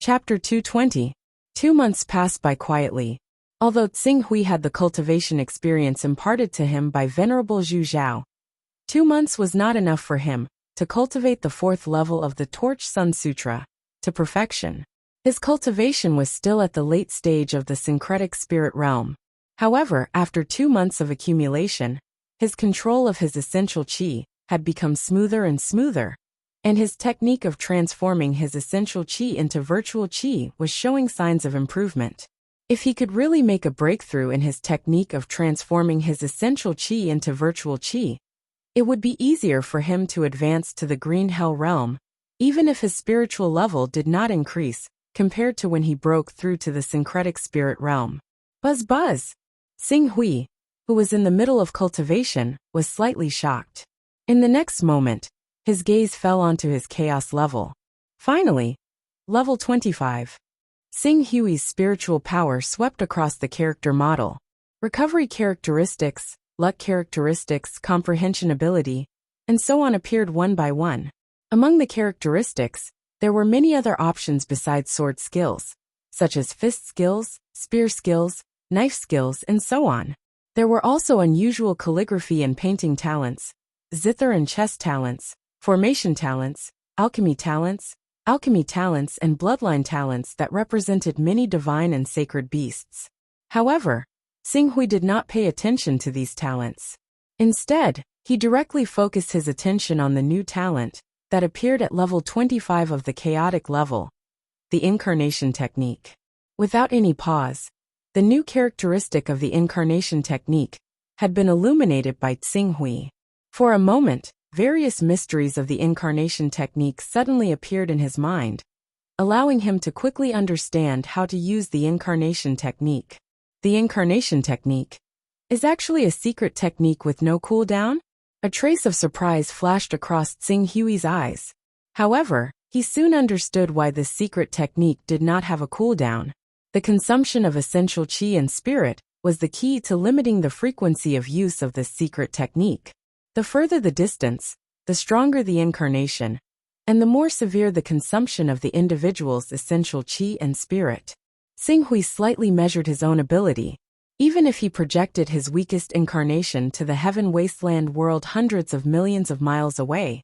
Chapter 220. 2 months passed by quietly. Although Tsing Hui had the cultivation experience imparted to him by Venerable Zhu Zhao, 2 months was not enough for him to cultivate the 4th level of the Torch Sun Sutra to perfection. His cultivation was still at the late stage of the syncretic spirit realm. However, after 2 months of accumulation, his control of his essential qi had become smoother and smoother, and his technique of transforming his essential qi into virtual qi was showing signs of improvement. If he could really make a breakthrough in his technique of transforming his essential qi into virtual qi, it would be easier for him to advance to the green hell realm, even if his spiritual level did not increase compared to when he broke through to the syncretic spirit realm. Buzz buzz! Tsing Hui, who was in the middle of cultivation, was slightly shocked. In the next moment, his gaze fell onto his chaos level. Finally, level 25. Tsing Hui's spiritual power swept across the character model. Recovery characteristics, luck characteristics, comprehension ability, and so on appeared one by one. Among the characteristics, there were many other options besides sword skills, such as fist skills, spear skills, knife skills, and so on. There were also unusual calligraphy and painting talents, zither and chess talents, formation talents, alchemy talents, and bloodline talents that represented many divine and sacred beasts. However, Tsing Hui did not pay attention to these talents. Instead, he directly focused his attention on the new talent that appeared at level 25 of the chaotic level, the incarnation technique. Without any pause, the new characteristic of the incarnation technique had been illuminated by Tsing Hui. For a moment, various mysteries of the incarnation technique suddenly appeared in his mind, allowing him to quickly understand how to use the incarnation technique. The incarnation technique is actually a secret technique with no cooldown? A trace of surprise flashed across Tsing Hui's eyes. However, he soon understood why this secret technique did not have a cooldown. The consumption of essential qi and spirit was the key to limiting the frequency of use of this secret technique. The further the distance, the stronger the incarnation, and the more severe the consumption of the individual's essential qi and spirit. Tsing Hui slightly measured his own ability. Even if he projected his weakest incarnation to the heaven wasteland world hundreds of millions of miles away,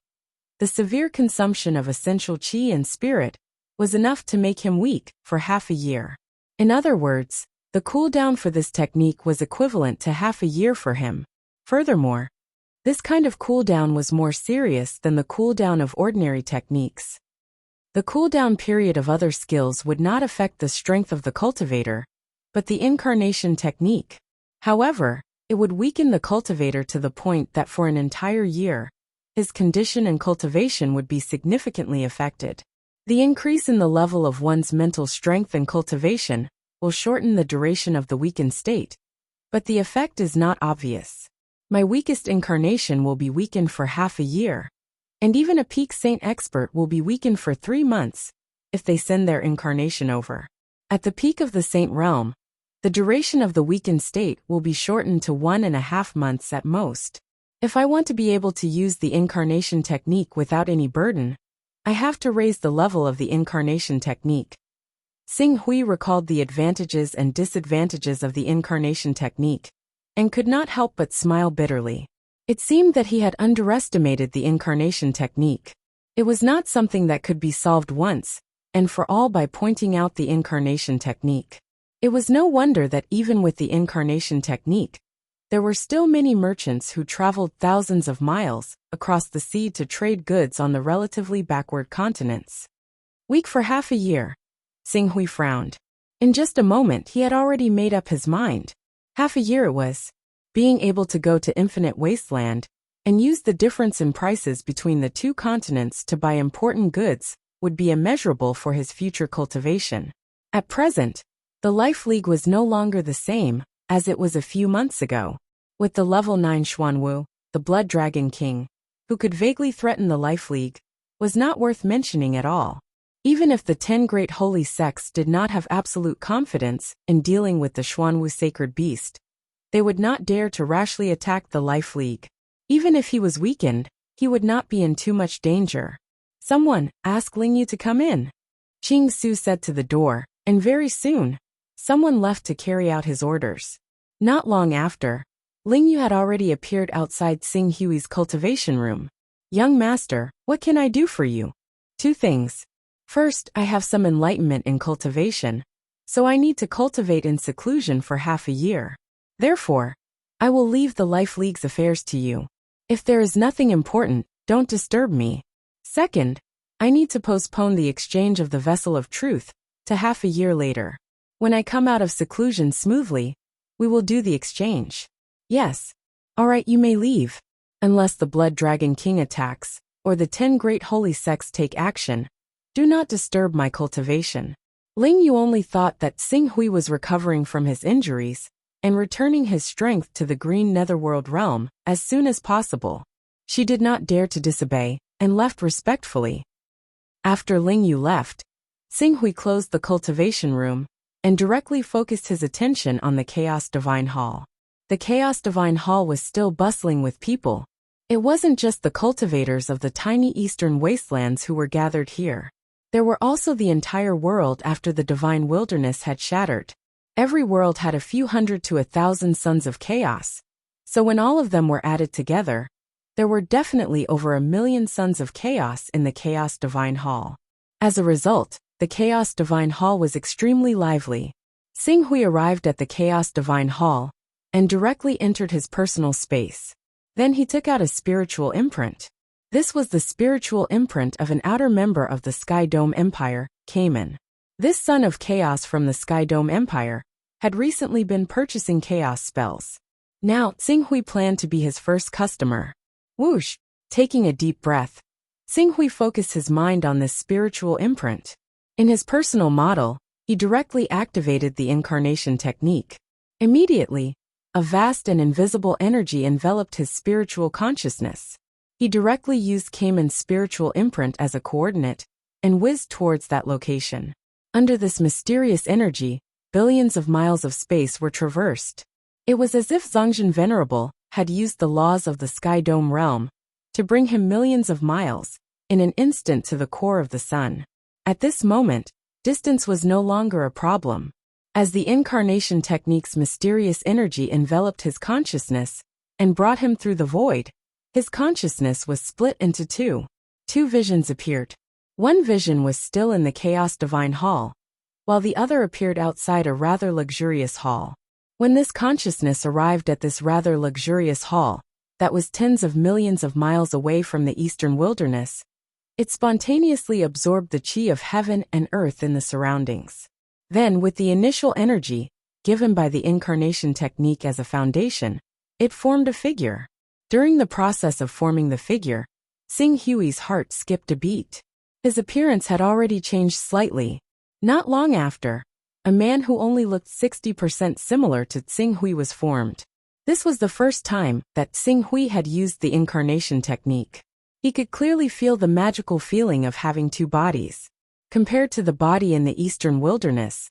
the severe consumption of essential qi and spirit was enough to make him weak for half a year. In other words, the cooldown for this technique was equivalent to half a year for him. Furthermore, this kind of cooldown was more serious than the cooldown of ordinary techniques. The cooldown period of other skills would not affect the strength of the cultivator, but the incarnation technique. However, it would weaken the cultivator to the point that for an entire year, his condition and cultivation would be significantly affected. The increase in the level of one's mental strength and cultivation will shorten the duration of the weakened state, but the effect is not obvious. My weakest incarnation will be weakened for half a year, and even a peak saint expert will be weakened for 3 months if they send their incarnation over. At the peak of the saint realm, the duration of the weakened state will be shortened to 1.5 months at most. If I want to be able to use the incarnation technique without any burden, I have to raise the level of the incarnation technique. Tsing Hui recalled the advantages and disadvantages of the incarnation technique, and could not help but smile bitterly. It seemed that he had underestimated the incarnation technique. It was not something that could be solved once and for all by pointing out the incarnation technique. It was no wonder that even with the incarnation technique, there were still many merchants who traveled thousands of miles across the sea to trade goods on the relatively backward continents. Weak for half a year, Tsing Hui frowned. In just a moment he had already made up his mind. Half a year it was. Being able to go to Infinite Wasteland and use the difference in prices between the 2 continents to buy important goods would be immeasurable for his future cultivation. At present, the Life League was no longer the same as it was a few months ago. With the level 9 Xuanwu, the Blood Dragon King, who could vaguely threaten the Life League, was not worth mentioning at all. Even if the 10 great holy sects did not have absolute confidence in dealing with the Xuanwu sacred beast, they would not dare to rashly attack the Life League. Even if he was weakened, he would not be in too much danger. Someone, ask Lingyu to come in. Ching Su said to the door, and very soon, someone left to carry out his orders. Not long after, Ling Yu had already appeared outside Xing Hui's cultivation room. Young master, what can I do for you? Two things. First, I have some enlightenment in cultivation, so I need to cultivate in seclusion for half a year. Therefore, I will leave the Life League's affairs to you. If there is nothing important, don't disturb me. Second, I need to postpone the exchange of the Vessel of Truth to half a year later. When I come out of seclusion smoothly, we will do the exchange. Yes. All right, you may leave. Unless the Blood Dragon King attacks, or the 10 great holy sects take action, do not disturb my cultivation. Ling Yu only thought that Xing Hui was recovering from his injuries and returning his strength to the green netherworld realm as soon as possible. She did not dare to disobey and left respectfully. After Ling Yu left, Xing Hui closed the cultivation room and directly focused his attention on the Chaos Divine Hall. The Chaos Divine Hall was still bustling with people. It wasn't just the cultivators of the tiny eastern wastelands who were gathered here. There were also the entire world after the divine wilderness had shattered. Every world had a few hundred to 1,000 sons of chaos. So when all of them were added together, there were definitely over 1 million sons of chaos in the Chaos Divine Hall. As a result, the Chaos Divine Hall was extremely lively. Xing Hui arrived at the Chaos Divine Hall and directly entered his personal space. Then he took out a spiritual imprint. This was the spiritual imprint of an outer member of the Sky Dome Empire, Cayman. This son of chaos from the Sky Dome Empire had recently been purchasing chaos spells. Now, Xing Hui planned to be his first customer. Whoosh! Taking a deep breath, Xing Hui focused his mind on this spiritual imprint. In his personal model, he directly activated the incarnation technique. Immediately, a vast and invisible energy enveloped his spiritual consciousness. He directly used Cayman's spiritual imprint as a coordinate and whizzed towards that location. Under this mysterious energy, billions of miles of space were traversed. It was as if Zhongjin Venerable had used the laws of the Sky Dome realm to bring him millions of miles, in an instant, to the core of the sun. At this moment, distance was no longer a problem. As the incarnation technique's mysterious energy enveloped his consciousness and brought him through the void, his consciousness was split into two. Two visions appeared. One vision was still in the Chaos Divine Hall, while the other appeared outside a rather luxurious hall. When this consciousness arrived at this rather luxurious hall, that was tens of millions of miles away from the eastern wilderness, it spontaneously absorbed the chi of heaven and earth in the surroundings. Then, with the initial energy, given by the incarnation technique as a foundation, it formed a figure. During the process of forming the figure, Xing Hui's heart skipped a beat. His appearance had already changed slightly. Not long after, a man who only looked 60% similar to Xing Hui was formed. This was the first time that Xing Hui had used the incarnation technique. He could clearly feel the magical feeling of having two bodies. Compared to the body in the eastern wilderness,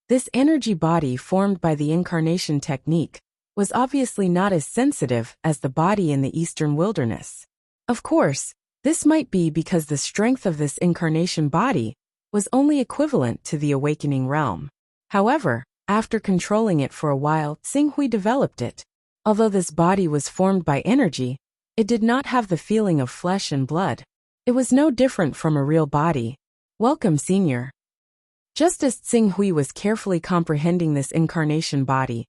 this energy body formed by the incarnation technique was obviously not as sensitive as the body in the eastern wilderness. Of course, this might be because the strength of this incarnation body was only equivalent to the awakening realm. However, after controlling it for a while, Xing Hui developed it. Although this body was formed by energy, it did not have the feeling of flesh and blood. It was no different from a real body. Welcome, Senior. Just as Xing Hui was carefully comprehending this incarnation body,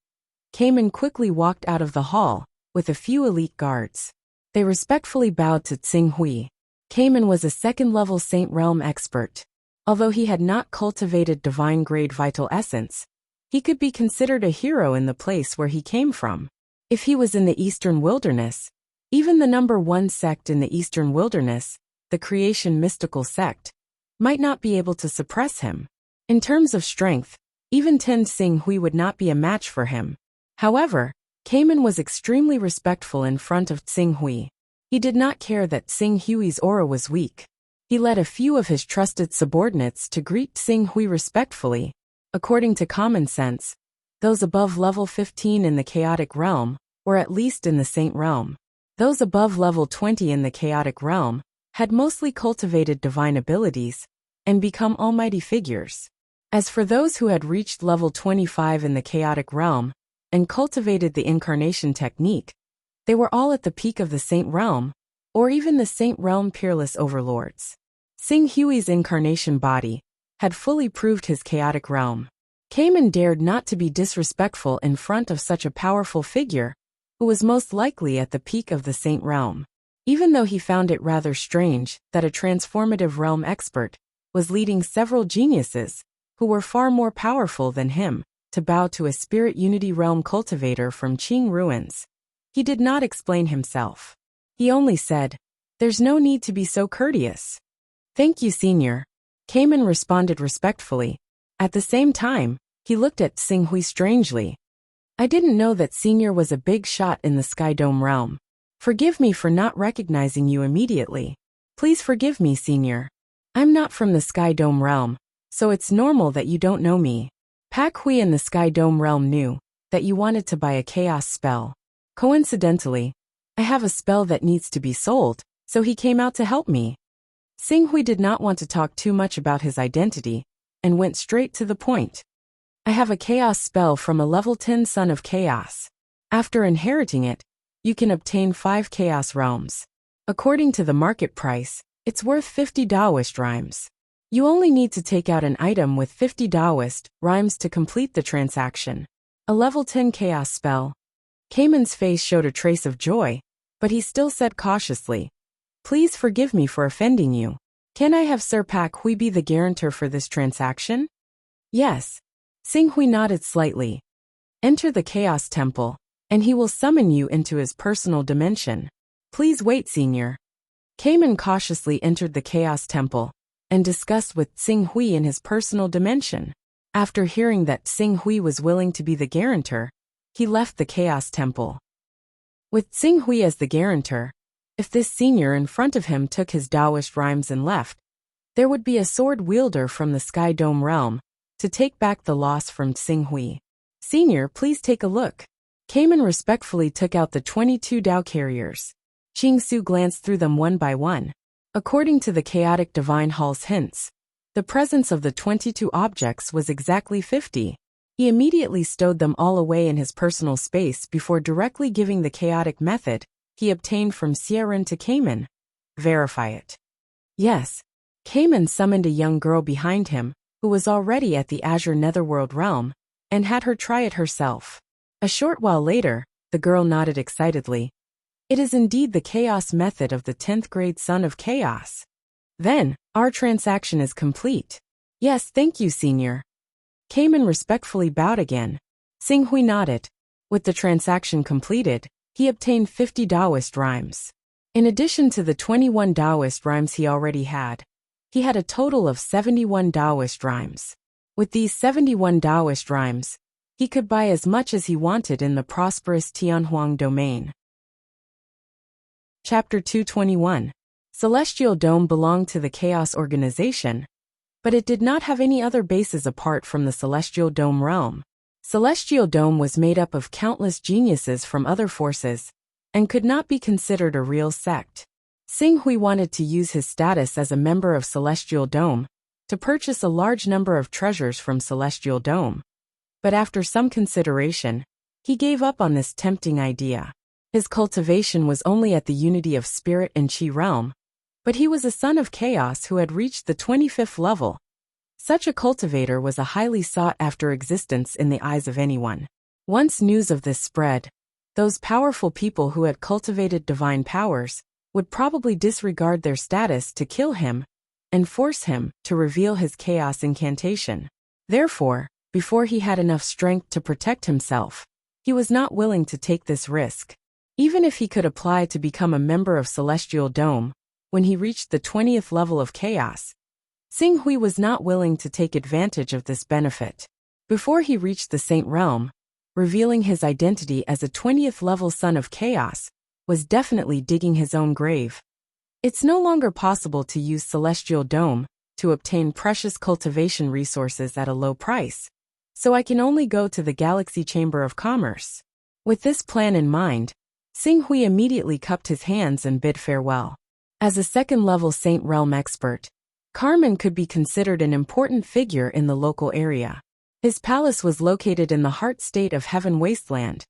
Cayman quickly walked out of the hall with a few elite guards. They respectfully bowed to Xing Hui. Cayman was a second-level Saint Realm expert. Although he had not cultivated divine-grade vital essence, he could be considered a hero in the place where he came from. If he was in the Eastern Wilderness, even the number one sect in the Eastern Wilderness, the Creation Mystical Sect, might not be able to suppress him. In terms of strength, even Ten Xing Hui would not be a match for him. However, Cayman was extremely respectful in front of Xing Hui. He did not care that Xing Hui's aura was weak. He led a few of his trusted subordinates to greet Xing Hui respectfully. According to common sense, those above level 15 in the chaotic realm, or at least in the Saint realm. Those above level 20 in the chaotic realm, had mostly cultivated divine abilities, and become almighty figures. As for those who had reached level 25 in the chaotic realm and cultivated the incarnation technique, they were all at the peak of the Saint Realm, or even the Saint Realm peerless overlords. Xing Hui's incarnation body had fully proved his chaotic realm. Cayman dared not to be disrespectful in front of such a powerful figure, who was most likely at the peak of the Saint Realm. Even though he found it rather strange that a transformative realm expert was leading several geniuses, who were far more powerful than him, to bow to a spirit unity realm cultivator from Qing ruins, he did not explain himself. He only said, "There's no need to be so courteous." "Thank you, Senior," Cayman responded respectfully. At the same time, he looked at Xing Hui strangely. "I didn't know that Senior was a big shot in the Sky Dome realm. Forgive me for not recognizing you immediately." "Please forgive me, Senior. I'm not from the Sky Dome realm, so it's normal that you don't know me. Pak Hui in the Sky Dome realm knew that you wanted to buy a chaos spell. Coincidentally, I have a spell that needs to be sold, so he came out to help me." Xing Hui did not want to talk too much about his identity, and went straight to the point. "I have a chaos spell from a level 10 Son of Chaos. After inheriting it, you can obtain 5 chaos realms. According to the market price, it's worth 50 Taoist rhymes. You only need to take out an item with 50 Taoist rhymes to complete the transaction. A level 10 chaos spell." Cayman's face showed a trace of joy, but he still said cautiously, "Please forgive me for offending you. Can I have Sir Pak Hui be the guarantor for this transaction?" "Yes." Xing Hui nodded slightly. "Enter the Chaos Temple, and he will summon you into his personal dimension. Please wait, Senior." Cayman cautiously entered the Chaos Temple and discussed with Xing Hui in his personal dimension. After hearing that Xing Hui was willing to be the guarantor, he left the Chaos Temple. With Xing Hui as the guarantor, if this senior in front of him took his Taoist rhymes and left, there would be a sword wielder from the Sky Dome realm to take back the loss from Xing Hui. "Senior, please take a look." Cayman respectfully took out the 22 Dao carriers. Qing Su glanced through them one by one. According to the chaotic divine hall's hints, the presence of the 22 objects was exactly 50. He immediately stowed them all away in his personal space before directly giving the chaotic method he obtained from Sieran to Cayman. "Verify it." "Yes." Cayman summoned a young girl behind him, who was already at the Azure Netherworld realm, and had her try it herself. A short while later, the girl nodded excitedly. "It is indeed the chaos method of the 10th grade Son of Chaos." "Then, our transaction is complete." "Yes, thank you, Senior." Cayman respectfully bowed again. Xing Hui nodded. With the transaction completed, he obtained 50 Taoist rhymes. In addition to the 21 Taoist rhymes he already had, he had a total of 71 Taoist rhymes. With these 71 Taoist rhymes, he could buy as much as he wanted in the prosperous Tianhuang domain. Chapter 221. Celestial Dome belonged to the Chaos Organization, but it did not have any other bases apart from the Celestial Dome realm. Celestial Dome was made up of countless geniuses from other forces, and could not be considered a real sect. Xing Hui wanted to use his status as a member of Celestial Dome to purchase a large number of treasures from Celestial Dome. But after some consideration, he gave up on this tempting idea. His cultivation was only at the unity of spirit and Qi realm, but he was a son of chaos who had reached the 25th level. Such a cultivator was a highly sought-after existence in the eyes of anyone. Once news of this spread, those powerful people who had cultivated divine powers would probably disregard their status to kill him and force him to reveal his chaos incantation. Therefore, before he had enough strength to protect himself, he was not willing to take this risk. Even if he could apply to become a member of Celestial Dome, when he reached the 20th level of chaos, Xing Hui was not willing to take advantage of this benefit. Before he reached the Saint Realm, revealing his identity as a 20th level Son of Chaos was definitely digging his own grave. It's no longer possible to use Celestial Dome to obtain precious cultivation resources at a low price, so I can only go to the Galaxy Chamber of Commerce. With this plan in mind, Xing Hui immediately cupped his hands and bid farewell. As a second-level Saint Realm expert, Carmen could be considered an important figure in the local area. His palace was located in the heart state of Heaven Wasteland,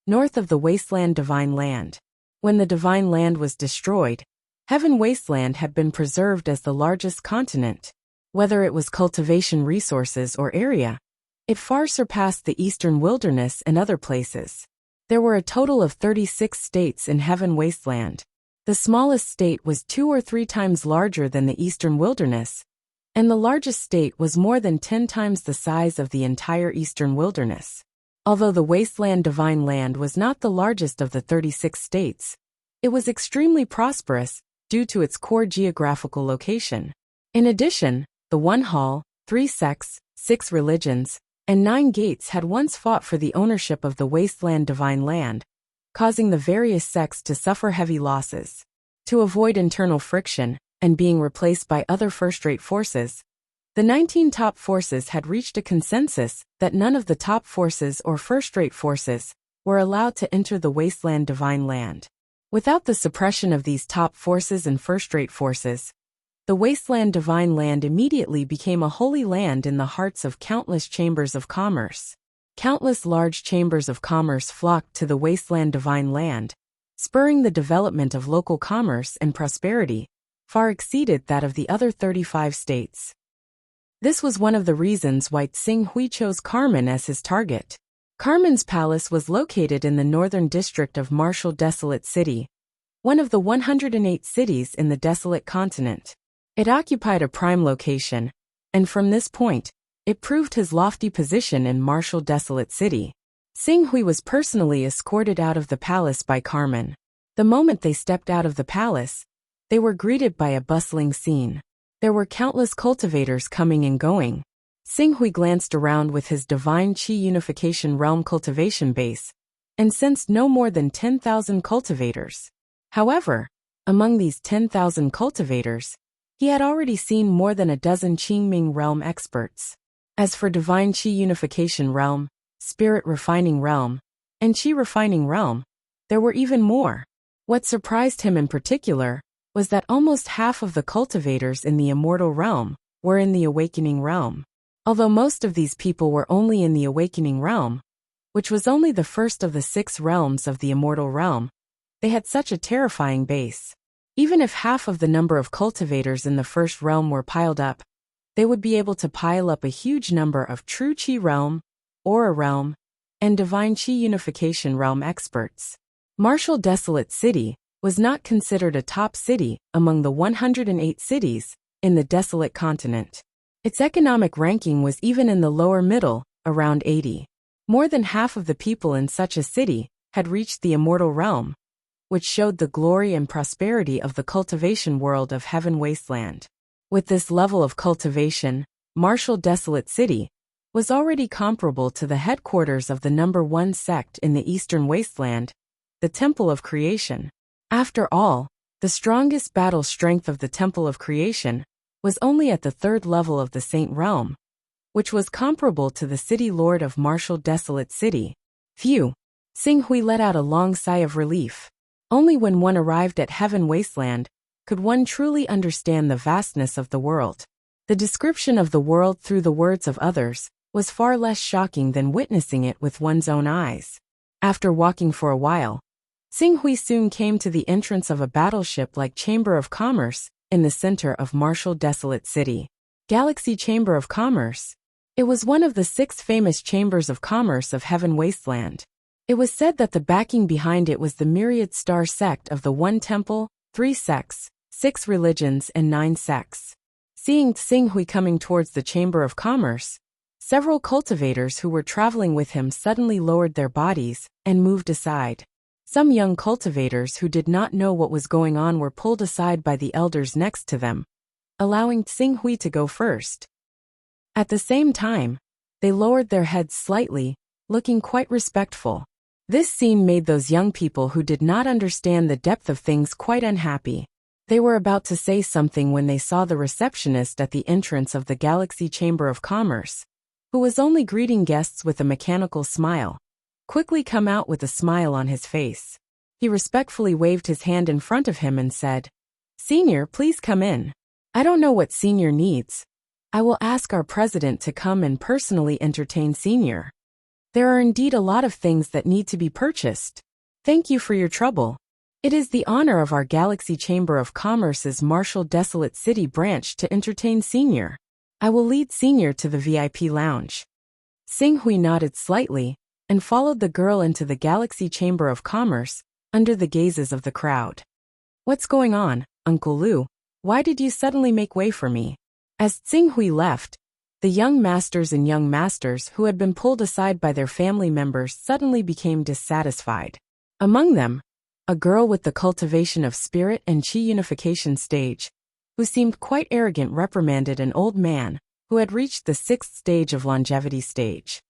north of the Wasteland Divine Land. When the Divine Land was destroyed, Heaven Wasteland had been preserved as the largest continent. Whether it was cultivation resources or area, it far surpassed the Eastern Wilderness and other places. There were a total of 36 states in Heaven Wasteland. The smallest state was 2 or 3 times larger than the Eastern Wilderness, and the largest state was more than 10 times the size of the entire Eastern Wilderness. Although the Wasteland Divine Land was not the largest of the 36 states, it was extremely prosperous due to its core geographical location. In addition, the 1 hall, 3 sects, 6 religions, and 9 gates had once fought for the ownership of the Wasteland Divine Land, causing the various sects to suffer heavy losses. To avoid internal friction and being replaced by other first-rate forces, the 19 top forces had reached a consensus that none of the top forces or first-rate forces were allowed to enter the Wasteland Divine Land. Without the suppression of these top forces and first-rate forces, the Wasteland Divine Land immediately became a holy land in the hearts of countless chambers of commerce. Countless large chambers of commerce flocked to the Wasteland Divine Land, spurring the development of local commerce and prosperity, far exceeded that of the other 35 states. This was one of the reasons why Tsing Hui chose Carmen as his target. Carmen's palace was located in the northern district of Martial Desolate City, one of the 108 cities in the Desolate Continent. It occupied a prime location, and from this point, it proved his lofty position in Martial Desolate City. Tsing Hui was personally escorted out of the palace by Carmen. The moment they stepped out of the palace, they were greeted by a bustling scene. There were countless cultivators coming and going. Tsing Hui glanced around with his Divine Qi Unification Realm cultivation base, and sensed no more than 10,000 cultivators. However, among these 10,000 cultivators, he had already seen more than a dozen Qingming Realm experts. As for Divine Qi Unification Realm, Spirit Refining Realm, and Qi Refining Realm, there were even more. What surprised him in particular was that almost half of the cultivators in the Immortal Realm were in the Awakening Realm. Although most of these people were only in the Awakening Realm, which was only the first of the 6 realms of the Immortal Realm, they had such a terrifying base. Even if half of the number of cultivators in the first realm were piled up, they would be able to pile up a huge number of true Qi Realm, Aura Realm, and Divine Qi Unification Realm experts. Martial Desolate City was not considered a top city among the 108 cities in the Desolate Continent. Its economic ranking was even in the lower middle, around 80. More than half of the people in such a city had reached the Immortal Realm, which showed the glory and prosperity of the cultivation world of Heaven Wasteland. With this level of cultivation, Martial Desolate City was already comparable to the headquarters of the number 1 sect in the Eastern Wasteland, the Temple of Creation. After all, the strongest battle strength of the Temple of Creation was only at the 3rd level of the Saint Realm, which was comparable to the City Lord of Martial Desolate City. Phew! Tsing Hui let out a long sigh of relief. Only when one arrived at Heaven Wasteland could one truly understand the vastness of the world. The description of the world through the words of others was far less shocking than witnessing it with one's own eyes. After walking for a while, Tsing Hui soon came to the entrance of a battleship-like Chamber of Commerce in the center of Martial Desolate City. Galaxy Chamber of Commerce. It was one of the 6 famous chambers of commerce of Heaven Wasteland. It was said that the backing behind it was the myriad star sect of the 1 temple, 3 sects, 6 religions and 9 sects. Seeing Tsing Hui coming towards the Chamber of Commerce, several cultivators who were traveling with him suddenly lowered their bodies and moved aside. Some young cultivators who did not know what was going on were pulled aside by the elders next to them, allowing Tsing Hui to go first. At the same time, they lowered their heads slightly, looking quite respectful. This scene made those young people who did not understand the depth of things quite unhappy. They were about to say something when they saw the receptionist at the entrance of the Galaxy Chamber of Commerce, who was only greeting guests with a mechanical smile, quickly come out with a smile on his face. He respectfully waved his hand in front of him and said, "Senior, please come in." I don't know what Senior needs. I will ask our president to come and personally entertain Senior. There are indeed a lot of things that need to be purchased. Thank you for your trouble. It is the honor of our Galaxy Chamber of Commerce's Marshall Desolate City branch to entertain Senior. I will lead Senior to the VIP lounge. Sing Hui nodded slightly and followed the girl into the Galaxy Chamber of Commerce under the gazes of the crowd. What's going on, Uncle Lu? Why did you suddenly make way for me? As Tsing Hui left, the young masters and young masters who had been pulled aside by their family members suddenly became dissatisfied. Among them, a girl with the cultivation of spirit and chi unification stage, who seemed quite arrogant, reprimanded an old man who had reached the 6th stage of longevity stage.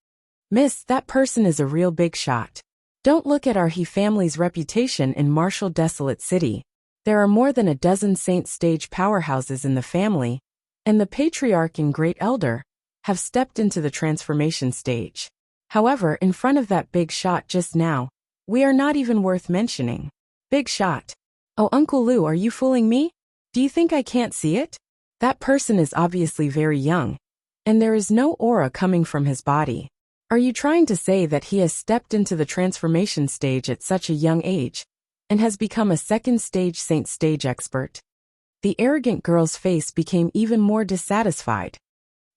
Miss, that person is a real big shot. Don't look at our He family's reputation in Marshall Desolate City. There are more than a dozen saint stage powerhouses in the family, and the patriarch and great elder have stepped into the transformation stage. However, in front of that big shot just now, we are not even worth mentioning. Big shot. Oh, Uncle Lu, are you fooling me? Do you think I can't see it? That person is obviously very young, and there is no aura coming from his body. Are you trying to say that he has stepped into the transformation stage at such a young age, and has become a 2nd stage saint stage expert? The arrogant girl's face became even more dissatisfied.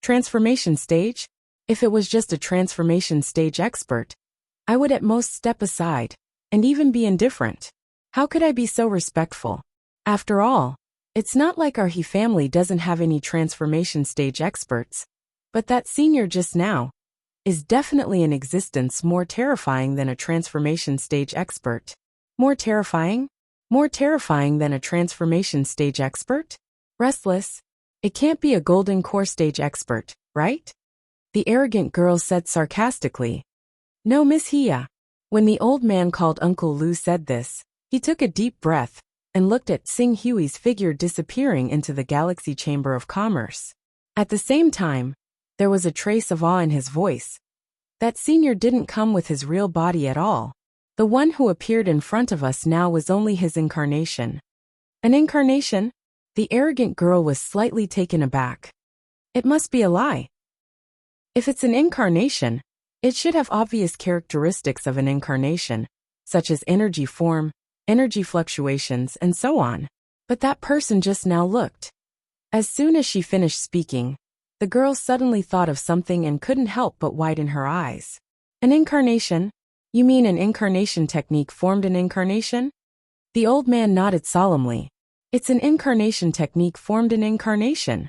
Transformation stage? If it was just a transformation stage expert, I would at most step aside, and even be indifferent. How could I be so respectful? After all, it's not like our He family doesn't have any transformation stage experts, but that Senior just now is definitely in existence more terrifying than a transformation stage expert. More terrifying? More terrifying than a transformation stage expert? Restless. It can't be a golden core stage expert, right? The arrogant girl said sarcastically. No, Miss Hia. When the old man called Uncle Lu said this, he took a deep breath and looked at Sing Hui's figure disappearing into the Galaxy Chamber of Commerce. At the same time, there was a trace of awe in his voice. That Senior didn't come with his real body at all. The one who appeared in front of us now was only his incarnation. An incarnation? The arrogant girl was slightly taken aback. It must be a lie. If it's an incarnation, it should have obvious characteristics of an incarnation, such as energy form, energy fluctuations, and so on. But that person just now looked. As soon as she finished speaking, the girl suddenly thought of something and couldn't help but widen her eyes. An incarnation? You mean an incarnation technique formed an incarnation? The old man nodded solemnly. It's an incarnation technique formed an incarnation.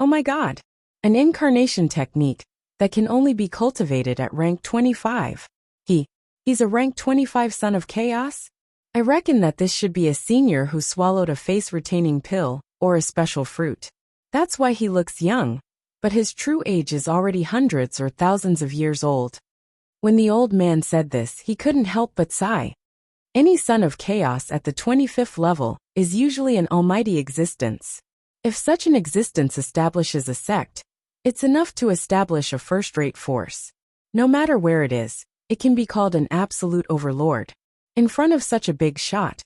Oh my God. An incarnation technique that can only be cultivated at rank 25. He's a rank 25 son of chaos? I reckon that this should be a senior who swallowed a face-retaining pill or a special fruit. That's why he looks young, but his true age is already hundreds or thousands of years old. When the old man said this, he couldn't help but sigh. Any son of chaos at the 25th level is usually an almighty existence. If such an existence establishes a sect, it's enough to establish a first-rate force. No matter where it is, it can be called an absolute overlord. In front of such a big shot,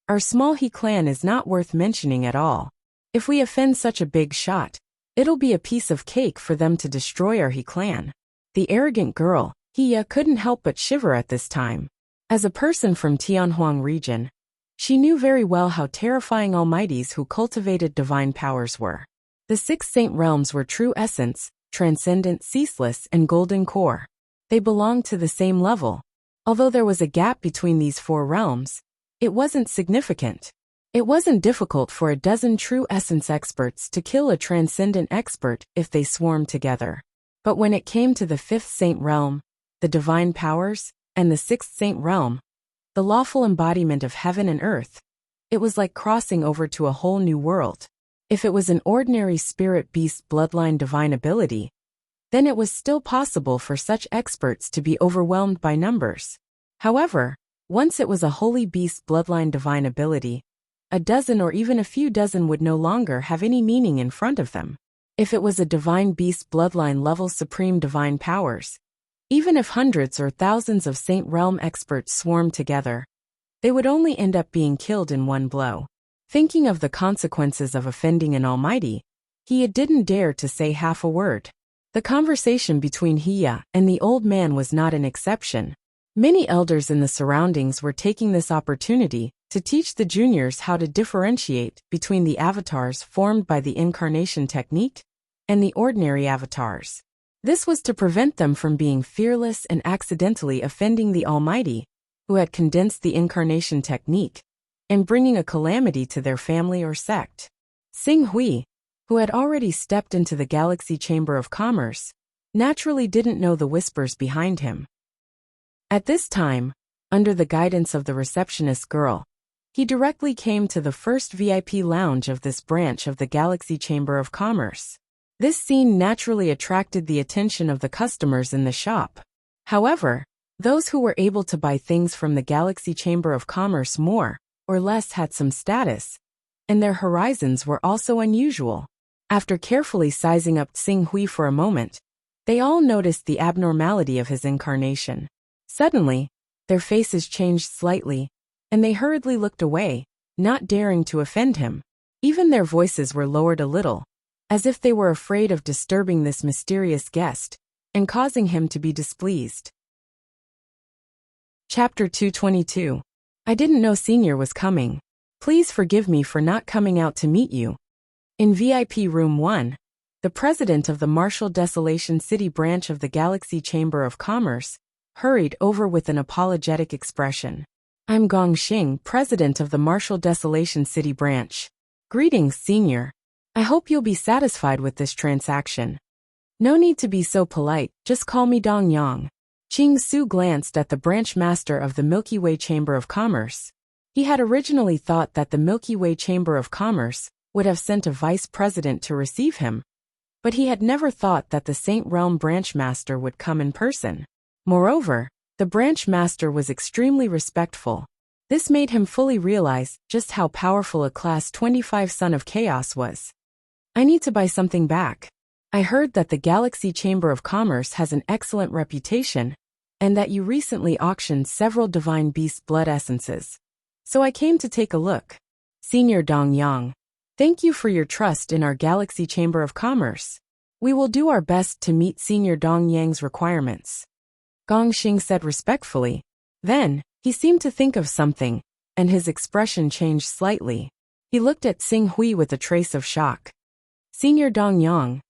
our small He clan is not worth mentioning at all. If we offend such a big shot, it'll be a piece of cake for them to destroy our He clan. The arrogant girl, Hia, couldn't help but shiver at this time. As a person from Tianhuang region, she knew very well how terrifying almighties who cultivated divine powers were. The 6 saint realms were true essence, transcendent, ceaseless, and golden core. They belonged to the same level. Although there was a gap between these 4 realms, it wasn't significant. It wasn't difficult for a dozen true essence experts to kill a transcendent expert if they swarmed together. But when it came to the 5th saint realm, the divine powers, and the 6th saint realm, the lawful embodiment of heaven and earth, it was like crossing over to a whole new world. If it was an ordinary spirit beast bloodline divine ability, then it was still possible for such experts to be overwhelmed by numbers. However, once it was a holy beast bloodline divine ability, a dozen or even a few dozen would no longer have any meaning in front of them. If it was a divine beast bloodline level supreme divine powers, even if hundreds or thousands of saint realm experts swarmed together, they would only end up being killed in one blow. Thinking of the consequences of offending an almighty, he didn't dare to say half a word. The conversation between Hiya and the old man was not an exception. Many elders in the surroundings were taking this opportunity to teach the juniors how to differentiate between the avatars formed by the incarnation technique and the ordinary avatars. This was to prevent them from being fearless and accidentally offending the Almighty, who had condensed the incarnation technique, and bringing a calamity to their family or sect. Xing Hui, who had already stepped into the Galaxy Chamber of Commerce, naturally didn't know the whispers behind him. At this time, under the guidance of the receptionist girl, he directly came to the first VIP lounge of this branch of the Galaxy Chamber of Commerce. This scene naturally attracted the attention of the customers in the shop. However, those who were able to buy things from the Galaxy Chamber of Commerce more or less had some status, and their horizons were also unusual. After carefully sizing up Xing Hui for a moment, they all noticed the abnormality of his incarnation. Suddenly, their faces changed slightly, and they hurriedly looked away, not daring to offend him. Even their voices were lowered a little, as if they were afraid of disturbing this mysterious guest and causing him to be displeased. Chapter 222. I didn't know Senior was coming. Please forgive me for not coming out to meet you. In VIP Room 1, the president of the Martial Desolation City branch of the Galaxy Chamber of Commerce hurried over with an apologetic expression. I'm Gong Xing, president of the Martial Desolation City branch. Greetings, Senior. I hope you'll be satisfied with this transaction. No need to be so polite, just call me Dong Yang. Ching Su glanced at the branch master of the Milky Way Chamber of Commerce. He had originally thought that the Milky Way Chamber of Commerce would have sent a vice president to receive him, but he had never thought that the Saint Realm branch master would come in person. Moreover, the branch master was extremely respectful. This made him fully realize just how powerful a Class 25 Son of Chaos was. I need to buy something back. I heard that the Galaxy Chamber of Commerce has an excellent reputation, and that you recently auctioned several Divine Beast blood essences. So I came to take a look. Senior Dong Yang, thank you for your trust in our Galaxy Chamber of Commerce. We will do our best to meet Senior Dong Yang's requirements. Gong Xing said respectfully. Then, he seemed to think of something, and his expression changed slightly. He looked at Xing Hui with a trace of shock. Senior Dong Yang,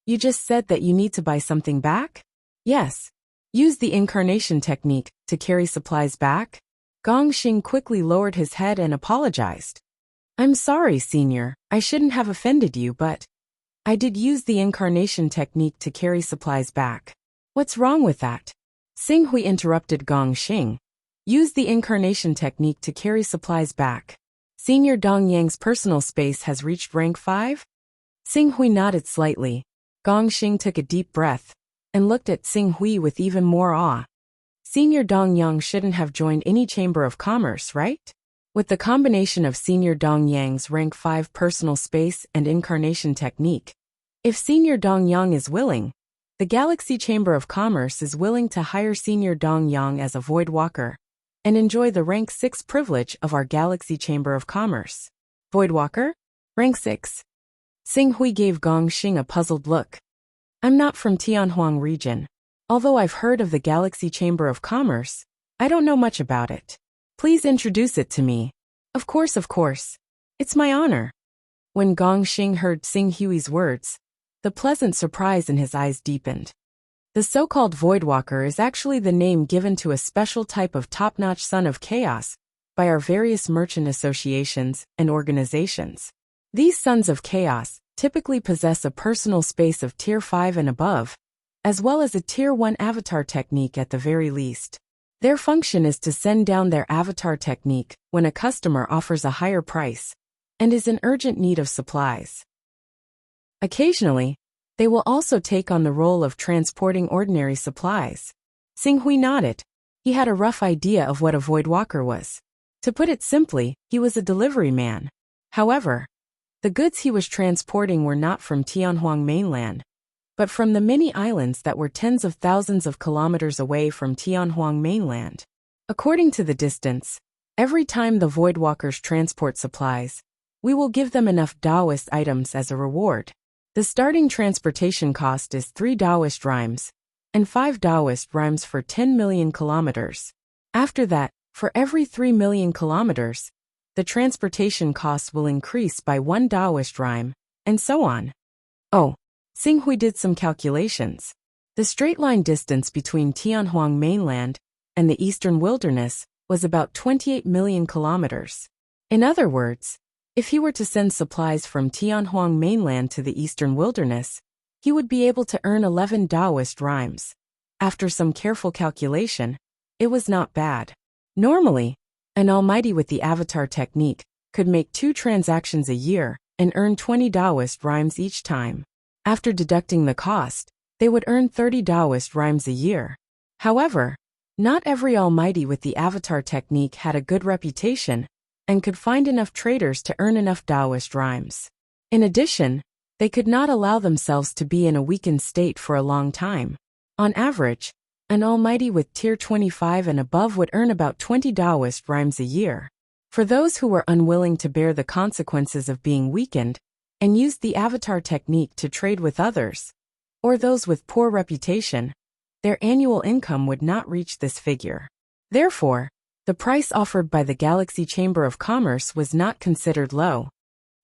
you just said that you need to buy something back? Yes. Use the incarnation technique to carry supplies back? Gong Xing quickly lowered his head and apologized. I'm sorry, Senior, I shouldn't have offended you, but I did use the incarnation technique to carry supplies back. What's wrong with that? Xing Hui interrupted Gong Xing. Use the incarnation technique to carry supplies back. Senior Dong Yang's personal space has reached rank 5? Xing Hui nodded slightly. Gong Xing took a deep breath and looked at Xing Hui with even more awe. Senior Dong Yang shouldn't have joined any Chamber of Commerce, right? With the combination of Senior Dong Yang's rank 5 personal space and incarnation technique, if Senior Dong Yang is willing, the Galaxy Chamber of Commerce is willing to hire Senior Dong Yang as a Void Walker and enjoy the rank 6 privilege of our Galaxy Chamber of Commerce. Void Walker? Rank 6. Xing Hui gave Gong Xing a puzzled look. I'm not from Tianhuang region. Although I've heard of the Galaxy Chamber of Commerce, I don't know much about it. Please introduce it to me. Of course. It's my honor. When Gong Xing heard Xing Hui's words, the pleasant surprise in his eyes deepened. The so-called Voidwalker is actually the name given to a special type of top-notch Son of Chaos by our various merchant associations and organizations. These Sons of Chaos typically possess a personal space of Tier 5 and above, as well as a Tier 1 avatar technique at the very least. Their function is to send down their avatar technique when a customer offers a higher price and is in urgent need of supplies. Occasionally, they will also take on the role of transporting ordinary supplies. Xing Hui nodded. He had a rough idea of what a Void Walker was. To put it simply, he was a delivery man. However, the goods he was transporting were not from Tianhuang mainland, but from the many islands that were tens of thousands of kilometers away from Tianhuang mainland. According to the distance, every time the Voidwalkers transport supplies, We will give them enough Taoist items as a reward. The starting transportation cost is 3 Taoist rhymes, and 5 Taoist rhymes for 10 million kilometers. After that, for every 3 million kilometers, the transportation cost will increase by 1 Taoist rhyme, and so on. Oh, Xinghui did some calculations. The straight-line distance between Tianhuang mainland and the eastern wilderness was about 28 million kilometers. In other words, if he were to send supplies from Tianhuang mainland to the eastern wilderness, he would be able to earn 11 Taoist rhymes. After some careful calculation, it was not bad. Normally, an almighty with the avatar technique could make 2 transactions a year and earn 20 Taoist rhymes each time. After deducting the cost, they would earn 30 Taoist rhymes a year. However, not every almighty with the avatar technique had a good reputation and could find enough traders to earn enough Taoist rhymes. In addition, they could not allow themselves to be in a weakened state for a long time. On average, an almighty with tier 25 and above would earn about 20 Taoist rhymes a year. For those who were unwilling to bear the consequences of being weakened and used the avatar technique to trade with others, or those with poor reputation, their annual income would not reach this figure. Therefore, the price offered by the Galaxy Chamber of Commerce was not considered low.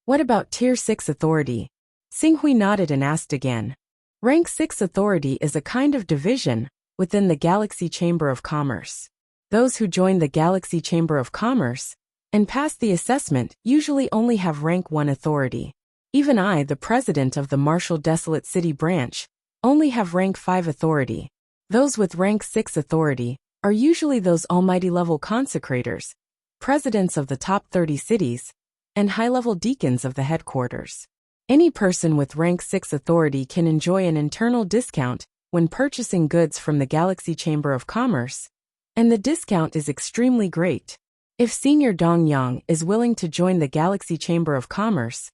What about Tier 6 authority? Xinghui nodded and asked again. Rank 6 authority is a kind of division within the Galaxy Chamber of Commerce. Those who join the Galaxy Chamber of Commerce and pass the assessment usually only have rank 1 authority. Even I, the president of the Martial Desolate City branch, only have rank 5 authority. Those with rank 6 authority are usually those almighty-level consecrators, presidents of the top 30 cities, and high-level deacons of the headquarters. Any person with rank 6 authority can enjoy an internal discount when purchasing goods from the Galaxy Chamber of Commerce, and the discount is extremely great. If Senior Dong Yang is willing to join the Galaxy Chamber of Commerce,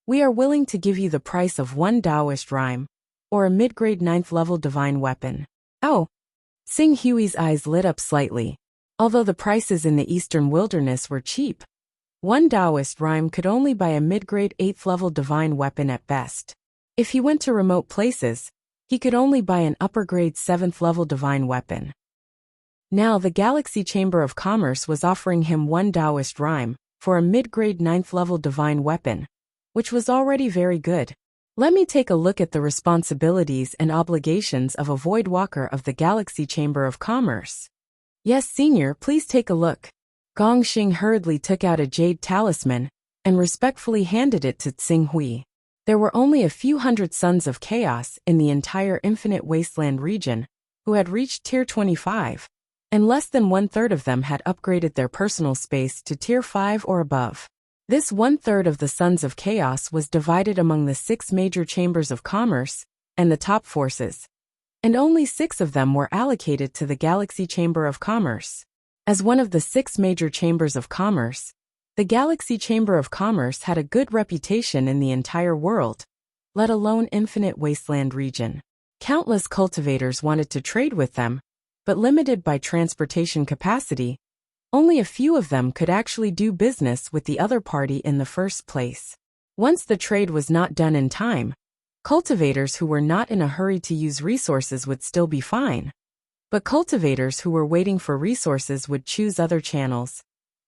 we are willing to give you the price of 1 Taoist rhyme, or a mid-grade 9th level divine weapon. Oh! Xinghui's eyes lit up slightly. Although the prices in the eastern wilderness were cheap, 1 Taoist rhyme could only buy a mid-grade 8th level divine weapon at best. If he went to remote places, he could only buy an upper-grade 7th level divine weapon. Now the Galaxy Chamber of Commerce was offering him 1 Taoist rhyme for a mid-grade 9th level divine weapon, which was already very good. Let me take a look at the responsibilities and obligations of a Void Walker of the Galaxy Chamber of Commerce. Yes, Senior, please take a look. Gongxing hurriedly took out a jade talisman and respectfully handed it to Xinghui. There were only a few hundred sons of chaos in the entire Infinite Wasteland region who had reached Tier 25, and less than 1/3 of them had upgraded their personal space to Tier 5 or above. This 1/3 of the Sons of Chaos was divided among the 6 major chambers of commerce and the top forces, and only 6 of them were allocated to the Galaxy Chamber of Commerce. As one of the 6 major chambers of commerce, the Galaxy Chamber of Commerce had a good reputation in the entire world, let alone Infinite Wasteland region. Countless cultivators wanted to trade with them, but limited by transportation capacity, only a few of them could actually do business with the other party in the first place. Once the trade was not done in time, cultivators who were not in a hurry to use resources would still be fine. But cultivators who were waiting for resources would choose other channels,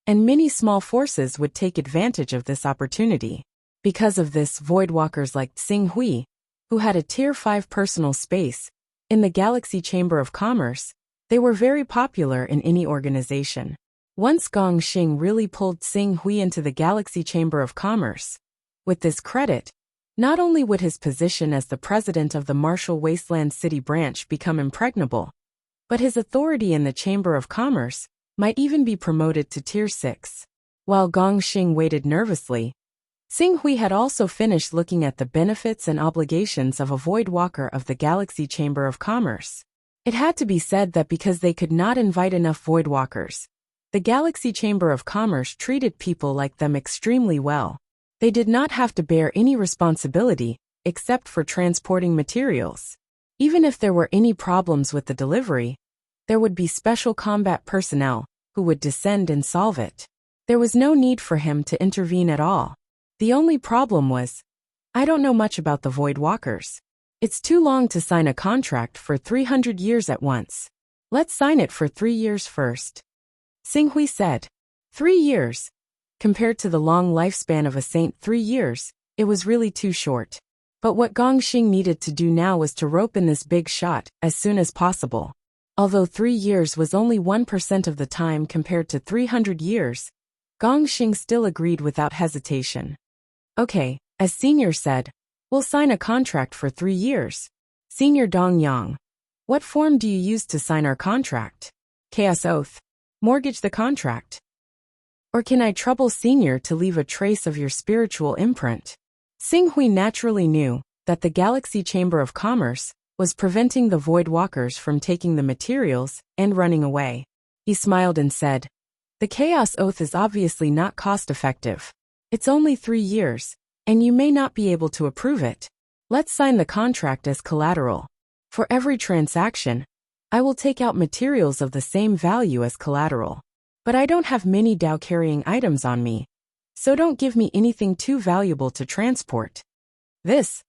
and many small forces would take advantage of this opportunity. Because of this, Voidwalkers like Xinghui, who had a Tier 5 personal space in the Galaxy Chamber of Commerce, they were very popular in any organization. Once Gongxing really pulled Xinghui into the Galaxy Chamber of Commerce. With this credit, not only would his position as the president of the Martial Wasteland City branch become impregnable, but his authority in the Chamber of Commerce might even be promoted to Tier 6. While Gongxing waited nervously, Xinghui had also finished looking at the benefits and obligations of a Void Walker of the Galaxy Chamber of Commerce. It had to be said that because they could not invite enough Void Walkers, the Galaxy Chamber of Commerce treated people like them extremely well. They did not have to bear any responsibility, except for transporting materials. Even if there were any problems with the delivery, there would be special combat personnel who would descend and solve it. There was no need for him to intervene at all. The only problem was, I don't know much about the Void Walkers. It's too long to sign a contract for 300 years at once. Let's sign it for 3 years first. Xinghui said. 3 years. Compared to the long lifespan of a saint, 3 years, it was really too short. But what Gongxing needed to do now was to rope in this big shot as soon as possible. Although 3 years was only 1% of the time compared to 300 years, Gongxing still agreed without hesitation. Okay, as Senior said, we'll sign a contract for 3 years. Senior Dongyang, what form do you use to sign our contract? Chaos Oath. Mortgage the contract. Or can I trouble Senior to leave a trace of your spiritual imprint? Xinghui naturally knew that the Galaxy Chamber of Commerce was preventing the Void Walkers from taking the materials and running away. He smiled and said, the Chaos Oath is obviously not cost-effective. It's only 3 years, and you may not be able to approve it. Let's sign the contract as collateral. For every transaction, I will take out materials of the same value as collateral. But I don't have many Dao-carrying items on me, so don't give me anything too valuable to transport. This.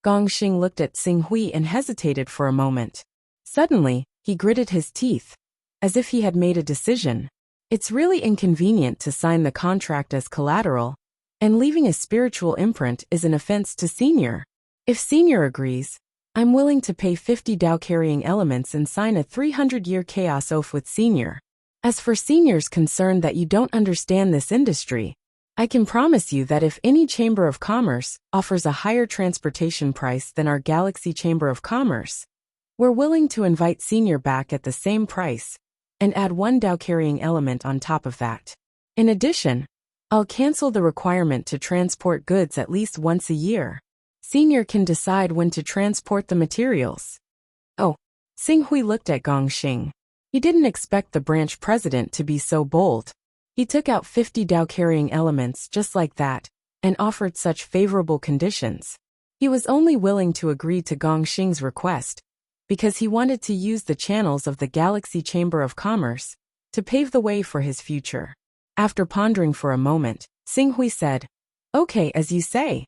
Gongxing looked at Xinghui and hesitated for a moment. Suddenly, he gritted his teeth, as if he had made a decision. It's really inconvenient to sign the contract as collateral, and leaving a spiritual imprint is an offense to Senior. If Senior agrees, I'm willing to pay 50 Dao-carrying elements and sign a 300-year Chaos Oath with Senior. As for Senior's concern that you don't understand this industry, I can promise you that if any Chamber of Commerce offers a higher transportation price than our Galaxy Chamber of Commerce, we're willing to invite Senior back at the same price and add 1 Dao-carrying element on top of that. In addition, I'll cancel the requirement to transport goods at least once a year. Senior can decide when to transport the materials. Oh, Xinghui looked at Gongxing. He didn't expect the branch president to be so bold. He took out 50 Dao-carrying elements just like that, and offered such favorable conditions. He was only willing to agree to Gongxing's request, because he wanted to use the channels of the Galaxy Chamber of Commerce to pave the way for his future. After pondering for a moment, Xinghui said, okay, as you say.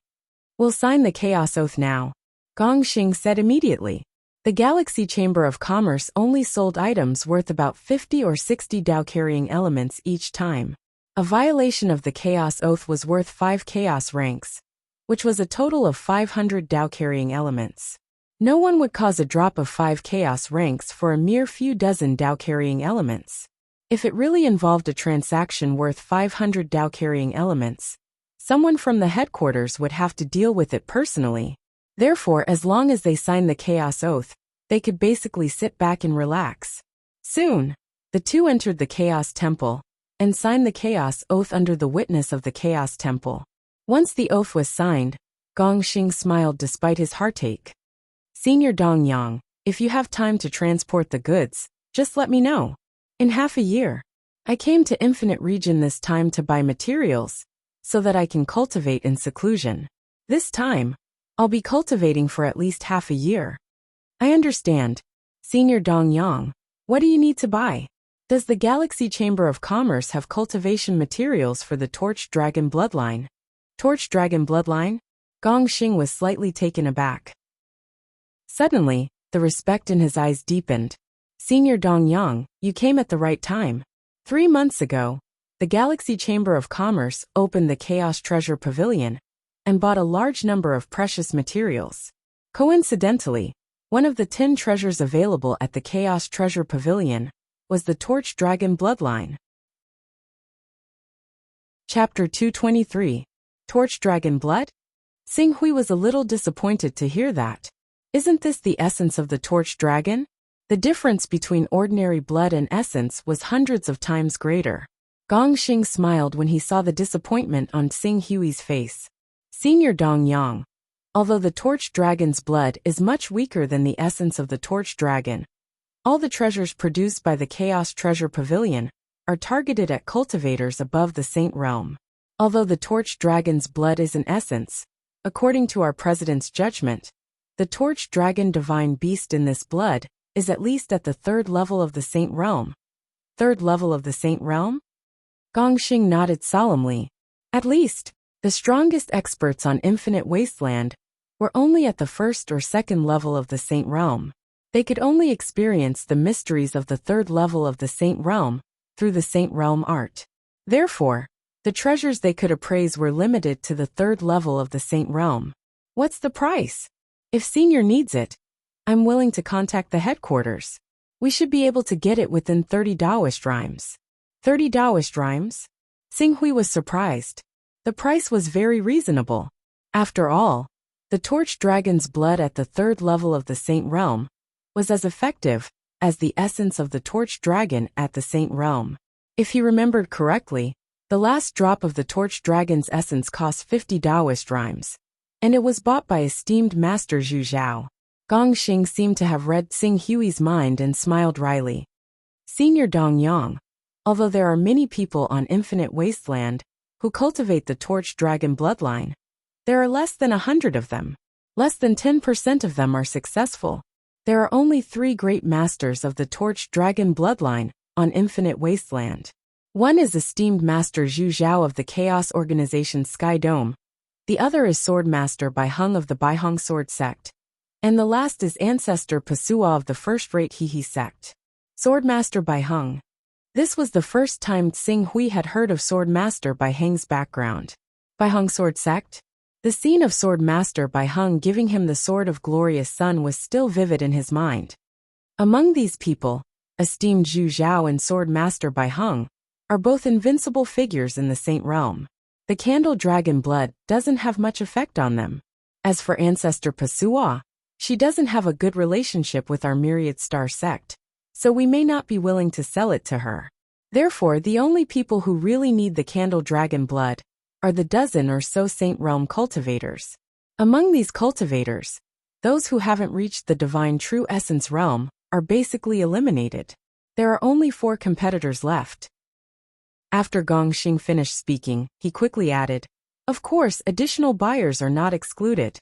We'll sign the Chaos Oath now. Gongxing said immediately. The Galaxy Chamber of Commerce only sold items worth about 50 or 60 Dao-carrying elements each time. A violation of the Chaos Oath was worth 5 Chaos ranks, which was a total of 500 Dao-carrying elements. No one would cause a drop of 5 Chaos ranks for a mere few dozen Dao-carrying elements. If it really involved a transaction worth 500 Dao-carrying elements, someone from the headquarters would have to deal with it personally. Therefore, as long as they signed the Chaos Oath, they could basically sit back and relax. Soon, the two entered the Chaos Temple and signed the Chaos Oath under the witness of the Chaos Temple. Once the oath was signed, Gongxing smiled despite his heartache. Senior Dongyang, if you have time to transport the goods, just let me know. In half a year, I came to Infinite Region this time to buy materials, so that I can cultivate in seclusion. This time, I'll be cultivating for at least half a year. I understand. Senior Dongyang, what do you need to buy? Does the Galaxy Chamber of Commerce have cultivation materials for the Torch Dragon bloodline? Torch Dragon bloodline? Gongxing was slightly taken aback. Suddenly, the respect in his eyes deepened. Senior Dongyang, you came at the right time. 3 months ago, the Galaxy Chamber of Commerce opened the Chaos Treasure Pavilion and bought a large number of precious materials. Coincidentally, one of the 10 treasures available at the Chaos Treasure Pavilion was the Torch Dragon bloodline. Chapter 223. Torch Dragon Blood? Xinghui was a little disappointed to hear that. Isn't this the essence of the Torch Dragon? The difference between ordinary blood and essence was hundreds of times greater. Gongxing smiled when he saw the disappointment on Xinghui's face. Senior Dongyang, although the Torch Dragon's blood is much weaker than the essence of the Torch Dragon, all the treasures produced by the Chaos Treasure Pavilion are targeted at cultivators above the Saint Realm. Although the Torch Dragon's blood is an essence, according to our President's judgment, the Torch Dragon Divine Beast in this blood is at least at the 3rd level of the Saint Realm. 3rd level of the Saint Realm? Gongxing nodded solemnly. At least. The strongest experts on Infinite Wasteland were only at the first or second level of the Saint Realm. They could only experience the mysteries of the third level of the Saint Realm through the Saint Realm art. Therefore, the treasures they could appraise were limited to the third level of the Saint Realm. What's the price? If Senior needs it, I'm willing to contact the headquarters. We should be able to get it within 30 Taoist rhymes. 30 Taoist rhymes? Xinghui was surprised. The price was very reasonable. After all, the torch dragon's blood at the third level of the Saint Realm was as effective as the essence of the torch dragon at the Saint Realm. If he remembered correctly, the last drop of the torch dragon's essence cost 50 Taoist rhymes, and it was bought by esteemed Master Zhu Zhao. Gongxing seemed to have read Xinghui's mind and smiled wryly. Senior Dongyang, although there are many people on Infinite Wasteland who cultivate the torch dragon bloodline, there are less than 100 of them. Less than 10% of them are successful. There are only 3 great masters of the torch dragon bloodline on Infinite Wasteland. One is esteemed Master Zhu Zhao of the Chaos Organization Sky Dome. The other is Swordmaster Bai Hung of the Baihong Sword Sect. And the last is Ancestor Pasua of the first-rate Hehe Sect. Swordmaster Bai Hung. This was the first time Xinghui had heard of Swordmaster Bai Hung's background. Baihong Sword Sect? The scene of Swordmaster Bai Hung giving him the Sword of Glorious Sun was still vivid in his mind. Among these people, esteemed Zhu Zhao and Swordmaster Bai Hung are both invincible figures in the Saint Realm. The candle dragon blood doesn't have much effect on them. As for Ancestor Pasua, she doesn't have a good relationship with our Myriad Star sect, so we may not be willing to sell it to her. Therefore, the only people who really need the candle dragon blood are the dozen or so Saint Realm cultivators. Among these cultivators, those who haven't reached the divine true essence realm are basically eliminated. There are only 4 competitors left. After Gongxing finished speaking, he quickly added, "Of course, additional buyers are not excluded.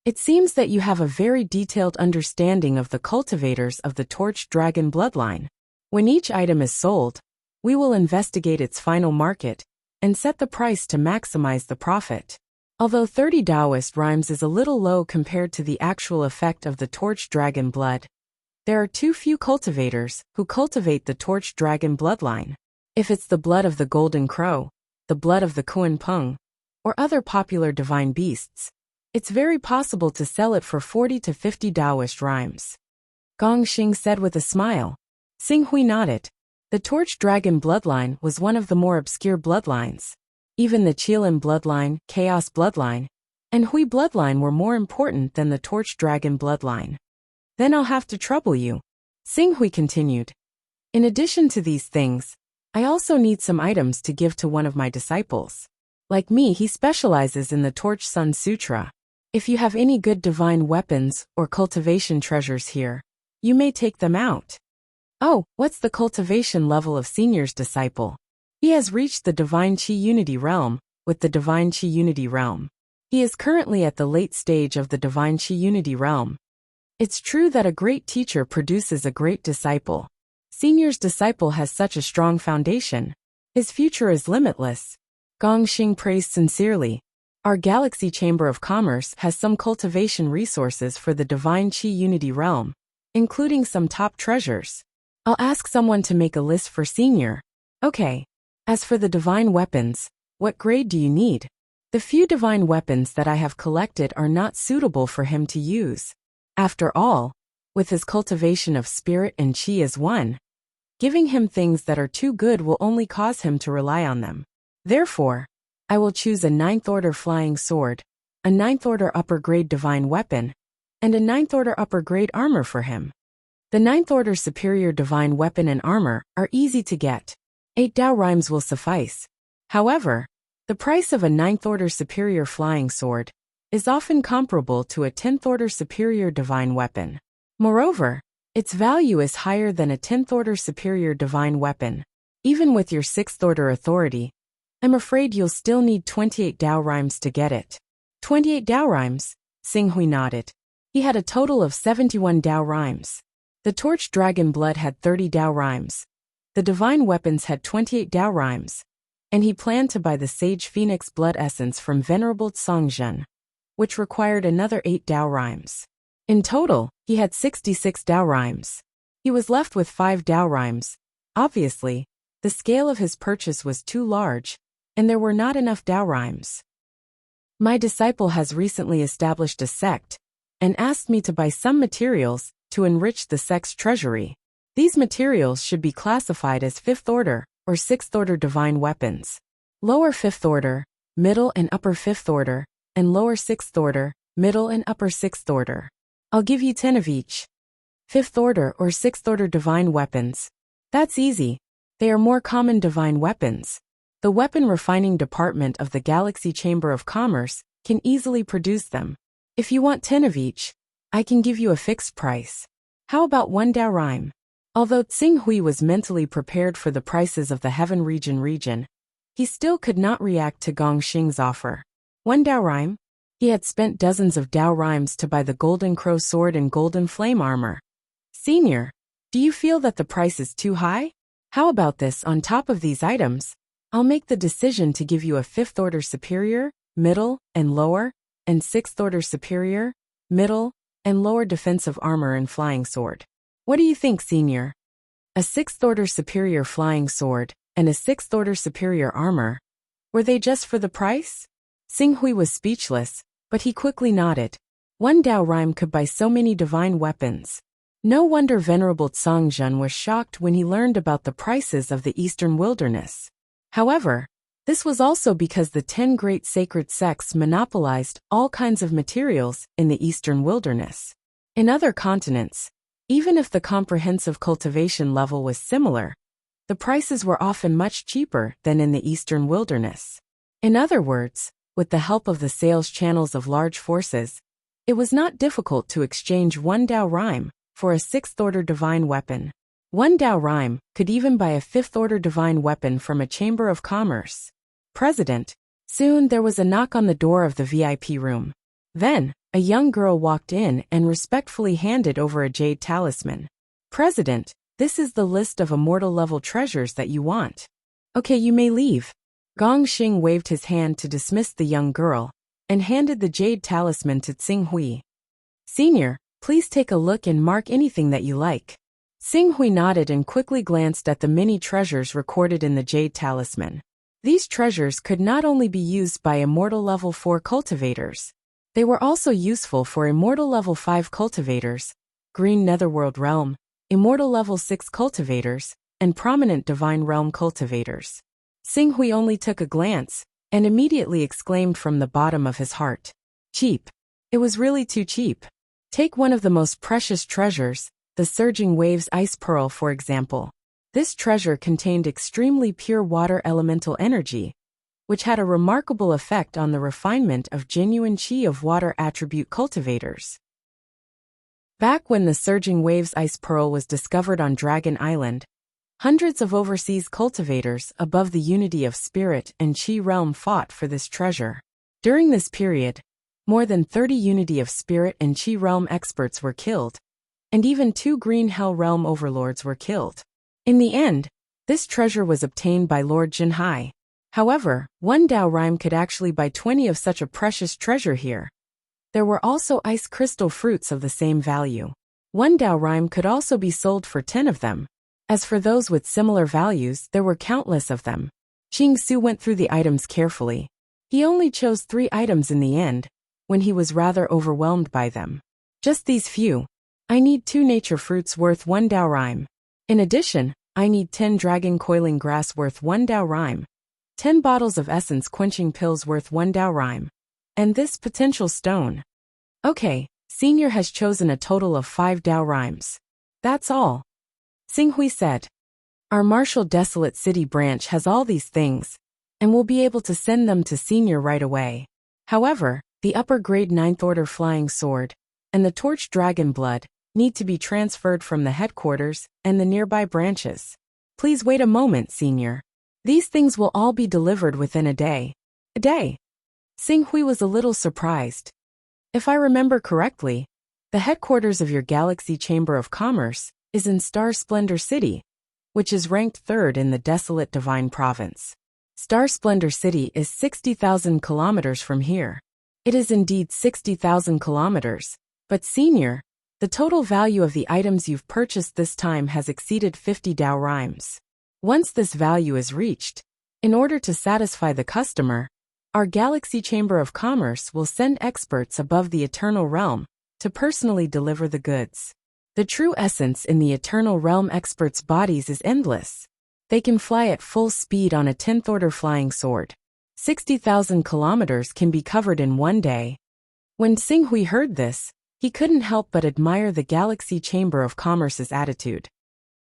It seems that you have a very detailed understanding of the cultivators of the Torch Dragon bloodline. When each item is sold, we will investigate its final market and set the price to maximize the profit." Although 30 Taoist rhymes is a little low compared to the actual effect of the Torch Dragon blood, there are too few cultivators who cultivate the Torch Dragon bloodline. If it's the blood of the Golden Crow, the blood of the Kuan Peng, or other popular divine beasts, it's very possible to sell it for 40 to 50 Taoist rhymes. Gongxing said with a smile. Xinghui nodded. The Torch Dragon bloodline was one of the more obscure bloodlines. Even the Qilin bloodline, Chaos bloodline, and Hui bloodline were more important than the Torch Dragon bloodline. Then I'll have to trouble you, Xinghui continued. In addition to these things, I also need some items to give to one of my disciples. Like me, he specializes in the Torch Sun Sutra. If you have any good divine weapons or cultivation treasures here, you may take them out. Oh, what's the cultivation level of Senior's disciple? He has reached the Divine Qi Unity Realm with the Divine Qi Unity Realm. He is currently at the late stage of the Divine Qi Unity Realm. It's true that a great teacher produces a great disciple. Senior's disciple has such a strong foundation. His future is limitless. Gongxing praised sincerely. Our Galaxy Chamber of Commerce has some cultivation resources for the Divine Qi Unity Realm, including some top treasures. I'll ask someone to make a list for Senior. Okay. As for the divine weapons, what grade do you need? The few divine weapons that I have collected are not suitable for him to use. After all, with his cultivation of spirit and qi as one, giving him things that are too good will only cause him to rely on them. Therefore, I will choose a 9th order flying sword, a 9th order upper grade divine weapon, and a 9th order upper grade armor for him. The 9th order superior divine weapon and armor are easy to get. 8 Dao rhymes will suffice. However, the price of a 9th order superior flying sword is often comparable to a 10th order superior divine weapon. Moreover, its value is higher than a 10th order superior divine weapon. Even with your 6th order authority, I'm afraid you'll still need 28 Dao rhymes to get it. 28 Dao rhymes? Xinghui nodded. He had a total of 71 Dao rhymes. The Torch Dragon blood had 30 Dao rhymes. The divine weapons had 28 Dao rhymes. and he planned to buy the Sage Phoenix blood essence from Venerable Tsongzhen, which required another 8 Dao rhymes. In total, he had 66 Dao rhymes. He was left with 5 Dao rhymes. Obviously, the scale of his purchase was too large, and there were not enough Dao rhymes. My disciple has recently established a sect, and asked me to buy some materials to enrich the sect's treasury. These materials should be classified as 5th order or 6th order divine weapons. Lower 5th order, middle and upper 5th order, and lower 6th order, middle and upper 6th order. I'll give you 10 of each. 5th order or 6th order divine weapons. That's easy. They are more common divine weapons. The weapon refining department of the Galaxy Chamber of Commerce can easily produce them. If you want 10 of each, I can give you a fixed price. How about 1 Dao rhyme? Although Tsing Hui was mentally prepared for the prices of the Heaven region, he still could not react to Gong Xing's offer. 1 Dao rhyme? He had spent dozens of Dao rhymes to buy the Golden Crow sword and Golden Flame armor. Senior, do you feel that the price is too high? How about this? On top of these items, I'll make the decision to give you a 5th order superior, middle, and lower, and 6th order superior, middle, and lower defensive armor and flying sword. What do you think, Senior? A 6th order superior flying sword and a 6th order superior armor. Were they just for the price? Tsing Hui was speechless, but he quickly nodded. 1 Dao rhyme could buy so many divine weapons. No wonder Venerable Tsongzhen was shocked when he learned about the prices of the Eastern Wilderness. However, this was also because the 10 great sacred sects monopolized all kinds of materials in the Eastern Wilderness. In other continents, even if the comprehensive cultivation level was similar, the prices were often much cheaper than in the Eastern Wilderness. In other words, with the help of the sales channels of large forces, it was not difficult to exchange 1 Dao rhyme for a 6th order divine weapon. 1 Dao rhyme could even buy a 5th order divine weapon from a chamber of commerce. President. Soon there was a knock on the door of the VIP room. Then, a young girl walked in and respectfully handed over a jade talisman. President, this is the list of immortal level treasures that you want. Okay, you may leave. Gong Xing waved his hand to dismiss the young girl, and handed the jade talisman to Tsing Hui. Senior, please take a look and mark anything that you like. Tsing Hui nodded and quickly glanced at the many treasures recorded in the jade talisman. These treasures could not only be used by immortal level 4 cultivators, they were also useful for immortal level 5 cultivators, Green Netherworld Realm, immortal level 6 cultivators, and prominent Divine Realm cultivators. Tsing Hui only took a glance, and immediately exclaimed from the bottom of his heart. Cheap. It was really too cheap. Take one of the most precious treasures, the Surging Waves Ice Pearl for example. This treasure contained extremely pure water elemental energy, which had a remarkable effect on the refinement of genuine qi of water attribute cultivators. Back when the Surging Waves Ice Pearl was discovered on Dragon Island, hundreds of overseas cultivators above the unity of spirit and qi realm fought for this treasure. During this period, more than 30 unity of spirit and qi realm experts were killed, and even 2 Green Hell Realm overlords were killed. In the end, this treasure was obtained by Lord Jinhai. However, 1 Dao rhyme could actually buy 20 of such a precious treasure here. There were also ice crystal fruits of the same value. 1 Dao rhyme could also be sold for 10 of them. As for those with similar values, there were countless of them. Qing Su went through the items carefully. He only chose 3 items in the end, when he was rather overwhelmed by them. Just these few. I need 2 nature fruits worth 1 Dao rhyme. In addition, I need 10 dragon coiling grass worth 1 Dao rhyme. 10 bottles of essence quenching pills worth 1 Dao rhyme. And this potential stone. Okay, Senior has chosen a total of 5 Dao rhymes. That's all. Tsing Hui said. Our Martial Desolate City branch has all these things, and we'll be able to send them to Senior right away. However, the upper grade 9th order flying sword, and the torch dragon blood, need to be transferred from the headquarters and the nearby branches. Please wait a moment, Senior. These things will all be delivered within a day. A day? Tsing Hui was a little surprised. If I remember correctly, the headquarters of your Galaxy Chamber of Commerce is in Star Splendor City, which is ranked 3rd in the Desolate Divine Province. Star Splendor City is 60,000 kilometers from here. It is indeed 60,000 kilometers, but senior, the total value of the items you've purchased this time has exceeded 50 Dao rhymes. Once this value is reached, in order to satisfy the customer, our Galaxy Chamber of Commerce will send experts above the Eternal Realm to personally deliver the goods. The true essence in the Eternal Realm experts' bodies is endless. They can fly at full speed on a 10th order flying sword. 60,000 kilometers can be covered in one day. When Xing Hui heard this, he couldn't help but admire the Galaxy Chamber of Commerce's attitude.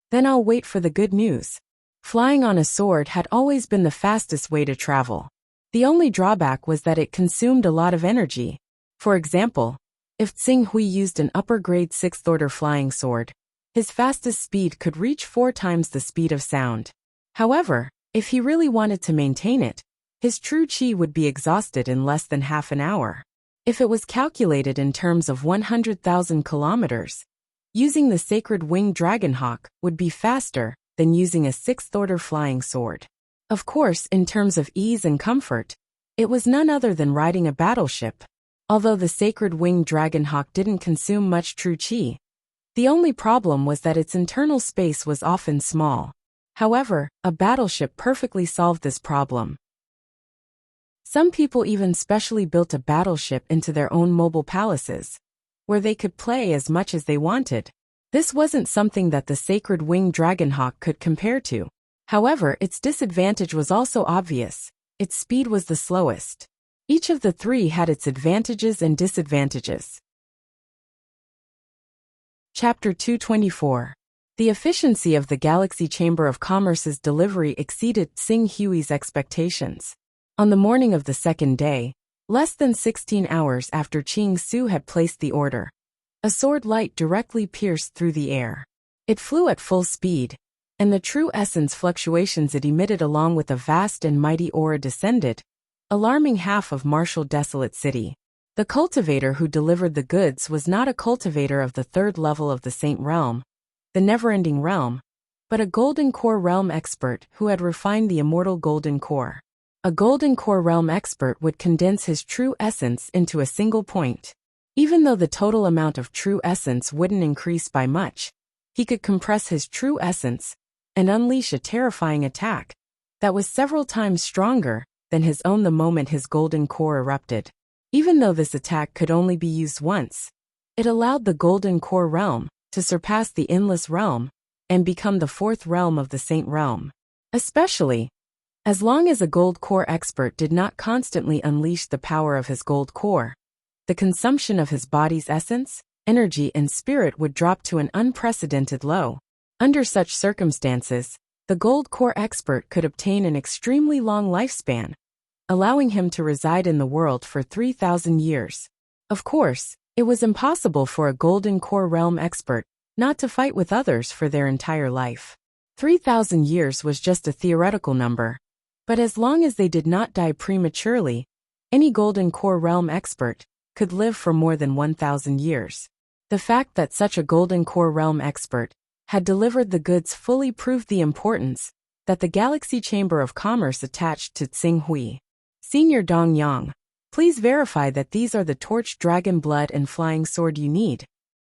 Then I'll wait for the good news. Flying on a sword had always been the fastest way to travel. The only drawback was that it consumed a lot of energy. For example, if Xing Hui used an upper-grade 6th order flying sword, his fastest speed could reach 4 times the speed of sound. However, if he really wanted to maintain it, his true qi would be exhausted in less than half an hour. If it was calculated in terms of 100,000 kilometers, using the sacred winged dragonhawk would be faster than using a 6th order flying sword. Of course, in terms of ease and comfort, it was none other than riding a battleship. Although the sacred winged dragonhawk didn't consume much true qi, the only problem was that its internal space was often small. However, a battleship perfectly solved this problem. Some people even specially built a battleship into their own mobile palaces, where they could play as much as they wanted. This wasn't something that the sacred winged dragonhawk could compare to. However, its disadvantage was also obvious. Its speed was the slowest. Each of the three had its advantages and disadvantages. Chapter 224. The efficiency of the Galaxy Chamber of Commerce's delivery exceeded Xing Hui's expectations. On the morning of the second day, less than 16 hours after Qing Su had placed the order, a sword light directly pierced through the air. It flew at full speed, and the true essence fluctuations it emitted along with a vast and mighty aura descended, alarming half of Martial Desolate City. The cultivator who delivered the goods was not a cultivator of the 3rd level of the Saint Realm, the Never-Ending Realm, but a Golden Core Realm expert who had refined the immortal Golden Core. A Golden Core Realm expert would condense his true essence into a single point. Even though the total amount of true essence wouldn't increase by much, he could compress his true essence and unleash a terrifying attack that was several times stronger than his own the moment his Golden Core erupted. Even though this attack could only be used once, it allowed the Golden Core Realm to surpass the Endless Realm and become the 4th realm of the Saint Realm. Especially, as long as a Gold Core expert did not constantly unleash the power of his Gold Core, the consumption of his body's essence, energy and spirit would drop to an unprecedented low. Under such circumstances, the Gold Core expert could obtain an extremely long lifespan, allowing him to reside in the world for 3,000 years. Of course, it was impossible for a Golden Core Realm expert not to fight with others for their entire life. 3,000 years was just a theoretical number. But as long as they did not die prematurely, any Golden Core Realm expert could live for more than 1,000 years. The fact that such a Golden Core Realm expert had delivered the goods fully proved the importance that the Galaxy Chamber of Commerce attached to Xing Hui. Senior Dong Yang, please verify that these are the torch dragon blood and flying sword you need.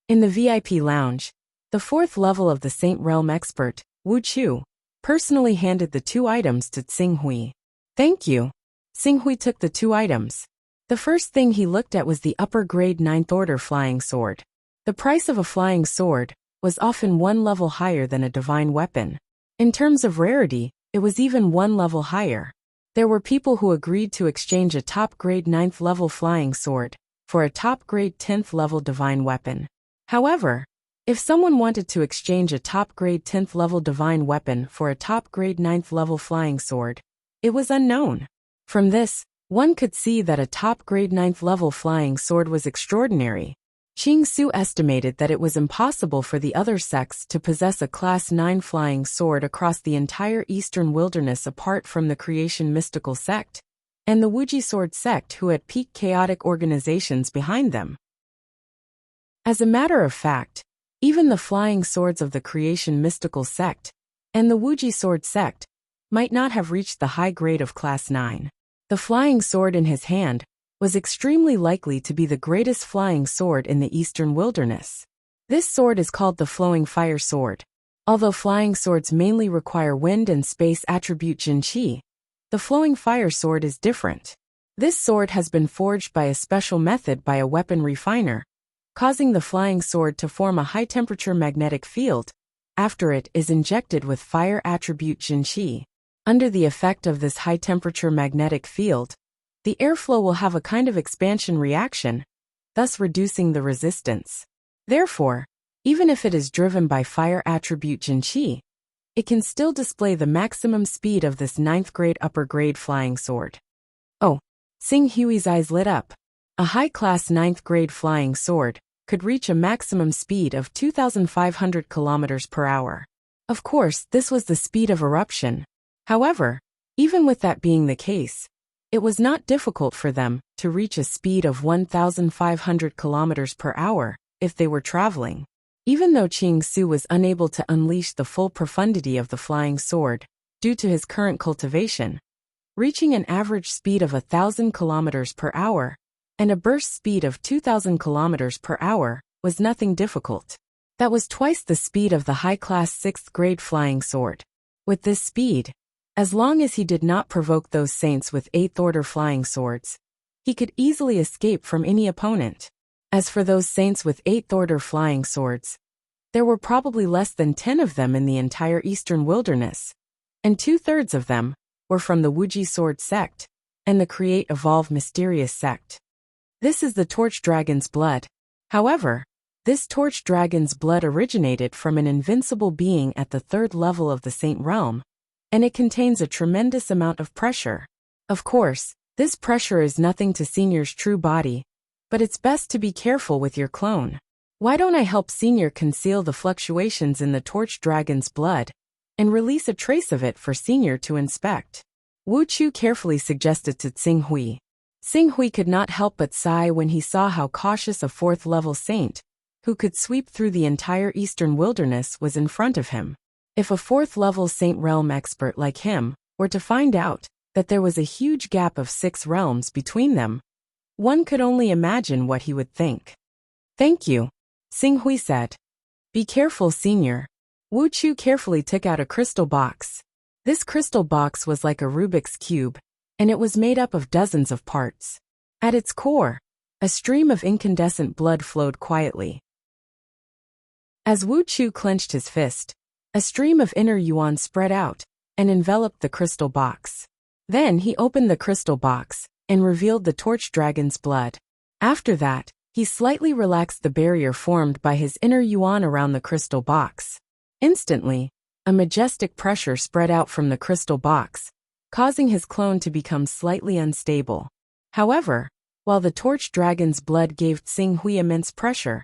In the VIP lounge, the 4th level of the Saint Realm expert, Wuxia, personally handed the 2 items to Xing Hui. Thank you. Xing Hui took the 2 items. The first thing he looked at was the upper-grade 9th order flying sword. The price of a flying sword was often 1 level higher than a divine weapon. In terms of rarity, it was even 1 level higher. There were people who agreed to exchange a top-grade 9th level flying sword for a top-grade 10th level divine weapon. However, if someone wanted to exchange a top-grade 10th level divine weapon for a top-grade 9th level flying sword, it was unknown. From this, one could see that a top-grade 9th level flying sword was extraordinary. Qing Su estimated that it was impossible for the other sects to possess a Class 9 flying sword across the entire Eastern Wilderness apart from the Creation Mystical Sect and the Wuji Sword Sect who had peak chaotic organizations behind them. As a matter of fact, even the flying swords of the Creation Mystical Sect and the Wuji Sword Sect might not have reached the high grade of Class 9. The flying sword in his hand was extremely likely to be the greatest flying sword in the eastern wilderness. This sword is called the Flowing Fire Sword. Although flying swords mainly require wind and space attribute Jinqi, the Flowing Fire Sword is different. This sword has been forged by a special method by a weapon refiner, causing the flying sword to form a high-temperature magnetic field after it is injected with fire attribute Jinqi. Under the effect of this high-temperature magnetic field, the airflow will have a kind of expansion reaction, thus reducing the resistance. Therefore, even if it is driven by fire attribute Jinqi, it can still display the maximum speed of this 9th grade upper grade flying sword. Oh, Xing Hui's eyes lit up. A high-class 9th grade flying sword could reach a maximum speed of 2,500 kilometers per hour. Of course, this was the speed of eruption. However, even with that being the case, it was not difficult for them to reach a speed of 1,500 kilometers per hour if they were traveling. Even though Qing Su was unable to unleash the full profundity of the flying sword due to his current cultivation, reaching an average speed of 1,000 kilometers per hour and a burst speed of 2,000 kilometers per hour was nothing difficult. That was twice the speed of the high-class 6th grade flying sword. With this speed, as long as he did not provoke those saints with 8th order flying swords, he could easily escape from any opponent. As for those saints with 8th order flying swords, there were probably less than 10 of them in the entire eastern wilderness, and 2/3 of them were from the Wuji sword sect and the Create Evolve Mysterious sect. This is the Torch Dragon's blood. However, this Torch Dragon's blood originated from an invincible being at the 3rd level of the Saint Realm, and it contains a tremendous amount of pressure. Of course, this pressure is nothing to Senior's true body, but it's best to be careful with your clone. Why don't I help Senior conceal the fluctuations in the Torch Dragon's blood and release a trace of it for Senior to inspect? Wu Chu carefully suggested to Xing Hui. Xing Hui could not help but sigh when he saw how cautious a 4th level saint, who could sweep through the entire eastern wilderness, was in front of him. If a 4th level Saint Realm expert like him were to find out that there was a huge gap of 6 realms between them, one could only imagine what he would think. Thank you, Xing Hui said. Be careful, Senior. Wu Chu carefully took out a crystal box. This crystal box was like a Rubik's Cube, and it was made up of dozens of parts. At its core, a stream of incandescent blood flowed quietly. As Wu Chu clenched his fist, a stream of inner yuan spread out and enveloped the crystal box. Then he opened the crystal box and revealed the Torch Dragon's blood. After that, he slightly relaxed the barrier formed by his inner yuan around the crystal box. Instantly, a majestic pressure spread out from the crystal box, causing his clone to become slightly unstable. However, while the Torch Dragon's blood gave Xing Hui immense pressure,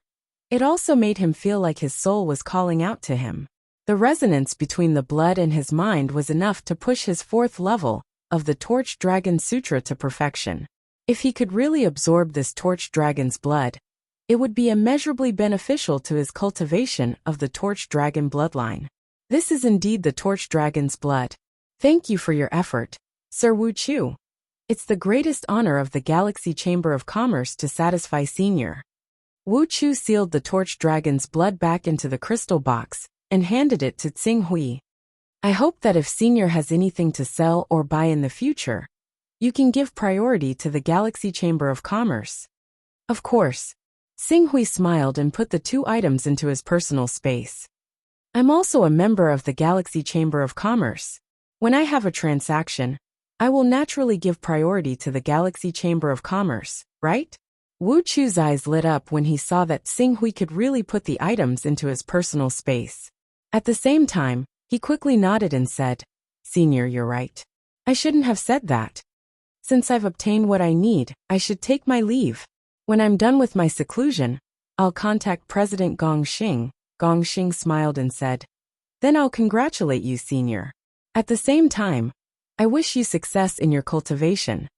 it also made him feel like his soul was calling out to him. The resonance between the blood and his mind was enough to push his 4th level of the Torch Dragon Sutra to perfection. If he could really absorb this Torch Dragon's blood, it would be immeasurably beneficial to his cultivation of the Torch Dragon bloodline. This is indeed the Torch Dragon's blood. Thank you for your effort, Sir Wu Chu. It's the greatest honor of the Galaxy Chamber of Commerce to satisfy Senior. Wu Chu sealed the Torch Dragon's blood back into the crystal box and handed it to Xing Hui. I hope that if Senior has anything to sell or buy in the future, you can give priority to the Galaxy Chamber of Commerce. Of course. Xing Hui smiled and put the 2 items into his personal space. I'm also a member of the Galaxy Chamber of Commerce. When I have a transaction, I will naturally give priority to the Galaxy Chamber of Commerce, right? Wu Chu's eyes lit up when he saw that Xing Hui could really put the items into his personal space. At the same time, he quickly nodded and said, Senior, you're right. I shouldn't have said that. Since I've obtained what I need, I should take my leave. When I'm done with my seclusion, I'll contact President Gong Xing. Gong Xing smiled and said, Then I'll congratulate you, Senior. At the same time, I wish you success in your cultivation.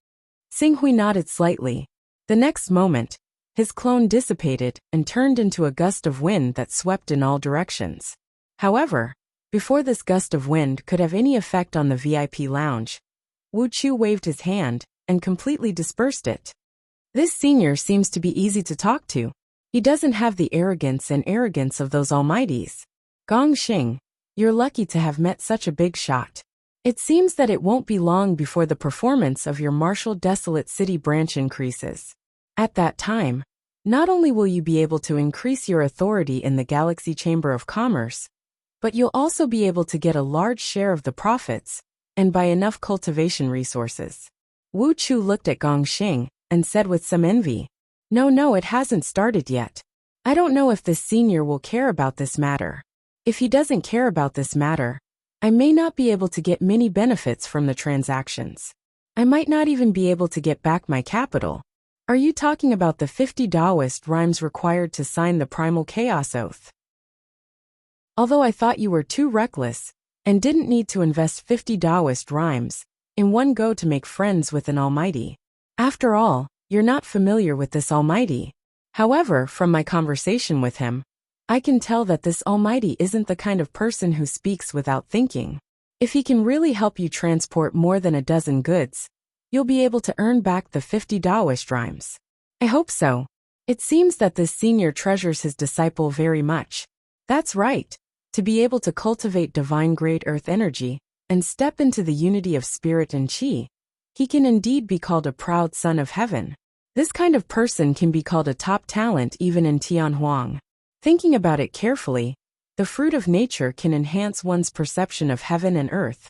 Xing Hui nodded slightly. The next moment, his clone dissipated and turned into a gust of wind that swept in all directions. However, Before this gust of wind could have any effect on the VIP lounge, Wuxia waved his hand and completely dispersed it. This senior seems to be easy to talk to. He doesn't have the arrogance of those almighties. Gongxing, you're lucky to have met such a big shot. It seems that it won't be long before the performance of your martial desolate city branch increases. At that time, not only will you be able to increase your authority in the Galaxy Chamber of Commerce, but you'll also be able to get a large share of the profits, and buy enough cultivation resources. Wu Chu looked at Gongxing and said with some envy, No, it hasn't started yet. I don't know if this senior will care about this matter. If he doesn't care about this matter, I may not be able to get many benefits from the transactions. I might not even be able to get back my capital. Are you talking about the 50 Taoist rhymes required to sign the Primal Chaos Oath? Although I thought you were too reckless, and didn't need to invest 50 Taoist rhymes in one go to make friends with an almighty. After all, you're not familiar with this almighty. However, from my conversation with him, I can tell that this almighty isn't the kind of person who speaks without thinking. If he can really help you transport more than a dozen goods, you'll be able to earn back the 50 Taoist rhymes. I hope so. It seems that this senior treasures his disciple very much. That's right. To be able to cultivate divine great earth energy and step into the unity of spirit and chi, he can indeed be called a proud son of heaven. This kind of person can be called a top talent even in Tianhuang. Thinking about it carefully, the fruit of nature can enhance one's perception of heaven and earth.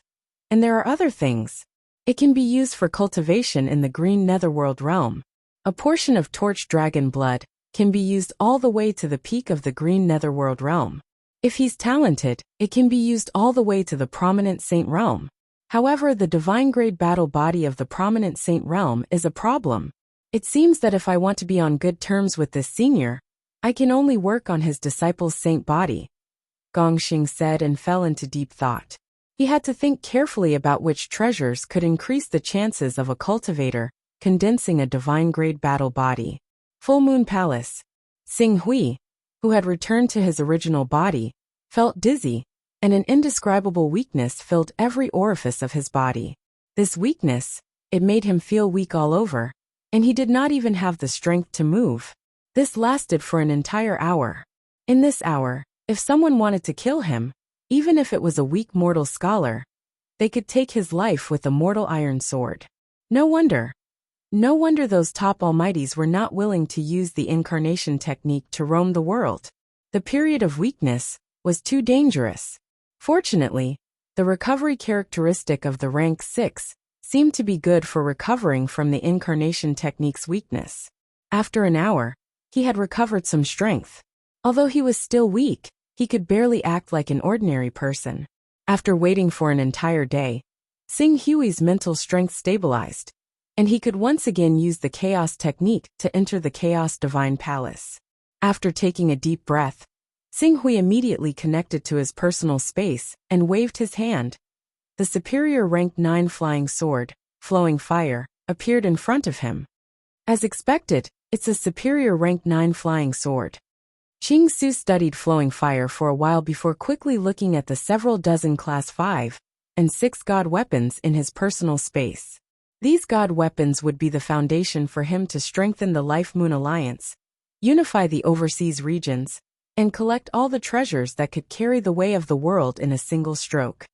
And there are other things. It can be used for cultivation in the green netherworld realm. A portion of torch dragon blood can be used all the way to the peak of the green netherworld realm. If he's talented, it can be used all the way to the prominent saint realm. However, the divine grade battle body of the prominent saint realm is a problem. It seems that if I want to be on good terms with this senior, I can only work on his disciple's saint body. Gongxing said and fell into deep thought. He had to think carefully about which treasures could increase the chances of a cultivator condensing a divine grade battle body. Full Moon Palace. Xing Hui, who had returned to his original body, felt dizzy, and an indescribable weakness filled every orifice of his body. This weakness, it made him feel weak all over, and he did not even have the strength to move. This lasted for an entire hour. In this hour, if someone wanted to kill him, even if it was a weak mortal scholar, they could take his life with a mortal iron sword. No wonder those top almighties were not willing to use the incarnation technique to roam the world. The period of weakness was too dangerous. Fortunately, the recovery characteristic of the rank 6 seemed to be good for recovering from the incarnation technique's weakness. After an hour, he had recovered some strength. Although he was still weak, he could barely act like an ordinary person. After waiting for an entire day, Xing Hui's mental strength stabilized, and he could once again use the chaos technique to enter the chaos divine palace. After taking a deep breath, Xing Hui immediately connected to his personal space and waved his hand. The superior rank 9 flying sword, flowing fire, appeared in front of him. As expected, it's a superior rank 9 flying sword. Qing Su studied flowing fire for a while before quickly looking at the several dozen class 5 and 6 god weapons in his personal space. These god weapons would be the foundation for him to strengthen the Life Moon Alliance, unify the overseas regions, and collect all the treasures that could carry the way of the world in a single stroke.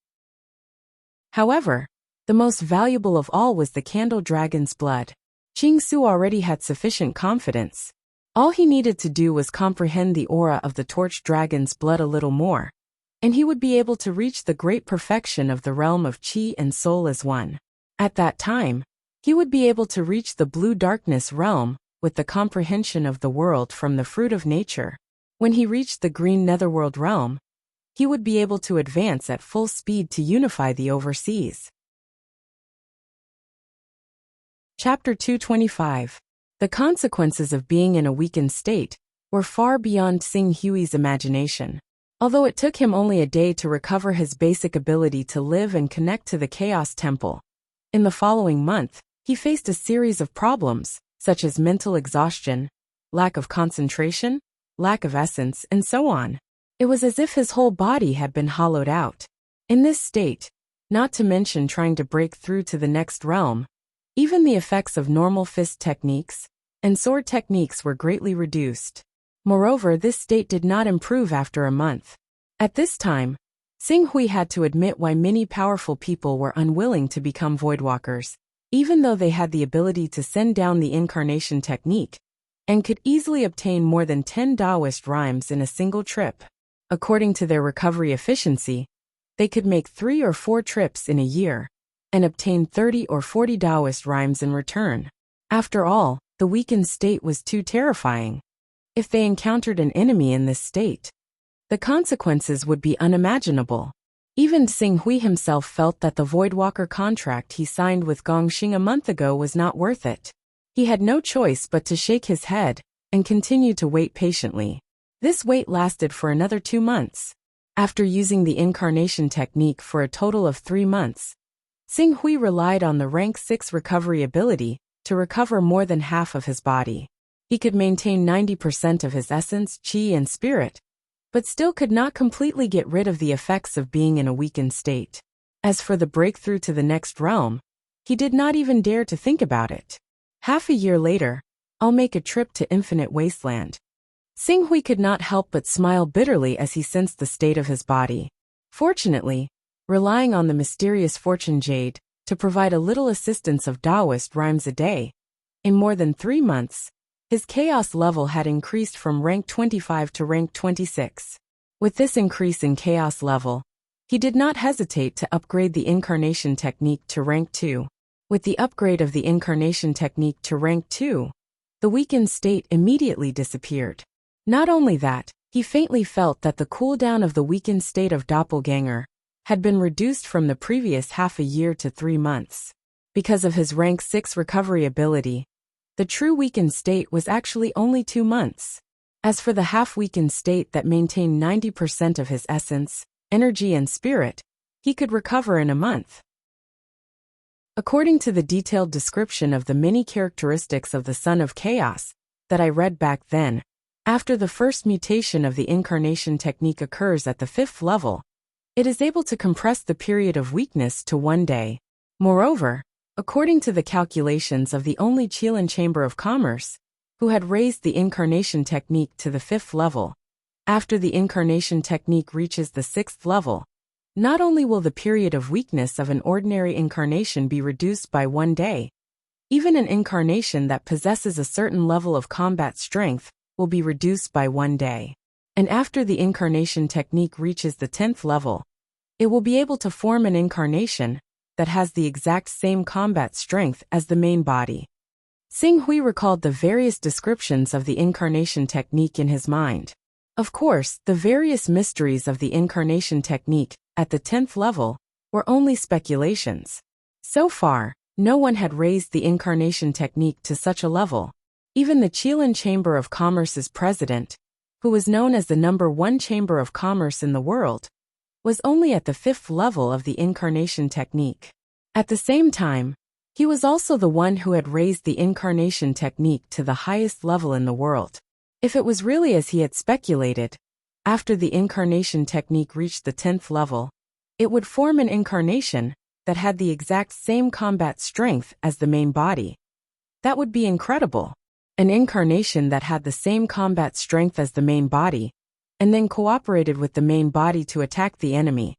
However, the most valuable of all was the candle dragon's blood. Qing Su already had sufficient confidence. All he needed to do was comprehend the aura of the torch dragon's blood a little more, and he would be able to reach the great perfection of the realm of Qi and Soul as one. At that time, he would be able to reach the blue darkness realm with the comprehension of the world from the fruit of nature. When he reached the green netherworld realm, he would be able to advance at full speed to unify the overseas. Chapter 225. The consequences of being in a weakened state were far beyond Xing Hui's imagination. Although it took him only a day to recover his basic ability to live and connect to the Chaos Temple, in the following month, he faced a series of problems, such as mental exhaustion, lack of concentration, lack of essence, and so on. It was as if his whole body had been hollowed out. In this state, not to mention trying to break through to the next realm, even the effects of normal fist techniques and sword techniques were greatly reduced. Moreover, this state did not improve after a month. At this time, Xing Hui had to admit why many powerful people were unwilling to become voidwalkers, even though they had the ability to send down the incarnation technique and could easily obtain more than 10 Taoist rhymes in a single trip. According to their recovery efficiency, they could make 3 or 4 trips in a year and obtain 30 or 40 Taoist rhymes in return. After all, the weakened state was too terrifying. If they encountered an enemy in this state, the consequences would be unimaginable. Even Xing Hui himself felt that the Voidwalker contract he signed with Gongxing a month ago was not worth it. He had no choice but to shake his head and continue to wait patiently. This wait lasted for another 2 months. After using the incarnation technique for a total of 3 months, Xing Hui relied on the rank 6 recovery ability to recover more than half of his body. He could maintain 90% of his essence, qi, and spirit, but still could not completely get rid of the effects of being in a weakened state. As for the breakthrough to the next realm, he did not even dare to think about it. Half a year later, I'll make a trip to Infinite Wasteland. Xing Hui could not help but smile bitterly as he sensed the state of his body. Fortunately, relying on the mysterious fortune jade to provide a little assistance of Taoist rhymes a day, in more than 3 months, his chaos level had increased from rank 25 to rank 26. With this increase in chaos level, he did not hesitate to upgrade the incarnation technique to rank 2. With the upgrade of the incarnation technique to rank 2, the weakened state immediately disappeared. Not only that, he faintly felt that the cooldown of the weakened state of doppelganger had been reduced from the previous half a year to 3 months. Because of his rank 6 recovery ability, the true weakened state was actually only 2 months. As for the half-weakened state that maintained 90% of his essence, energy, and spirit, he could recover in a month. According to the detailed description of the many characteristics of the Son of Chaos that I read back then, after the first mutation of the incarnation technique occurs at the 5th level, it is able to compress the period of weakness to 1 day. Moreover, according to the calculations of the only Qilin Chamber of Commerce, who had raised the incarnation technique to the 5th level, after the incarnation technique reaches the 6th level, not only will the period of weakness of an ordinary incarnation be reduced by 1 day, even an incarnation that possesses a certain level of combat strength will be reduced by 1 day. And after the incarnation technique reaches the 10th level, it will be able to form an incarnation that has the exact same combat strength as the main body. Xing Hui recalled the various descriptions of the incarnation technique in his mind. Of course, the various mysteries of the incarnation technique at the 10th level were only speculations. So far, no one had raised the incarnation technique to such a level. Even the Qilin Chamber of Commerce's president, who was known as the #1 Chamber of Commerce in the world, was only at the 5th level of the incarnation technique. At the same time, he was also the one who had raised the incarnation technique to the highest level in the world. If it was really as he had speculated, after the incarnation technique reached the 10th level, it would form an incarnation that had the exact same combat strength as the main body. That would be incredible. An incarnation that had the same combat strength as the main body, and then cooperated with the main body to attack the enemy.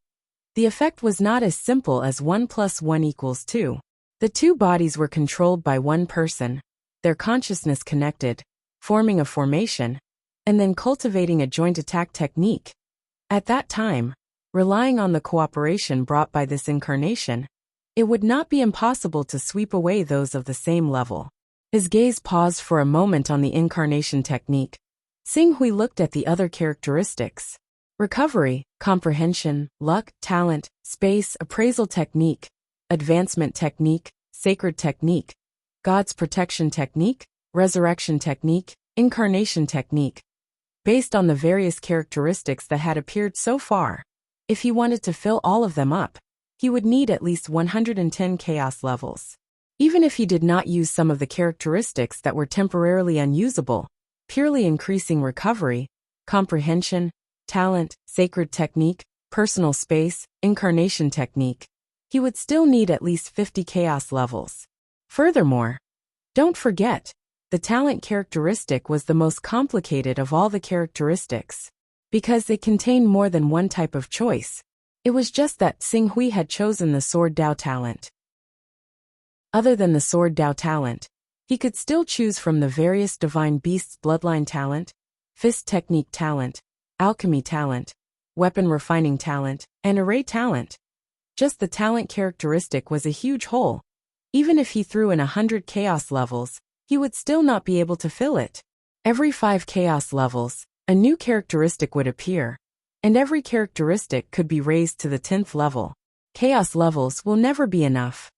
The effect was not as simple as 1 + 1 = 2. The 2 bodies were controlled by 1 person, their consciousness connected, forming a formation, and then cultivating a joint attack technique. At that time, relying on the cooperation brought by this incarnation, it would not be impossible to sweep away those of the same level. His gaze paused for a moment on the incarnation technique. Xing Hui looked at the other characteristics: recovery, comprehension, luck, talent, space, appraisal technique, advancement technique, sacred technique, God's protection technique, resurrection technique, incarnation technique. Based on the various characteristics that had appeared so far, if he wanted to fill all of them up, he would need at least 110 chaos levels. Even if he did not use some of the characteristics that were temporarily unusable, purely increasing recovery, comprehension, talent, sacred technique, personal space, incarnation technique, he would still need at least 50 chaos levels. Furthermore, don't forget, the talent characteristic was the most complicated of all the characteristics. Because it contained more than one type of choice. It was just that Xing Hui had chosen the Sword Dao talent. Other than the Sword Dao talent, he could still choose from the various divine beasts bloodline talent, fist technique talent, alchemy talent, weapon refining talent, and array talent. Just the talent characteristic was a huge hole. Even if he threw in 100 chaos levels, he would still not be able to fill it. Every 5 chaos levels, a new characteristic would appear, and every characteristic could be raised to the 10th level. Chaos levels will never be enough.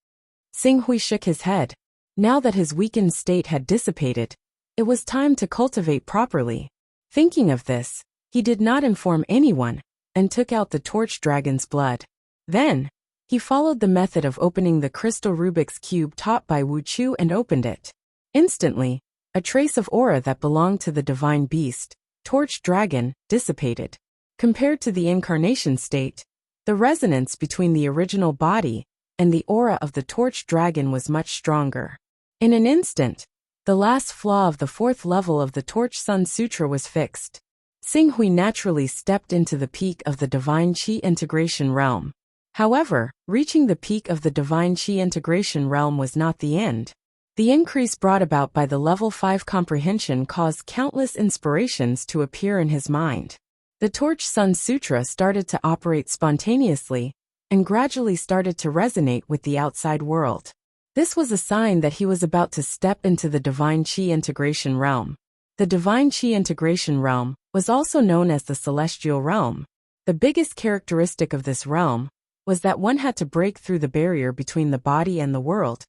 Xing Hui shook his head. Now that his weakened state had dissipated, it was time to cultivate properly. Thinking of this, he did not inform anyone, and took out the torch dragon's blood. Then, he followed the method of opening the crystal Rubik's cube taught by Wuxia and opened it. Instantly, a trace of aura that belonged to the divine beast, Torch Dragon, dissipated. Compared to the incarnation state, the resonance between the original body and the aura of the Torch Dragon was much stronger. In an instant, the last flaw of the 4th level of the Torch Sun Sutra was fixed. Xing Hui naturally stepped into the peak of the Divine Qi Integration Realm. However, reaching the peak of the Divine Qi Integration Realm was not the end. The increase brought about by the level 5 comprehension caused countless inspirations to appear in his mind. The Torch Sun Sutra started to operate spontaneously, and gradually started to resonate with the outside world. This was a sign that he was about to step into the Divine Qi Integration Realm. The Divine Qi Integration Realm was also known as the Celestial Realm. The biggest characteristic of this realm was that one had to break through the barrier between the body and the world,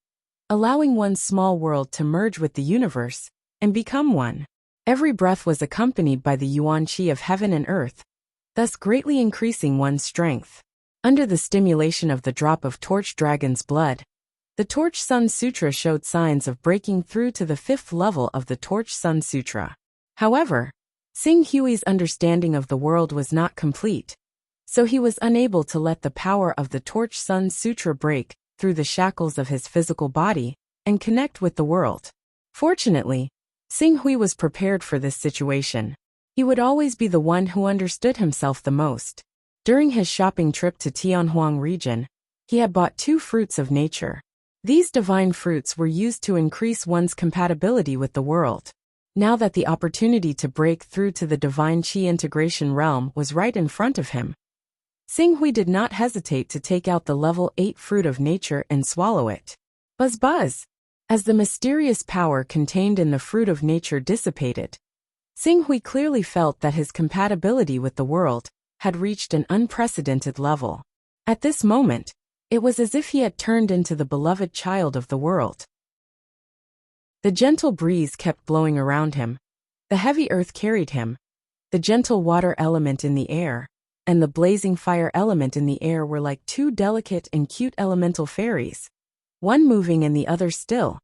allowing one's small world to merge with the universe and become one. Every breath was accompanied by the Yuan Qi of heaven and earth, thus greatly increasing one's strength. Under the stimulation of the drop of Torch Dragon's blood, the Torch Sun Sutra showed signs of breaking through to the 5th level of the Torch Sun Sutra. However, Xing Hui's understanding of the world was not complete, so he was unable to let the power of the Torch Sun Sutra break through the shackles of his physical body and connect with the world. Fortunately, Xing Hui was prepared for this situation. He would always be the one who understood himself the most. During his shopping trip to Tianhuang region, he had bought 2 fruits of nature. These divine fruits were used to increase one's compatibility with the world. Now that the opportunity to break through to the Divine Qi Integration Realm was right in front of him, Xing Hui did not hesitate to take out the level 8 fruit of nature and swallow it. Buzz buzz! As the mysterious power contained in the fruit of nature dissipated, Xing Hui clearly felt that his compatibility with the world had reached an unprecedented level. At this moment, it was as if he had turned into the beloved child of the world. The gentle breeze kept blowing around him. The heavy earth carried him. The gentle water element in the air and the blazing fire element in the air were like 2 delicate and cute elemental fairies, one moving and the other still.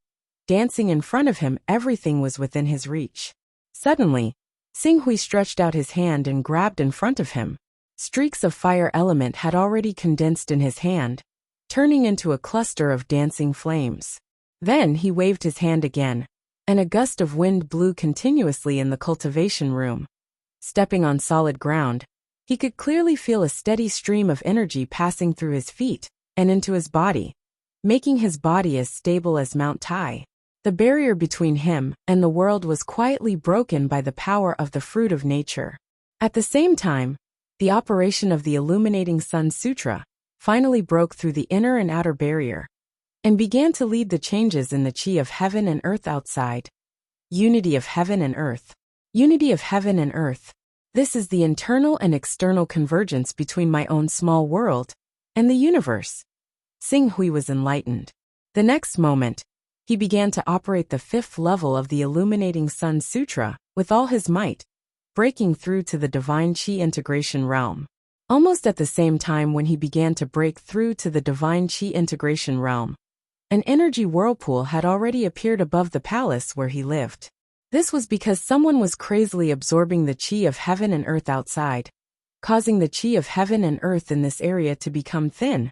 Dancing in front of him, everything was within his reach. Suddenly, Xing Hui stretched out his hand and grabbed in front of him. Streaks of fire element had already condensed in his hand, turning into a cluster of dancing flames. Then he waved his hand again, and a gust of wind blew continuously in the cultivation room. Stepping on solid ground, he could clearly feel a steady stream of energy passing through his feet and into his body, making his body as stable as Mount Tai. The barrier between him and the world was quietly broken by the power of the fruit of nature. At the same time, the operation of the Illuminating Sun Sutra finally broke through the inner and outer barrier and began to lead the changes in the qi of heaven and earth outside. Unity of heaven and earth. Unity of heaven and earth. This is the internal and external convergence between my own small world and the universe. Xing Hui was enlightened. The next moment, he began to operate the 5th level of the Illuminating Sun Sutra with all his might, breaking through to the Divine Qi Integration Realm. Almost at the same time when he began to break through to the Divine Qi Integration Realm, an energy whirlpool had already appeared above the palace where he lived. This was because someone was crazily absorbing the qi of heaven and earth outside. causing the qi of heaven and earth in this area to become thin,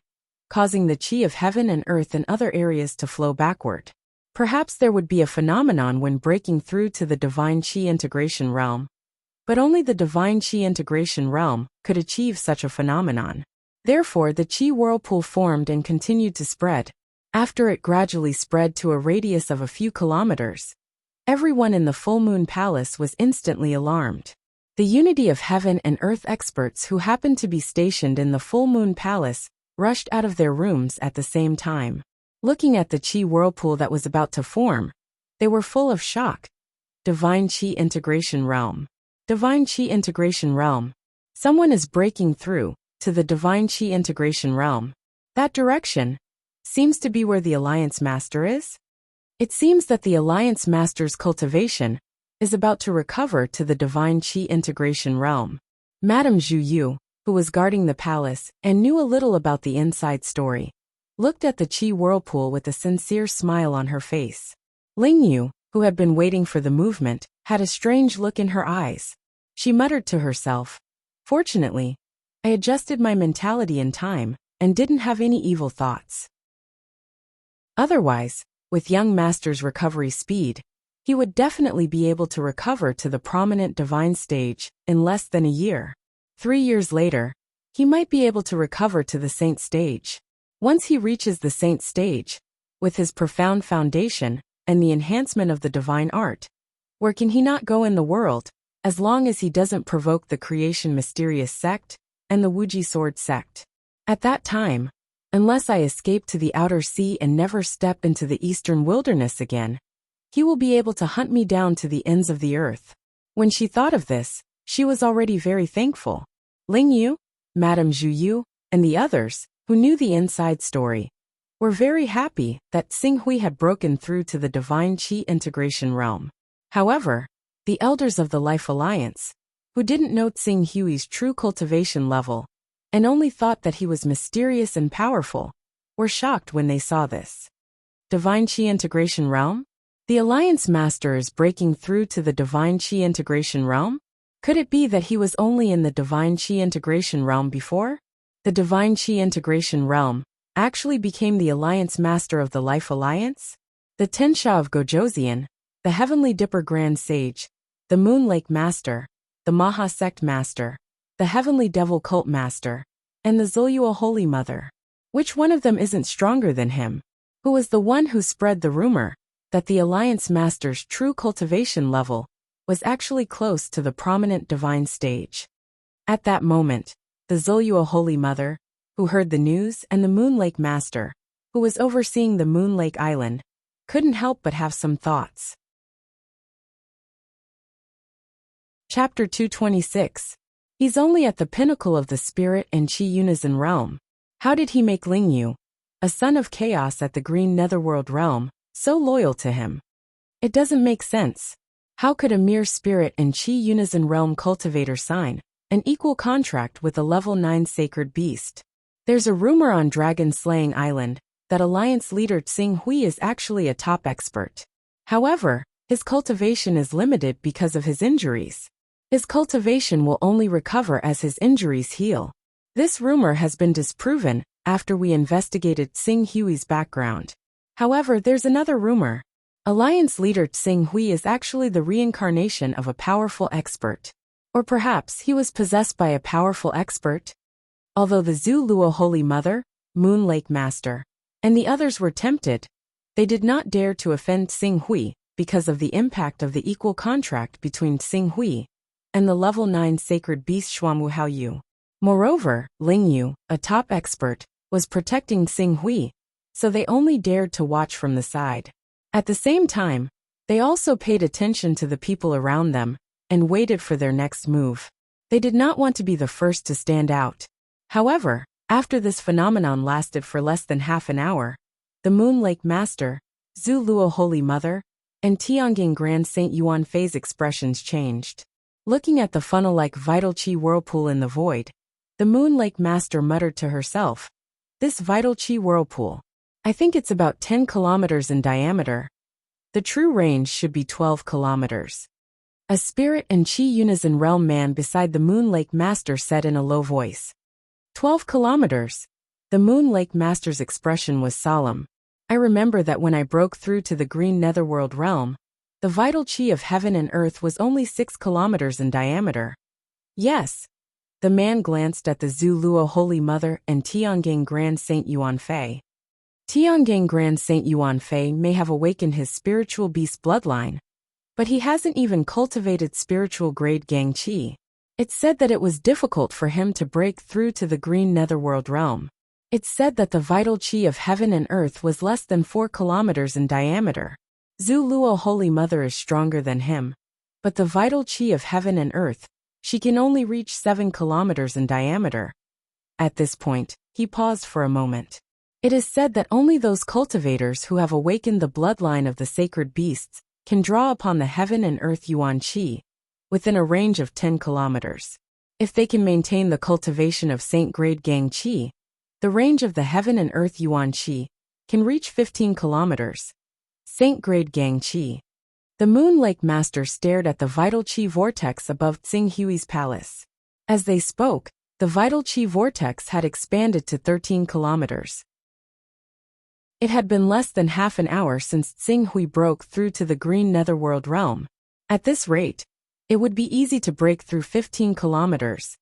causing the qi of heaven and earth in other areas to flow backward. Perhaps there would be a phenomenon when breaking through to the divine qi integration realm. But only the divine qi integration realm could achieve such a phenomenon. Therefore, the qi whirlpool formed and continued to spread. After it gradually spread to a radius of a few kilometers, everyone in the full moon palace was instantly alarmed. The unity of heaven and earth experts who happened to be stationed in the full moon palace rushed out of their rooms at the same time. Looking at the qi whirlpool that was about to form, they were full of shock. Divine qi integration realm. Divine qi integration realm. Someone is breaking through to the divine qi integration realm. That direction seems to be where the Alliance Master is. It seems that the Alliance Master's cultivation is about to recover to the divine qi integration realm. Madame Zhu Yu, who was guarding the palace and knew a little about the inside story, looked at the qi whirlpool with a sincere smile on her face. Ling Yu, who had been waiting for the movement, had a strange look in her eyes. She muttered to herself, "Fortunately, I adjusted my mentality in time and didn't have any evil thoughts." Otherwise, with young master's recovery speed, he would definitely be able to recover to the prominent divine stage in less than a year. 3 years later, he might be able to recover to the saint stage. Once he reaches the saint stage, with his profound foundation and the enhancement of the divine art, where can he not go in the world, as long as he doesn't provoke the creation mysterious sect and the Wuji sword sect? At that time, unless I escape to the outer sea and never step into the eastern wilderness again, he will be able to hunt me down to the ends of the earth. When she thought of this, she was already very thankful. Ling Yu, Madame Zhu Yu, and the others, who knew the inside story, were very happy that Xing Hui had broken through to the divine qi integration realm. However, the elders of the Life Alliance, who didn't know Xing Hui's true cultivation level and only thought that he was mysterious and powerful, were shocked when they saw this. Divine qi integration realm? The Alliance Master is breaking through to the divine qi integration realm? Could it be that he was only in the divine qi integration realm before? The divine qi integration realm actually became the Alliance Master of the Life Alliance? The Tensha of Gojoseon, the Heavenly Dipper Grand Sage, the Moon Lake Master, the Maha Sect Master, the Heavenly Devil Cult Master, and the Zulua Holy Mother. Which one of them isn't stronger than him? Who was the one who spread the rumor that the Alliance Master's true cultivation level was actually close to the prominent divine stage? At that moment, the Zulua Holy Mother, who heard the news, and the Moon Lake Master, who was overseeing the Moon Lake Island, couldn't help but have some thoughts. Chapter 226. He's only at the pinnacle of the spirit and qi unison realm. How did he make Ling Yu, a son of chaos at the green netherworld realm, so loyal to him? It doesn't make sense. How could a mere spirit and qi unison realm cultivator sign an equal contract with a level 9 sacred beast? There's a rumor on Dragon Slaying Island that Alliance leader Xing Hui is actually a top expert. However, his cultivation is limited because of his injuries. His cultivation will only recover as his injuries heal. This rumor has been disproven after we investigated Xing Hui's background. However, there's another rumor. Alliance leader Xing Hui is actually the reincarnation of a powerful expert. Or perhaps he was possessed by a powerful expert. Although the Zulua Holy Mother, Moon Lake Master, and the others were tempted, they did not dare to offend Xing Hui because of the impact of the equal contract between Xing Hui and the level 9 sacred beast Xuanwu Haoyu. Moreover, Ling Yu, a top expert, was protecting Xing Hui, so they only dared to watch from the side. At the same time, they also paid attention to the people around them and waited for their next move. They did not want to be the first to stand out. However, after this phenomenon lasted for less than half an hour, the Moon Lake Master, Zulua Holy Mother, and Tianjin Grand Saint Yuan Fei's expressions changed. Looking at the funnel-like vital qi whirlpool in the void, the Moon Lake Master muttered to herself, "This vital qi whirlpool, I think it's about 10 kilometers in diameter. The true range should be 12 kilometers. A spirit and Qi Unison realm man beside the Moon Lake Master said in a low voice. 12 kilometers. The Moon Lake Master's expression was solemn. I remember that when I broke through to the green netherworld realm, the vital Qi of heaven and earth was only 6 kilometers in diameter. Yes. The man glanced at the Zhu Luo Holy Mother and Tiangang Grand Saint Yuan Fei. Tiangang Grand Saint Yuan Fei may have awakened his spiritual beast bloodline, but he hasn't even cultivated spiritual grade Gang Qi. It's said that it was difficult for him to break through to the green netherworld realm. It's said that the vital Qi of heaven and earth was less than 4 kilometers in diameter. Zhu Luo Holy Mother is stronger than him, but the vital Qi of heaven and earth, she can only reach 7 kilometers in diameter. At this point, he paused for a moment. It is said that only those cultivators who have awakened the bloodline of the sacred beasts can draw upon the heaven and earth Yuan Qi within a range of 10 kilometers. If they can maintain the cultivation of Saint Grade Gang Qi, the range of the heaven and earth Yuan Qi can reach 15 kilometers. Saint Grade Gang Qi. The Moon Lake Master stared at the vital Qi vortex above Tsing Hui's palace. As they spoke, the vital Qi vortex had expanded to 13 kilometers. It had been less than half an hour since Tsing Hui broke through to the green netherworld realm. At this rate, it would be easy to break through 15 kilometers.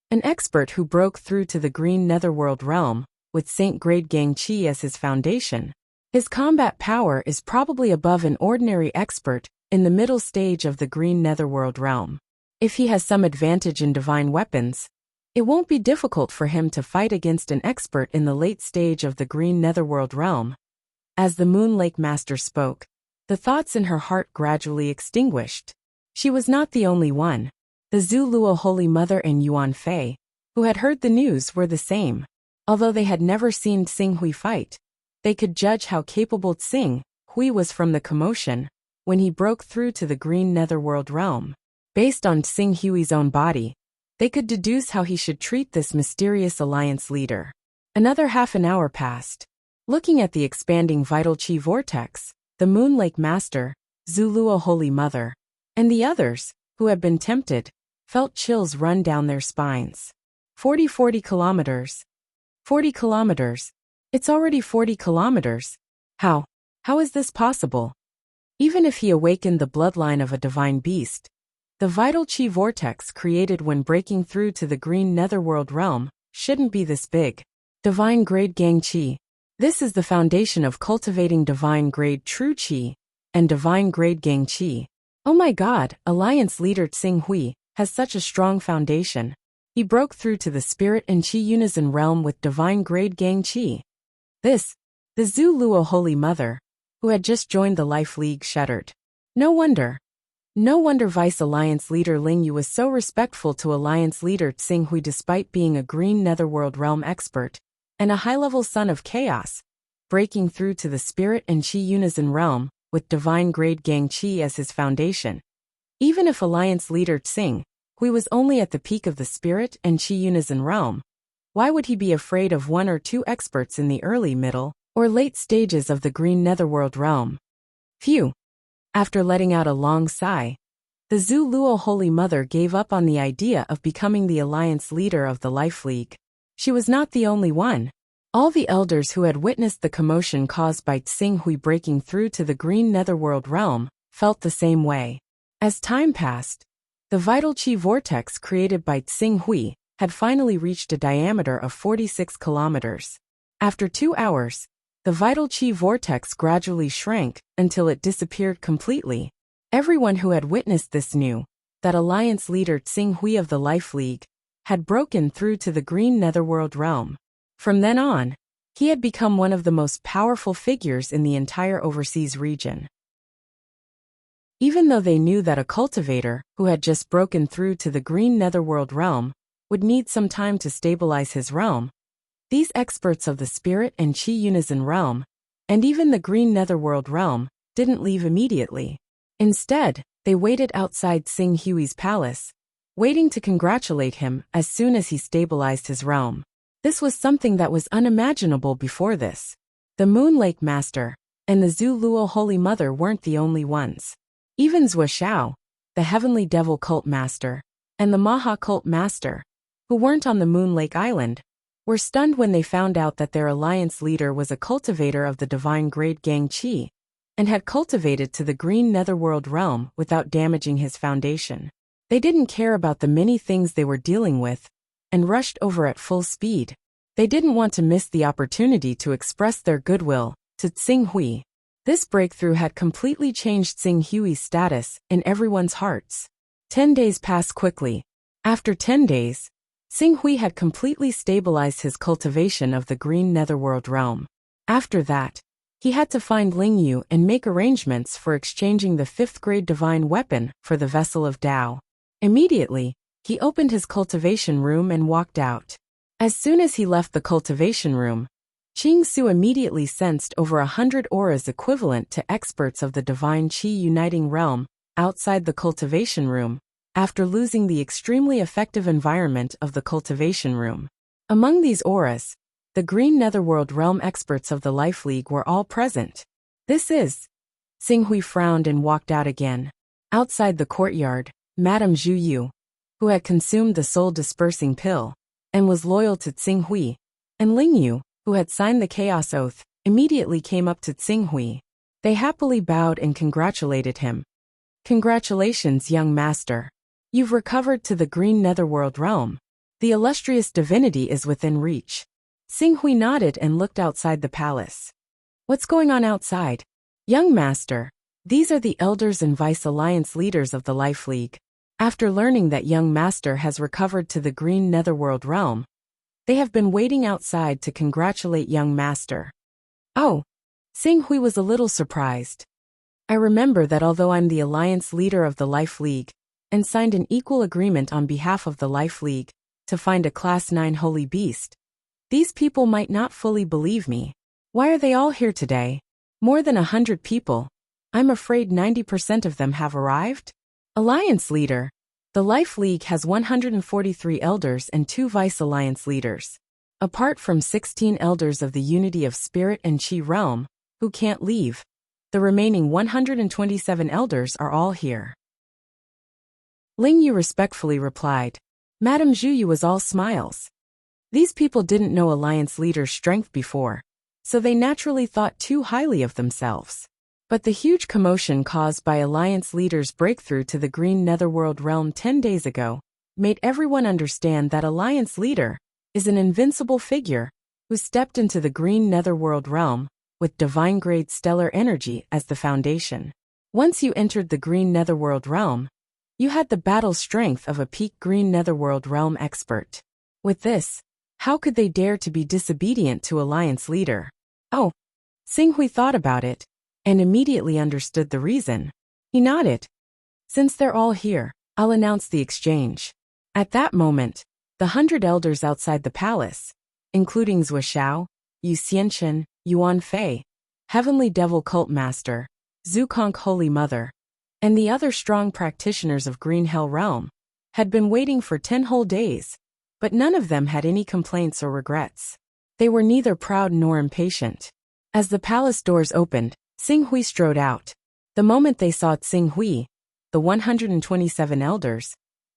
An expert who broke through to the green netherworld realm, with Saint Grade Gang Qi as his foundation. His combat power is probably above an ordinary expert in the middle stage of the green netherworld realm. If he has some advantage in divine weapons, it won't be difficult for him to fight against an expert in the late stage of the green netherworld realm. As the Moon Lake Master spoke, the thoughts in her heart gradually extinguished. She was not the only one. The Zhu Luo Holy Mother and Yuan Fei, who had heard the news, were the same. Although they had never seen Tsing Hui fight, they could judge how capable Tsing Hui was from the commotion when he broke through to the green netherworld realm. Based on Tsing Hui's own body, they could deduce how he should treat this mysterious alliance leader. Another half an hour passed. Looking at the expanding vital Qi vortex, the Moon Lake Master, Zhu Luo Holy Mother, and the others, who had been tempted, felt chills run down their spines. 40 kilometers. 40 kilometers. It's already 40 kilometers. How is this possible? Even if he awakened the bloodline of a divine beast, the vital Qi vortex created when breaking through to the green netherworld realm shouldn't be this big. Divine grade Gang Qi. This is the foundation of cultivating divine grade true Qi and divine grade Gang Qi. Oh my God, Alliance leader Tsing Hui has such a strong foundation. He broke through to the spirit and Qi Unison realm with divine grade Gang Qi. The Zhu Luo Holy Mother, who had just joined the Life League, shuddered. No wonder Vice Alliance leader Ling Yu was so respectful to Alliance leader Tsing Hui despite being a green netherworld realm expert and a high-level son of chaos, breaking through to the spirit and Qi Unison realm with divine grade Gang Qi as his foundation. Even if Alliance leader Tsing Hui was only at the peak of the spirit and Qi Unison realm, why would he be afraid of one or two experts in the early, middle, or late stages of the green netherworld realm? Phew. After letting out a long sigh, the Zhu Luo Holy Mother gave up on the idea of becoming the Alliance leader of the Life League. She was not the only one. All the elders who had witnessed the commotion caused by Tsing Hui breaking through to the green netherworld realm felt the same way. As time passed, the vital Qi vortex created by Tsing Hui had finally reached a diameter of 46 kilometers. After 2 hours, the vital Qi vortex gradually shrank until it disappeared completely. Everyone who had witnessed this knew that Alliance leader Tsing Hui of the Life League had broken through to the green netherworld realm. From then on, he had become one of the most powerful figures in the entire overseas region. Even though they knew that a cultivator who had just broken through to the green netherworld realm would need some time to stabilize his realm, these experts of the spirit and Qi Unison realm, and even the green netherworld realm, didn't leave immediately. Instead, they waited outside Tsing Hui's palace, waiting to congratulate him as soon as he stabilized his realm. This was something that was unimaginable before this. The Moon Lake Master and the Zhu Luo Holy Mother weren't the only ones. Even Zhuo Xiao, the Heavenly Devil Cult Master, and the Maha Cult Master, who weren't on the Moon Lake Island, were stunned when they found out that their alliance leader was a cultivator of the divine grade Gang Qi, and had cultivated to the green netherworld realm without damaging his foundation. They didn't care about the many things they were dealing with, and rushed over at full speed. They didn't want to miss the opportunity to express their goodwill to Tsing Hui. This breakthrough had completely changed Tsing Hui's status in everyone's hearts. 10 days passed quickly. After 10 days, Tsing Hui had completely stabilized his cultivation of the green netherworld realm. After that, he had to find Ling Yu and make arrangements for exchanging the 5th grade divine weapon for the vessel of Tao. Immediately, he opened his cultivation room and walked out. As soon as he left the cultivation room, Qing Su immediately sensed over 100 auras equivalent to experts of the divine Qi uniting realm outside the cultivation room, after losing the extremely effective environment of the cultivation room. Among these auras, the Green Netherworld Realm experts of the Life League were all present. This is... Tsing Hui frowned and walked out again. Outside the courtyard, Madame Zhu Yu, who had consumed the soul-dispersing pill, and was loyal to Tsing Hui, and Ling Yu, who had signed the Chaos Oath, immediately came up to Tsing Hui. They happily bowed and congratulated him. "Congratulations, young master. You've recovered to the green netherworld realm. The illustrious divinity is within reach." Tsing Hui nodded and looked outside the palace. "What's going on outside?" "Young master, these are the elders and vice alliance leaders of the Life League. After learning that young master has recovered to the green netherworld realm, they have been waiting outside to congratulate young master." "Oh." Tsing Hui was a little surprised. "I remember that although I'm the alliance leader of the Life League, and signed an equal agreement on behalf of the Life League to find a Class 9 holy beast, these people might not fully believe me. Why are they all here today? More than 100 people. I'm afraid 90% of them have arrived?" "Alliance leader. The Life League has 143 elders and 2 vice alliance leaders. Apart from 16 elders of the unity of spirit and Qi realm, who can't leave, the remaining 127 elders are all here." Ling Yu respectfully replied. Madame Zhu Yu was all smiles. These people didn't know alliance leaders' strength before, so they naturally thought too highly of themselves. But the huge commotion caused by alliance leaders' breakthrough to the green netherworld realm 10 days ago made everyone understand that alliance leader is an invincible figure who stepped into the green netherworld realm with divine grade stellar energy as the foundation. Once you entered the green netherworld realm, you had the battle strength of a peak green netherworld realm expert. With this, how could they dare to be disobedient to alliance leader? Oh, Tsing Hui thought about it, and immediately understood the reason. He nodded. "Since they're all here, I'll announce the exchange." At that moment, the 100 elders outside the palace, including Zhou Xiao, Yu Xianchen, Yuan Fei, Heavenly Devil Cult Master, Zhu Kong Holy Mother, and the other strong practitioners of Green Hell Realm, had been waiting for 10 whole days, but none of them had any complaints or regrets. They were neither proud nor impatient. As the palace doors opened, Tsing Hui strode out. The moment they saw Tsing Hui, the 127 elders,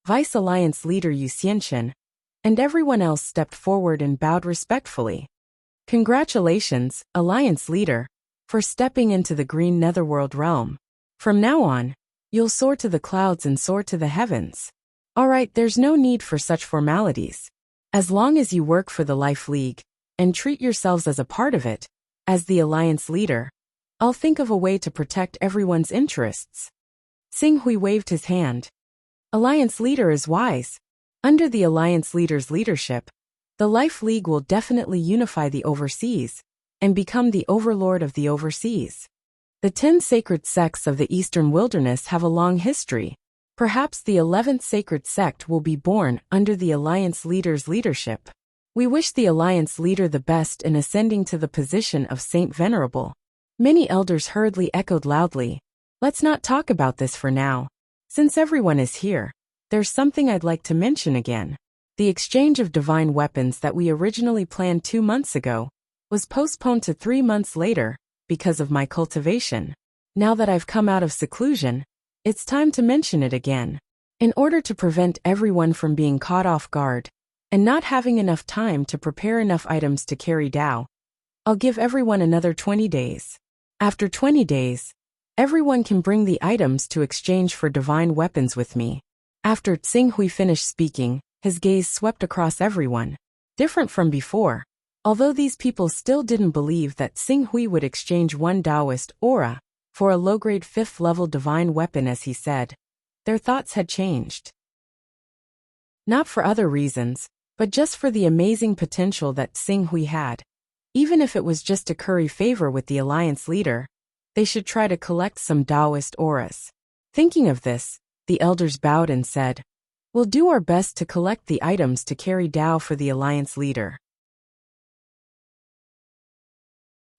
Vice Alliance leader Yu Xianchen, and everyone else stepped forward and bowed respectfully. "Congratulations, Alliance leader, for stepping into the green netherworld realm. From now on, you'll soar to the clouds and soar to the heavens. All right, there's no need for such formalities. As long as you work for the Life League, and treat yourselves as a part of it, as the Alliance leader, I'll think of a way to protect everyone's interests." Tsing Hui waved his hand. "Alliance leader is wise. Under the Alliance leader's leadership, the Life League will definitely unify the overseas, and become the overlord of the overseas. The 10 sacred sects of the Eastern Wilderness have a long history. Perhaps the 11th sacred sect will be born under the Alliance leader's leadership. We wish the Alliance leader the best in ascending to the position of Saint Venerable." Many elders hurriedly echoed loudly. "Let's not talk about this for now. Since everyone is here, there's something I'd like to mention again. The exchange of divine weapons that we originally planned 2 months ago was postponed to 3 months later because of my cultivation. Now that I've come out of seclusion, It's time to mention it again. In order to prevent everyone from being caught off guard and not having enough time to prepare enough items to carry Dao, I'll give everyone another 20 days. After 20 days, everyone can bring the items to exchange for divine weapons with me. After Tsing Hui finished speaking, his gaze swept across everyone. Different from before, although these people still didn't believe that Tsing Hui would exchange one Taoist aura for a low-grade 5th-level divine weapon as he said, their thoughts had changed. Not for other reasons, but just for the amazing potential that Tsing Hui had. Even if it was just to curry favor with the alliance leader, they should try to collect some Taoist auras. Thinking of this, the elders bowed and said, "We'll do our best to collect the items to carry Dao for the alliance leader."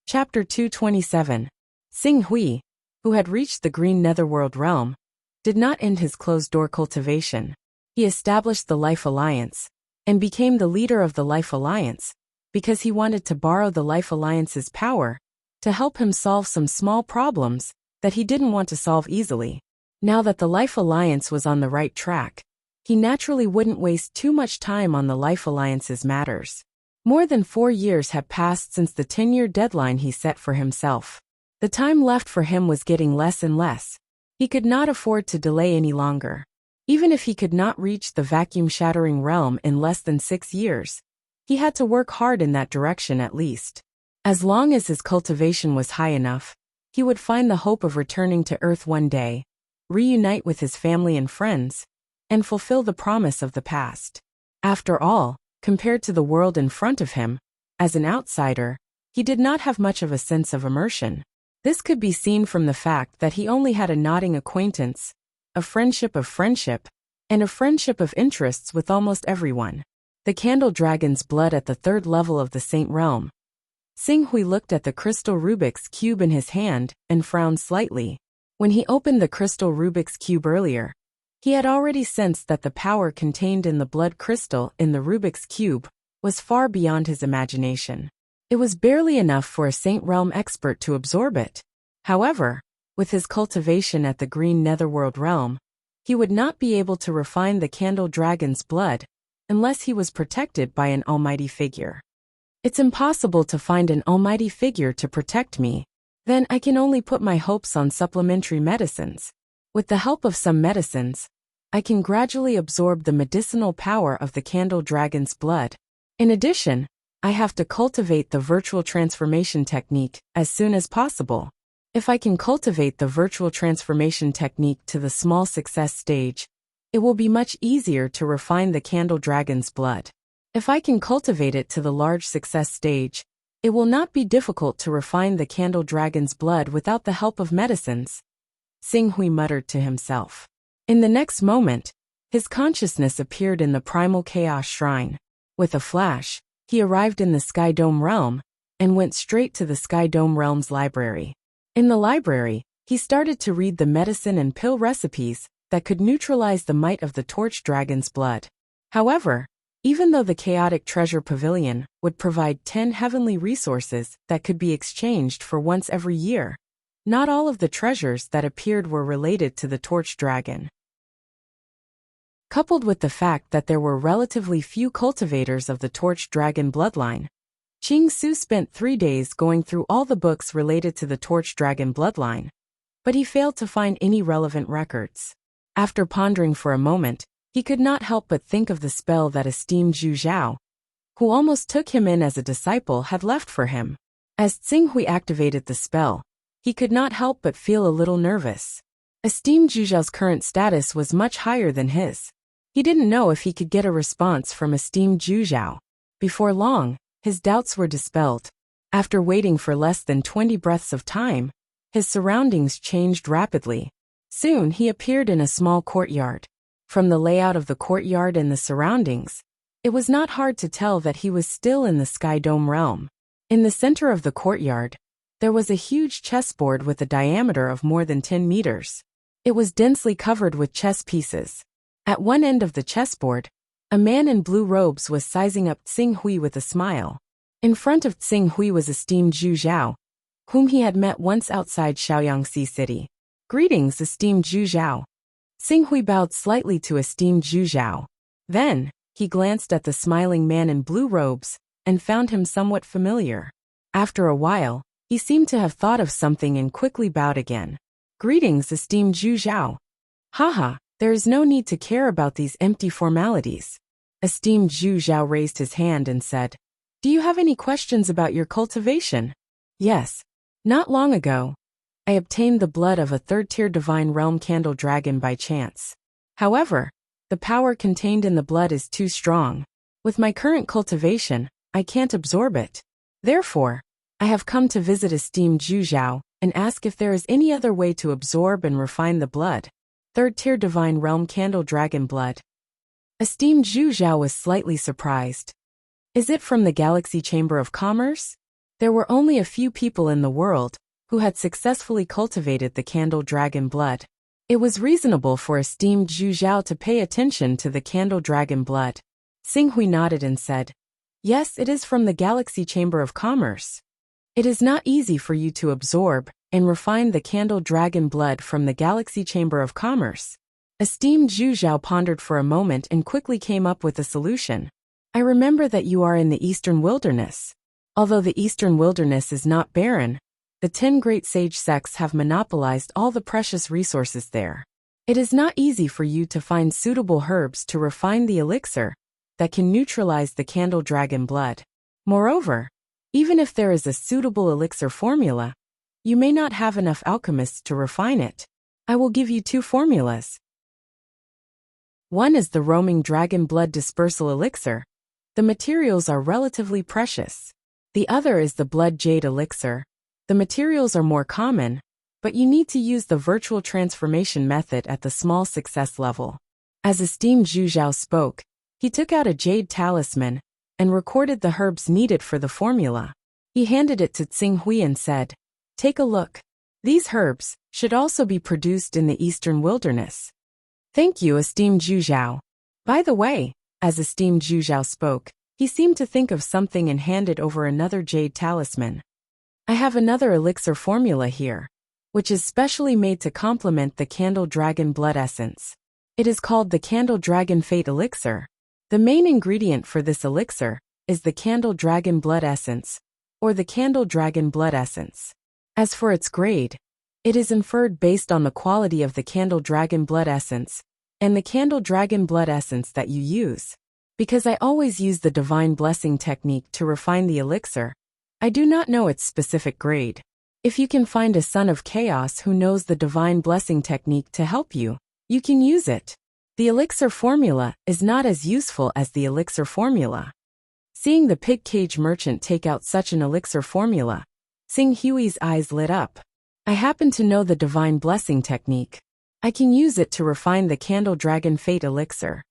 Chapter 227. Tsing Hui, who had reached the Green Netherworld realm, did not end his closed-door cultivation. He established the Life Alliance and became the leader of the Life Alliance because he wanted to borrow the Life Alliance's power to help him solve some small problems that he didn't want to solve easily. Now that the Life Alliance was on the right track, he naturally wouldn't waste too much time on the Life Alliance's matters. More than 4 years had passed since the 10-year deadline he set for himself. The time left for him was getting less and less. He could not afford to delay any longer. Even if he could not reach the vacuum-shattering realm in less than 6 years, he had to work hard in that direction at least. As long as his cultivation was high enough, he would find the hope of returning to Earth one day, reunite with his family and friends, and fulfill the promise of the past. After all, compared to the world in front of him, as an outsider, he did not have much of a sense of immersion. This could be seen from the fact that he only had a nodding acquaintance, a friendship of friendship, and a friendship of interests with almost everyone. The candle dragon's blood at the 3rd level of the Saint Realm. Tsing Hui looked at the crystal Rubik's Cube in his hand and frowned slightly. When he opened the crystal Rubik's Cube earlier, he had already sensed that the power contained in the blood crystal in the Rubik's Cube was far beyond his imagination. It was barely enough for a Saint Realm expert to absorb it. However, with his cultivation at the Green Netherworld realm, he would not be able to refine the candle dragon's blood unless he was protected by an almighty figure. It's impossible to find an almighty figure to protect me. Then I can only put my hopes on supplementary medicines. With the help of some medicines, I can gradually absorb the medicinal power of the candle dragon's blood. In addition, I have to cultivate the virtual transformation technique as soon as possible. If I can cultivate the virtual transformation technique to the small success stage, it will be much easier to refine the candle dragon's blood. If I can cultivate it to the large success stage, it will not be difficult to refine the candle dragon's blood without the help of medicines. Tsing Hui muttered to himself. In the next moment, his consciousness appeared in the primal chaos shrine. With a flash, he arrived in the Sky Dome realm and went straight to the Sky Dome realm's library. In the library, he started to read the medicine and pill recipes that could neutralize the might of the torch dragon's blood. However, even though the chaotic treasure pavilion would provide 10 heavenly resources that could be exchanged for once every year, not all of the treasures that appeared were related to the torch dragon. Coupled with the fact that there were relatively few cultivators of the torch dragon bloodline, Qing Su spent 3 days going through all the books related to the torch dragon bloodline, but he failed to find any relevant records. After pondering for a moment, he could not help but think of the spell that esteemed Zhu Zhao, who almost took him in as a disciple, had left for him. As Tsing Hui activated the spell, he could not help but feel a little nervous. Esteemed Zhu Zhao's current status was much higher than his. He didn't know if he could get a response from esteemed Zhu Zhao. Before long, his doubts were dispelled. After waiting for less than 20 breaths of time, his surroundings changed rapidly. Soon he appeared in a small courtyard. From the layout of the courtyard and the surroundings, it was not hard to tell that he was still in the Sky Dome realm. In the center of the courtyard, there was a huge chessboard with a diameter of more than 10 meters. It was densely covered with chess pieces. At one end of the chessboard, a man in blue robes was sizing up Tsing Hui with a smile. In front of Tsing Hui was esteemed Zhu Zhao, whom he had met once outside Shaoyangxi City. Greetings, esteemed Zhu Zhao. Xing Hui bowed slightly to esteemed Zhu Zhao. Then, he glanced at the smiling man in blue robes, and found him somewhat familiar. After a while, he seemed to have thought of something and quickly bowed again. Greetings, esteemed Zhu Zhao. Haha, there is no need to care about these empty formalities. Esteemed Zhu Zhao raised his hand and said, Do you have any questions about your cultivation? Yes. Not long ago, I obtained the blood of a third-tier divine realm candle dragon by chance. However, the power contained in the blood is too strong. With my current cultivation, I can't absorb it. Therefore, I have come to visit esteemed Zhu Zhao and ask if there is any other way to absorb and refine the blood. Third-tier divine realm candle dragon blood. Esteemed Zhu Zhao was slightly surprised. Is it from the Galaxy Chamber of Commerce? There were only a few people in the world who had successfully cultivated the candle dragon blood. It was reasonable for esteemed Zhu Zhao to pay attention to the candle dragon blood. Xing Hui nodded and said, Yes, it is from the Galaxy Chamber of Commerce. It is not easy for you to absorb and refine the candle dragon blood from the Galaxy Chamber of Commerce. Esteemed Zhu Zhao pondered for a moment and quickly came up with a solution. I remember that you are in the Eastern Wilderness. Although the Eastern Wilderness is not barren, the 10 great sage sects have monopolized all the precious resources there. It is not easy for you to find suitable herbs to refine the elixir that can neutralize the candle dragon blood. Moreover, even if there is a suitable elixir formula, you may not have enough alchemists to refine it. I will give you 2 formulas. One is the roaming dragon blood dispersal elixir. The materials are relatively precious. The other is the blood jade elixir. The materials are more common, but you need to use the virtual transformation method at the small success level. As esteemed Zhu Zhao spoke, he took out a jade talisman and recorded the herbs needed for the formula. He handed it to Xing Hui and said, Take a look. These herbs should also be produced in the Eastern Wilderness. Thank you, esteemed Zhu Zhao. By the way, as esteemed Zhu Zhao spoke, he seemed to think of something and handed over another jade talisman. I have another elixir formula here, which is specially made to complement the candle dragon blood essence. It is called the candle dragon fate elixir. The main ingredient for this elixir is the candle dragon blood essence, or the candle dragon blood essence. As for its grade, it is inferred based on the quality of the candle dragon blood essence and the candle dragon blood essence that you use. Because I always use the divine blessing technique to refine the elixir, I do not know its specific grade. If you can find a son of chaos who knows the divine blessing technique to help you, you can use it. The elixir formula is not as useful as the elixir formula. Seeing the pig cage merchant take out such an elixir formula, Xing Hui's eyes lit up. I happen to know the divine blessing technique. I can use it to refine the candle dragon fate elixir.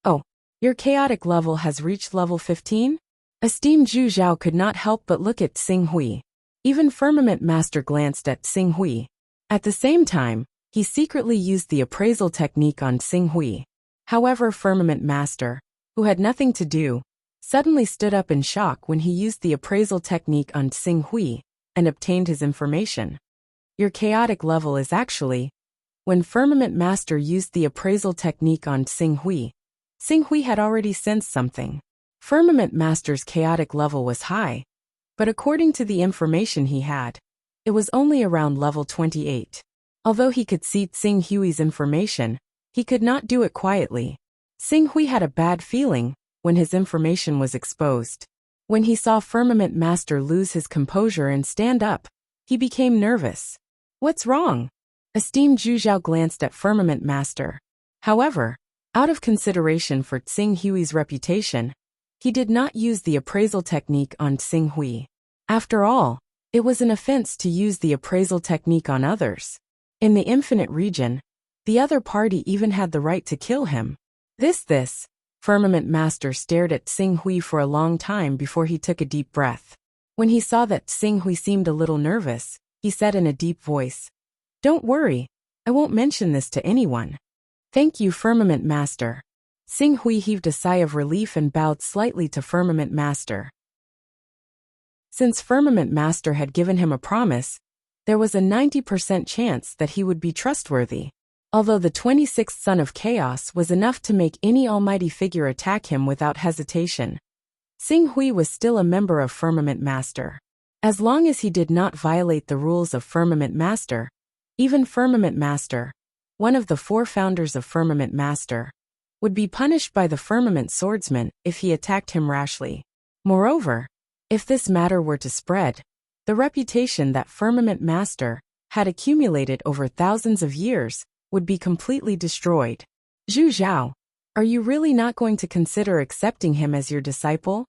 Oh, your chaotic level has reached level 15? Esteemed Zhu Zhao could not help but look at Xing Hui. Even Firmament Master glanced at Xing Hui. At the same time, he secretly used the appraisal technique on Xing Hui. However, Firmament Master, who had nothing to do, suddenly stood up in shock when he used the appraisal technique on Xing Hui and obtained his information. Your chaotic level is actually... When Firmament Master used the appraisal technique on Xing Hui had already sensed something. Firmament Master's chaotic level was high, but according to the information he had, it was only around level 28. Although he could see Xing Hui's information, he could not do it quietly. Xing Hui had a bad feeling when his information was exposed. When he saw Firmament Master lose his composure and stand up, he became nervous. What's wrong? Esteemed Zhu Zhao glanced at Firmament Master. However, out of consideration for Xing Hui's reputation, he did not use the appraisal technique on Xing Hui. After all, it was an offense to use the appraisal technique on others. In the infinite region, the other party even had the right to kill him. This, Firmament Master stared at Xing Hui for a long time before he took a deep breath. When he saw that Xing Hui seemed a little nervous, he said in a deep voice, Don't worry, I won't mention this to anyone. Thank you, Firmament Master. Xing Hui heaved a sigh of relief and bowed slightly to Firmament Master. Since Firmament Master had given him a promise, there was a 90% chance that he would be trustworthy. Although the 26th son of chaos was enough to make any almighty figure attack him without hesitation, Xing Hui was still a member of Firmament Master. As long as he did not violate the rules of Firmament Master, even Firmament Master, one of the 4 founders of Firmament Master, would be punished by the Firmament Swordsman if he attacked him rashly. Moreover, if this matter were to spread, the reputation that Firmament Master had accumulated over thousands of years would be completely destroyed. Zhu Zhao, are you really not going to consider accepting him as your disciple?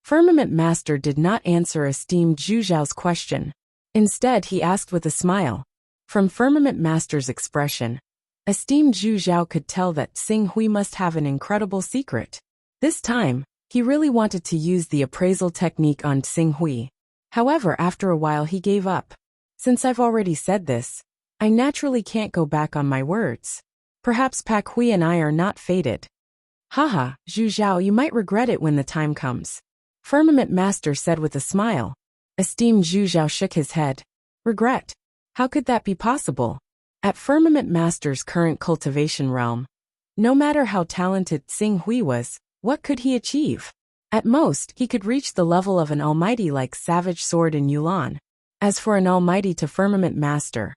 Firmament Master did not answer esteemed Zhu Zhao's question. Instead, he asked with a smile. From Firmament Master's expression, esteemed Zhu Zhao could tell that Xing Hui must have an incredible secret. This time, he really wanted to use the appraisal technique on Xing Hui. However, after a while he gave up. Since I've already said this, I naturally can't go back on my words. Perhaps Pak Hui and I are not fated. Haha, Zhu Zhao, you might regret it when the time comes. Firmament Master said with a smile. Esteemed Zhu Zhao shook his head. Regret? How could that be possible? At Firmament Master's current cultivation realm, no matter how talented Xing Hui was, what could he achieve? At most, he could reach the level of an almighty like Savage Sword in Yulan. As for an almighty to Firmament Master,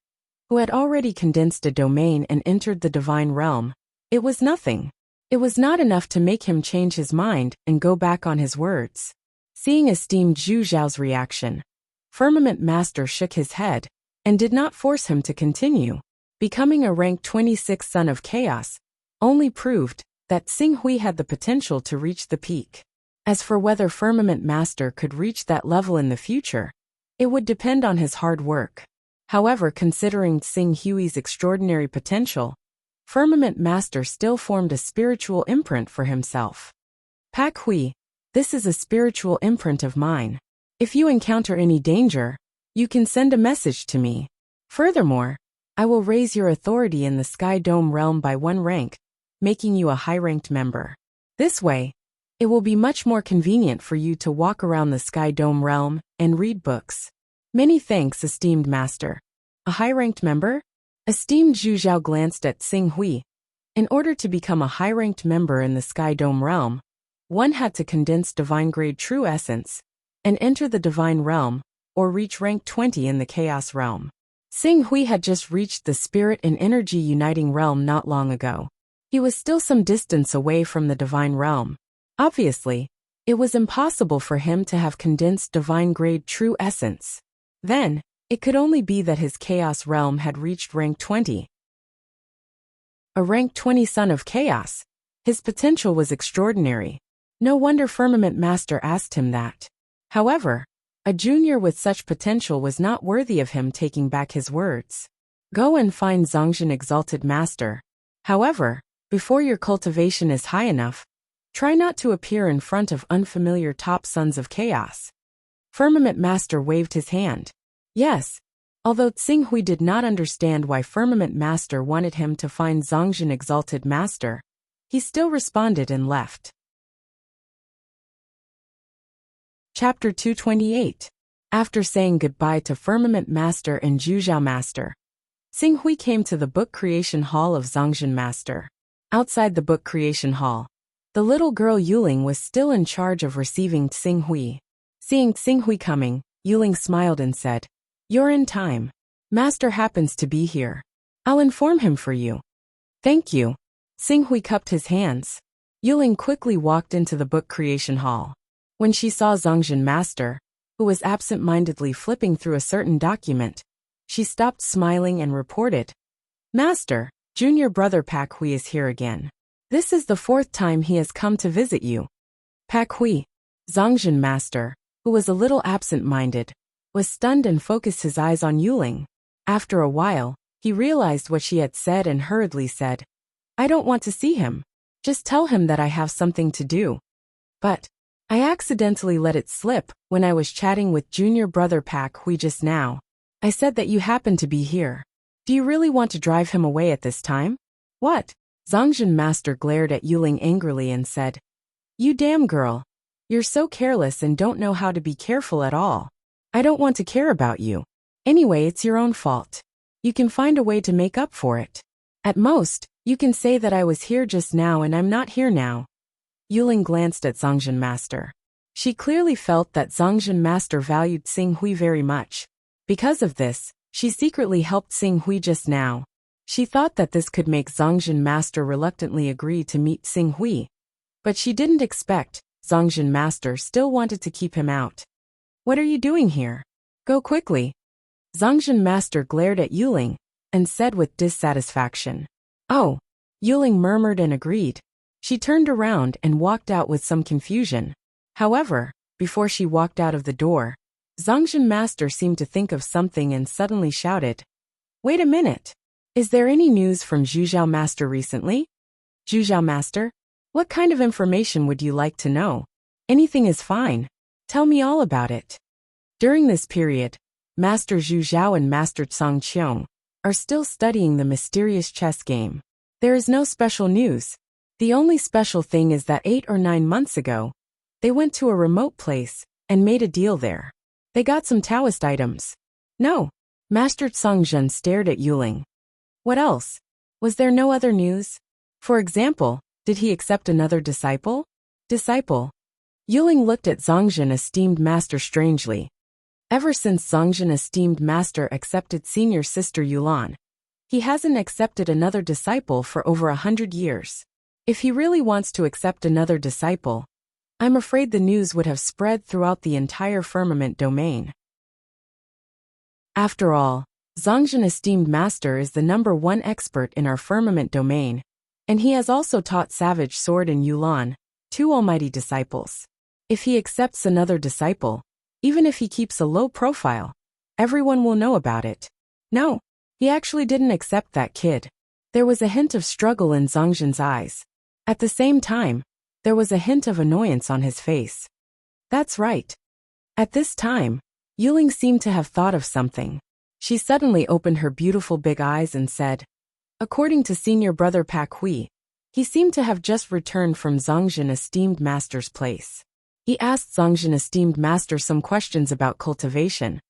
who had already condensed a domain and entered the divine realm, it was nothing. It was not enough to make him change his mind and go back on his words. Seeing esteemed Zhu Zhao's reaction, Firmament Master shook his head and did not force him to continue. Becoming a rank 26 son of chaos only proved that Xing Hui had the potential to reach the peak. As for whether Firmament Master could reach that level in the future, it would depend on his hard work. However, considering Xing Hui's extraordinary potential, Firmament Master still formed a spiritual imprint for himself. Pak Hui, this is a spiritual imprint of mine. If you encounter any danger, you can send a message to me. Furthermore, I will raise your authority in the Sky Dome realm by 1 rank, making you a high-ranked member. This way, it will be much more convenient for you to walk around the Sky Dome realm and read books. Many thanks, esteemed Master. A high-ranked member? Esteemed Zhu Zhao glanced at Xing Hui. In order to become a high-ranked member in the Sky Dome realm, one had to condense divine-grade true essence and enter the divine realm, or reach rank 20 in the chaos realm. Xing Hui had just reached the spirit and energy uniting realm not long ago. He was still some distance away from the divine realm. Obviously, it was impossible for him to have condensed divine-grade true essence. Then, it could only be that his chaos realm had reached rank 20. A rank 20 son of chaos. His potential was extraordinary. No wonder Firmament Master asked him that. However, a junior with such potential was not worthy of him taking back his words. Go and find Zhongzhen Exalted Master. However, before your cultivation is high enough, try not to appear in front of unfamiliar top sons of chaos. Firmament Master waved his hand. Yes. Although Xing Hui did not understand why Firmament Master wanted him to find Zhongzhen Exalted Master, he still responded and left. Chapter 228. After saying goodbye to Firmament Master and Zhu Zhao Master, Xing Hui came to the book creation hall of Zhongzhen Master. Outside the book creation hall, the little girl Yuling was still in charge of receiving Xing Hui. Seeing Xing Hui coming, Yuling smiled and said, "You're in time. Master happens to be here. I'll inform him for you." "Thank you." Xing Hui cupped his hands. Yuling quickly walked into the book creation hall. When she saw Zhongzhen Master, who was absent-mindedly flipping through a certain document, she stopped smiling and reported, "Master, junior brother Pak Hui is here again. This is the 4th time he has come to visit you." Pak Hui, Zhongzhen Master, who was a little absent-minded, was stunned and focused his eyes on Yuling. After a while, he realized what she had said and hurriedly said, "I don't want to see him. Just tell him that I have something to do." "But I accidentally let it slip when I was chatting with junior brother Pak Hui just now. I said that you happen to be here. Do you really want to drive him away at this time?" "What?" Zhongzhen Master glared at Yuling angrily and said, "You damn girl. You're so careless and don't know how to be careful at all. I don't want to care about you. Anyway, it's your own fault. You can find a way to make up for it. At most, you can say that I was here just now and I'm not here now. Yuling glanced at Zhongjin Master. She clearly felt that Zhongjin Master valued Xing Hui very much. Because of this, she secretly helped Xing Hui just now. She thought that this could make Zhongjin Master reluctantly agree to meet Xing Hui. But she didn't expect Zhongjin Master still wanted to keep him out. What are you doing here? Go quickly. Zhongjin Master glared at Yuling and said with dissatisfaction. Oh. Yuling murmured and agreed. She turned around and walked out with some confusion. However, before she walked out of the door, Zhongjin Master seemed to think of something and suddenly shouted. Wait a minute. Is there any news from Zhujiao Master recently? Zhujiao Master? What kind of information would you like to know? Anything is fine. Tell me all about it. During this period, Master Zhu Zhao and Master Cang Qiong are still studying the mysterious chess game. There is no special news. The only special thing is that 8 or 9 months ago, they went to a remote place and made a deal there. They got some Taoist items. No. Master Cang Zhen stared at Yuling. What else? Was there no other news? For example, did he accept another disciple? Disciple. Yuling looked at Zhongjin esteemed master strangely. Ever since Zhongjin esteemed master accepted senior sister Yulan, he hasn't accepted another disciple for over 100 years. If he really wants to accept another disciple, I'm afraid the news would have spread throughout the entire firmament domain. After all, Zhongjin esteemed master is the #1 expert in our firmament domain, and he has also taught Savage Sword and Yulan, 2 almighty disciples. If he accepts another disciple, even if he keeps a low profile, everyone will know about it. No, he actually didn't accept that kid. There was a hint of struggle in Zhongjin's eyes. At the same time, there was a hint of annoyance on his face. That's right. At this time, Yuling seemed to have thought of something. She suddenly opened her beautiful big eyes and said, according to senior brother Pak Hui, he seemed to have just returned from Zhongjin esteemed master's place. He asked Zhongjin esteemed master some questions about cultivation.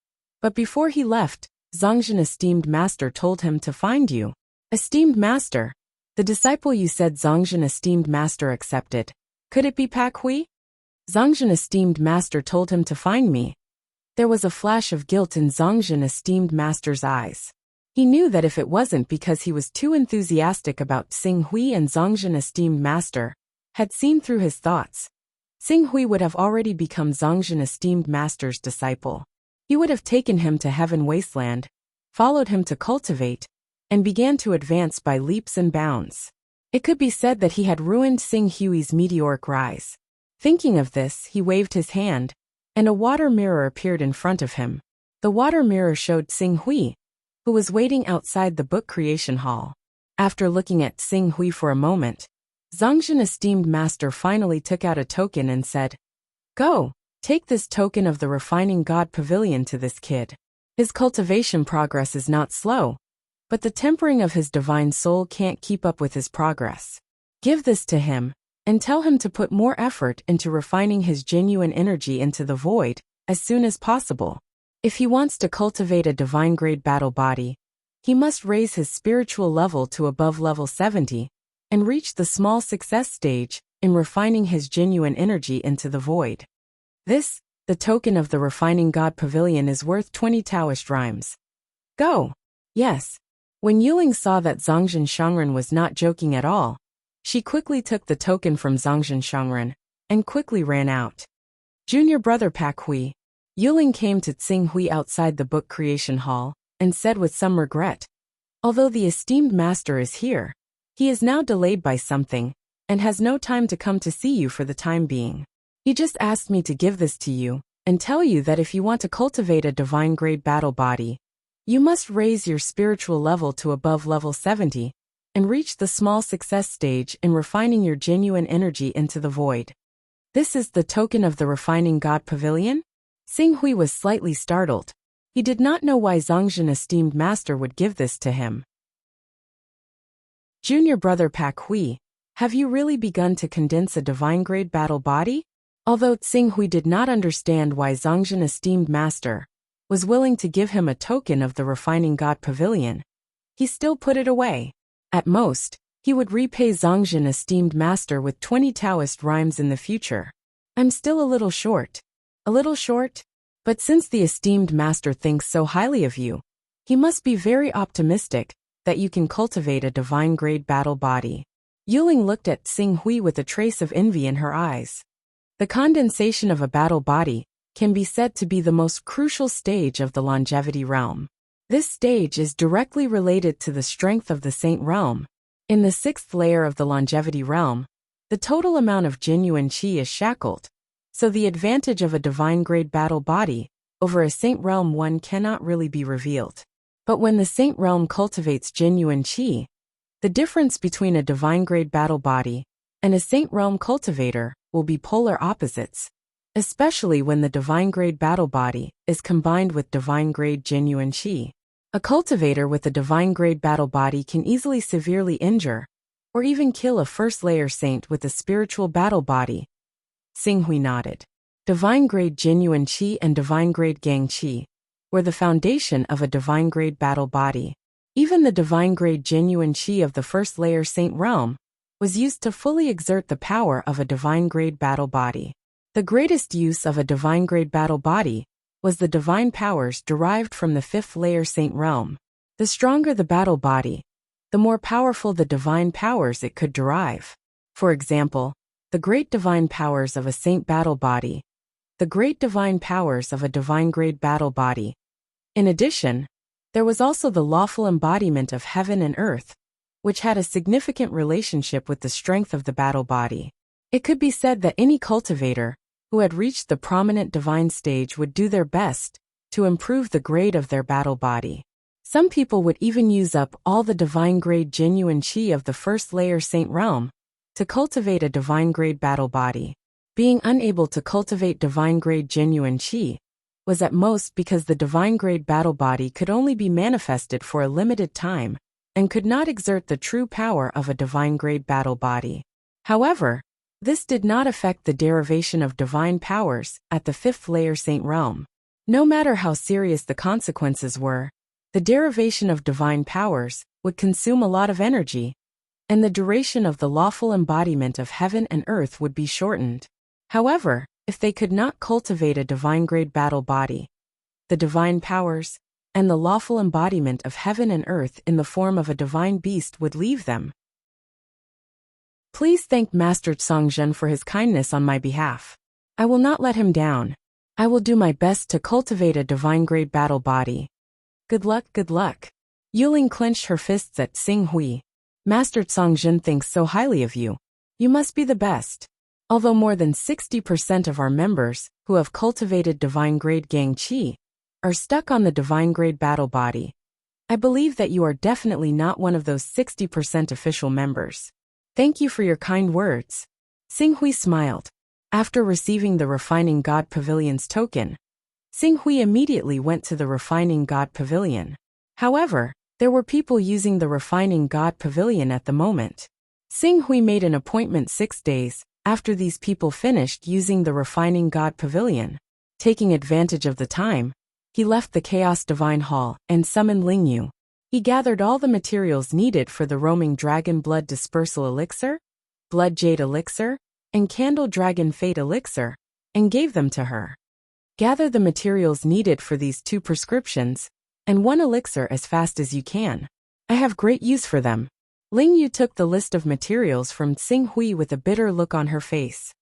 But before he left, Zhongjin esteemed master told him to find you. Esteemed master, the disciple you said Zhongjin esteemed master accepted. Could it be Pak Hui? Zhongjin esteemed master told him to find me. There was a flash of guilt in Zhongjin esteemed master's eyes. He knew that if it wasn't because he was too enthusiastic about Xing Hui and Zhongjin esteemed master had seen through his thoughts, Xing Hui would have already become Zhongjin esteemed master's disciple. He would have taken him to Heaven Wasteland, followed him to cultivate, and began to advance by leaps and bounds. It could be said that he had ruined Xing Hui's meteoric rise. Thinking of this, he waved his hand, and a water mirror appeared in front of him. The water mirror showed Xing Hui, who was waiting outside the book creation hall. After looking at Xing Hui for a moment, Zhongjin esteemed master finally took out a token and said, Go, take this token of the refining god pavilion to this kid. His cultivation progress is not slow, but the tempering of his divine soul can't keep up with his progress. Give this to him, and tell him to put more effort into refining his genuine energy into the void, as soon as possible. If he wants to cultivate a divine-grade battle body, he must raise his spiritual level to above level 70, and reach the small success stage in refining his genuine energy into the void. This, the token of the refining god pavilion, is worth 20 Taoist rhymes. Go! Yes. When Yuling saw that Zhongjin Shangren was not joking at all, she quickly took the token from Zhongjin Shangren and quickly ran out. Junior brother Pak Hui, Yuling came to Xing Hui outside the book creation hall and said with some regret, although the esteemed master is here, he is now delayed by something and has no time to come to see you for the time being. He just asked me to give this to you and tell you that if you want to cultivate a divine-grade battle body, you must raise your spiritual level to above level 70 and reach the small success stage in refining your genuine energy into the void. This is the token of the refining god pavilion? Xing Hui was slightly startled. He did not know why Zhongjin esteemed master would give this to him. Junior brother Pak Hui, have you really begun to condense a divine-grade battle body? Although Xing Hui did not understand why Zhongjin esteemed master was willing to give him a token of the refining god pavilion, he still put it away. At most, he would repay Zhongjin esteemed master with 20 Taoist rhymes in the future. I'm still a little short. A little short? But since the esteemed master thinks so highly of you, he must be very optimistic that you can cultivate a divine-grade battle body. Yuling looked at Xing Hui with a trace of envy in her eyes. The condensation of a battle body can be said to be the most crucial stage of the longevity realm. This stage is directly related to the strength of the Saint realm. In the 6th layer of the longevity realm, the total amount of genuine qi is shackled, so the advantage of a divine-grade battle body over a Saint realm one cannot really be revealed. But when the Saint realm cultivates genuine qi, the difference between a divine-grade battle body and a Saint realm cultivator will be polar opposites, especially when the divine-grade battle body is combined with divine-grade genuine qi. A cultivator with a divine-grade battle body can easily severely injure or even kill a first-layer saint with a spiritual battle body. Xing Hui nodded. Divine-grade genuine qi and divine-grade gang qi were the foundation of a divine-grade battle body. Even the divine-grade genuine qi of the first-layer saint realm was used to fully exert the power of a divine-grade battle body. The greatest use of a divine-grade battle body was the divine powers derived from the 5th-layer saint realm. The stronger the battle body, the more powerful the divine powers it could derive. For example, the great divine powers of a saint battle body, the great divine powers of a divine-grade battle body. In addition, there was also the lawful embodiment of heaven and earth, which had a significant relationship with the strength of the battle body. It could be said that any cultivator who had reached the prominent divine stage would do their best to improve the grade of their battle body. Some people would even use up all the divine-grade genuine qi of the first-layer saint realm to cultivate a divine-grade battle body. Being unable to cultivate divine-grade genuine qi was at most because the divine-grade battle body could only be manifested for a limited time and could not exert the true power of a divine-grade battle body. However, this did not affect the derivation of divine powers at the 5th-layer saint realm. No matter how serious the consequences were, the derivation of divine powers would consume a lot of energy, and the duration of the lawful embodiment of heaven and earth would be shortened. However, if they could not cultivate a divine-grade battle body, the divine powers and the lawful embodiment of heaven and earth in the form of a divine beast would leave them. Please thank Master Zhongjin for his kindness on my behalf. I will not let him down. I will do my best to cultivate a divine-grade battle body. Good luck, good luck. Yuling clenched her fists at Xing Hui. Master Zhongjin thinks so highly of you. You must be the best. Although more than 60% of our members who have cultivated divine-grade gang qi are stuck on the divine-grade battle body, I believe that you are definitely not one of those 60% official members. Thank you for your kind words. Xing Hui smiled. After receiving the Refining God Pavilion's token, Xing Hui immediately went to the Refining God Pavilion. However, there were people using the Refining God Pavilion at the moment. Xing Hui made an appointment 6 days after these people finished using the Refining God Pavilion. Taking advantage of the time, he left the Chaos Divine Hall and summoned Lingyu. He gathered all the materials needed for the roaming dragon blood dispersal elixir, blood jade elixir, and candle dragon fate elixir, and gave them to her. Gather the materials needed for these 2 prescriptions, and 1 elixir as fast as you can. I have great use for them. Lingyu took the list of materials from Xing Hui with a bitter look on her face.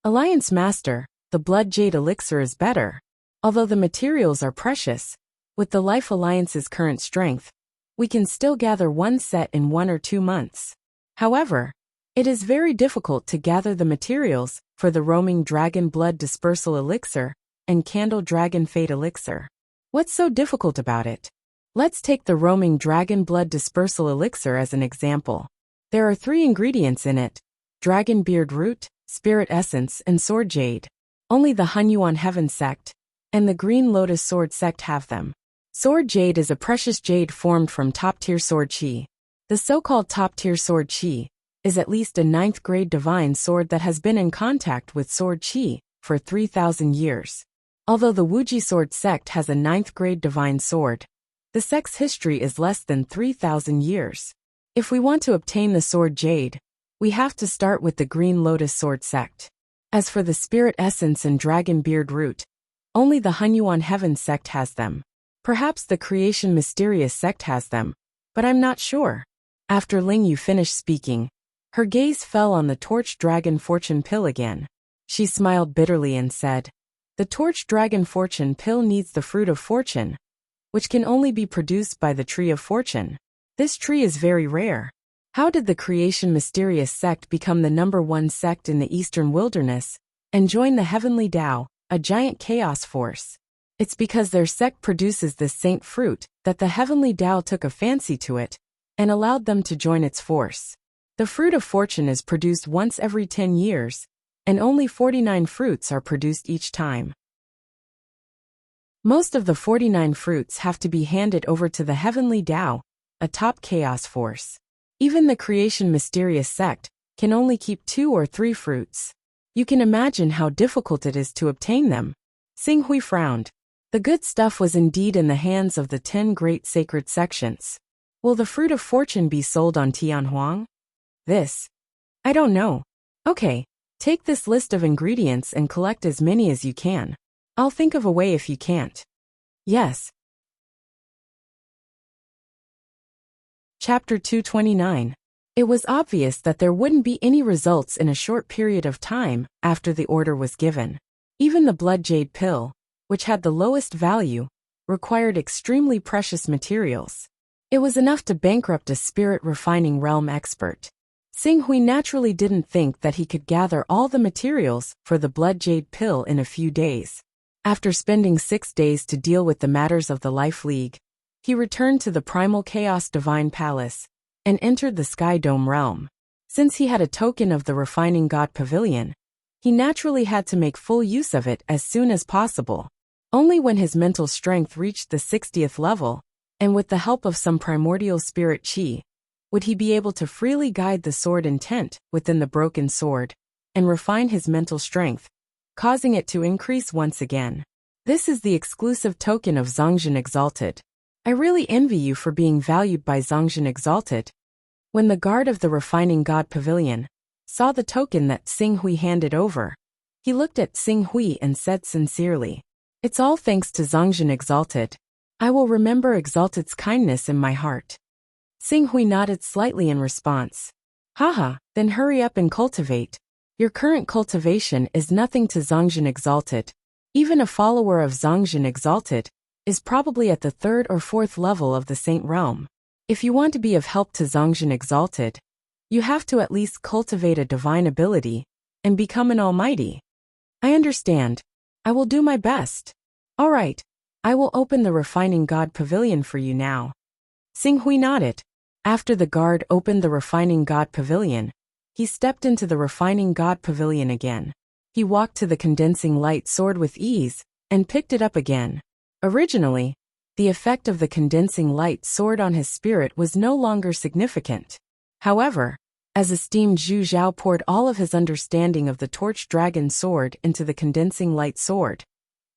Alliance Master, the blood jade elixir is better. Although the materials are precious, with the Life Alliance's current strength, we can still gather 1 set in 1 or 2 months. However, it is very difficult to gather the materials for the roaming dragon blood dispersal elixir and candle dragon fate elixir. What's so difficult about it? Let's take the roaming dragon blood dispersal elixir as an example. There are 3 ingredients in it: dragon beard root, spirit essence, and sword jade. Only the Hunyuan Heaven sect and the Green Lotus Sword sect have them. Sword jade is a precious jade formed from top-tier sword qi. The so-called top-tier sword qi is at least a 9th grade divine sword that has been in contact with sword qi for 3,000 years. Although the Wuji sword sect has a 9th-grade divine sword, the sect's history is less than 3,000 years. If we want to obtain the sword jade, we have to start with the Green Lotus sword sect. As for the spirit essence and dragon beard root, only the Hunyuan heaven sect has them. Perhaps the creation mysterious sect has them, but I'm not sure. After Ling Yu finished speaking, her gaze fell on the torch dragon fortune pill again. She smiled bitterly and said, "The torch dragon fortune pill needs the fruit of fortune, which can only be produced by the tree of fortune. This tree is very rare. How did the creation mysterious sect become the #1 sect in the eastern wilderness and join the heavenly Tao, a giant chaos force? It's because their sect produces this saint fruit that the heavenly Tao took a fancy to it and allowed them to join its force. The fruit of fortune is produced once every 10 years, and only 49 fruits are produced each time. Most of the 49 fruits have to be handed over to the heavenly Tao, a top chaos force. Even the creation mysterious sect can only keep 2 or 3 fruits. You can imagine how difficult it is to obtain them." Xing Hui frowned. The good stuff was indeed in the hands of the 10 great sacred sections. Will the fruit of fortune be sold on Tianhuang? This? I don't know. Okay, take this list of ingredients and collect as many as you can. I'll think of a way if you can't. Yes. Chapter 229. It was obvious that there wouldn't be any results in a short period of time after the order was given. Even the blood jade pill, which had the lowest value, required extremely precious materials. It was enough to bankrupt a spirit refining realm expert. Xing Hui naturally didn't think that he could gather all the materials for the blood jade pill in a few days. After spending 6 days to deal with the matters of the Life League, he returned to the Primal Chaos Divine Palace and entered the Sky Dome realm. Since he had a token of the Refining God Pavilion, he naturally had to make full use of it as soon as possible. Only when his mental strength reached the 60th level, and with the help of some primordial spirit chi, would he be able to freely guide the sword intent within the broken sword and refine his mental strength, causing it to increase once again. This is the exclusive token of Zongjin Exalted. I really envy you for being valued by Zongjin Exalted. When the guard of the Refining God Pavilion saw the token that Xing Hui handed over, he looked at Xing Hui and said sincerely, "It's all thanks to Zongjin Exalted. I will remember Exalted's kindness in my heart." Xing Hui nodded slightly in response. "Haha, then hurry up and cultivate. Your current cultivation is nothing to Zongjin Exalted. Even a follower of Zongjin Exalted is probably at the 3rd or 4th level of the Saint Realm. If you want to be of help to Zongjin Exalted, you have to at least cultivate a divine ability and become an almighty." "I understand. I will do my best." "All right, I will open the Refining God Pavilion for you now." Xing Hui nodded. After the guard opened the Refining God Pavilion, he stepped into the Refining God Pavilion again. He walked to the condensing light sword with ease and picked it up again. Originally, the effect of the condensing light sword on his spirit was no longer significant. However, as esteemed Zhu Zhao poured all of his understanding of the torch dragon sword into the condensing light sword,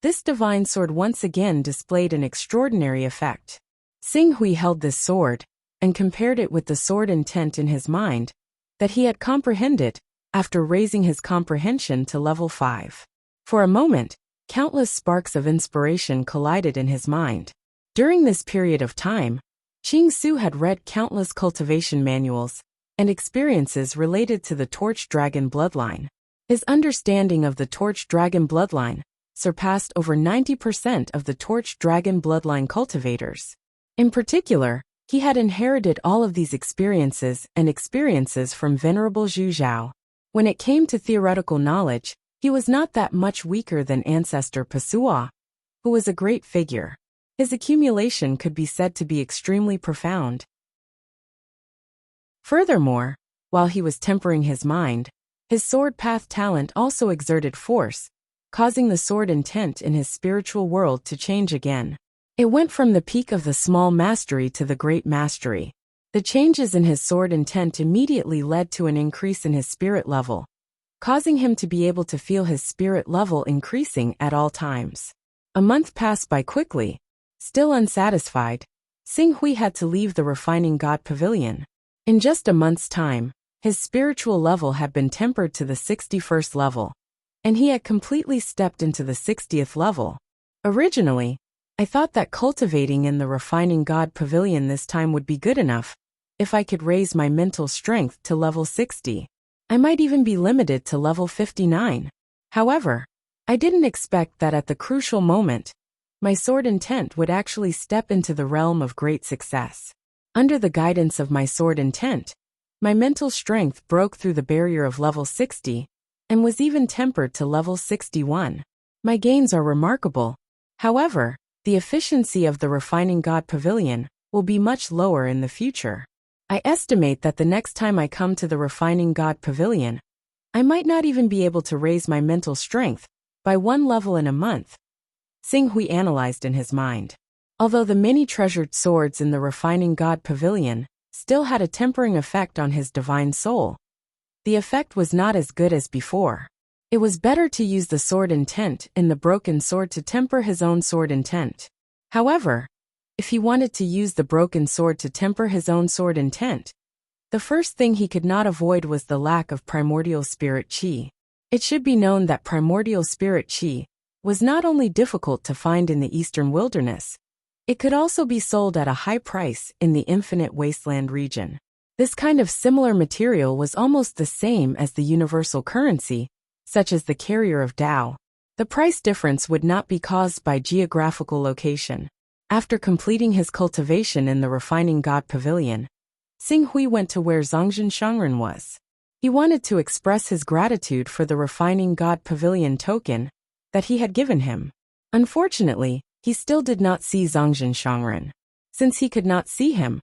this divine sword once again displayed an extraordinary effect. Xing Hui held this sword and compared it with the sword intent in his mind that he had comprehended after raising his comprehension to level 5. For a moment, countless sparks of inspiration collided in his mind. During this period of time, Qing Su had read countless cultivation manuals and experiences related to the Torch Dragon bloodline. His understanding of the Torch Dragon bloodline surpassed over 90% of the Torch Dragon bloodline cultivators. In particular, he had inherited all of these experiences from Venerable Zhu Zhao. When it came to theoretical knowledge, he was not that much weaker than ancestor Pasua, who was a great figure. His accumulation could be said to be extremely profound. Furthermore, while he was tempering his mind, his sword path talent also exerted force, causing the sword intent in his spiritual world to change again. It went from the peak of the small mastery to the great mastery. The changes in his sword intent immediately led to an increase in his spirit level, causing him to be able to feel his spirit level increasing at all times. A month passed by quickly. Still unsatisfied, Xing Hui had to leave the Refining God Pavilion. In just a month's time, his spiritual level had been tempered to the 61st level, and he had completely stepped into the 60th level. Originally, I thought that cultivating in the Refining God Pavilion this time would be good enough. If I could raise my mental strength to level 60, I might even be limited to level 59. However, I didn't expect that at the crucial moment, my sword intent would actually step into the realm of great success. Under the guidance of my sword intent, my mental strength broke through the barrier of level 60 and was even tempered to level 61. My gains are remarkable. However, the efficiency of the Refining God Pavilion will be much lower in the future. I estimate that the next time I come to the Refining God Pavilion, I might not even be able to raise my mental strength by 1 level in a month. Xing Hui analyzed in his mind. Although the many treasured swords in the Refining God Pavilion still had a tempering effect on his divine soul, the effect was not as good as before. It was better to use the sword intent in the broken sword to temper his own sword intent. However, if he wanted to use the broken sword to temper his own sword intent, the first thing he could not avoid was the lack of primordial spirit qi. It should be known that primordial spirit qi was not only difficult to find in the eastern wilderness, it could also be sold at a high price in the infinite wasteland region. This kind of similar material was almost the same as the universal currency, such as the carrier of Tao. The price difference would not be caused by geographical location. After completing his cultivation in the Refining God Pavilion, Xing Hui went to where Zhongjin Shangren was. He wanted to express his gratitude for the Refining God Pavilion token that he had given him. Unfortunately, he still did not see Zhongjin Shangren. Since he could not see him,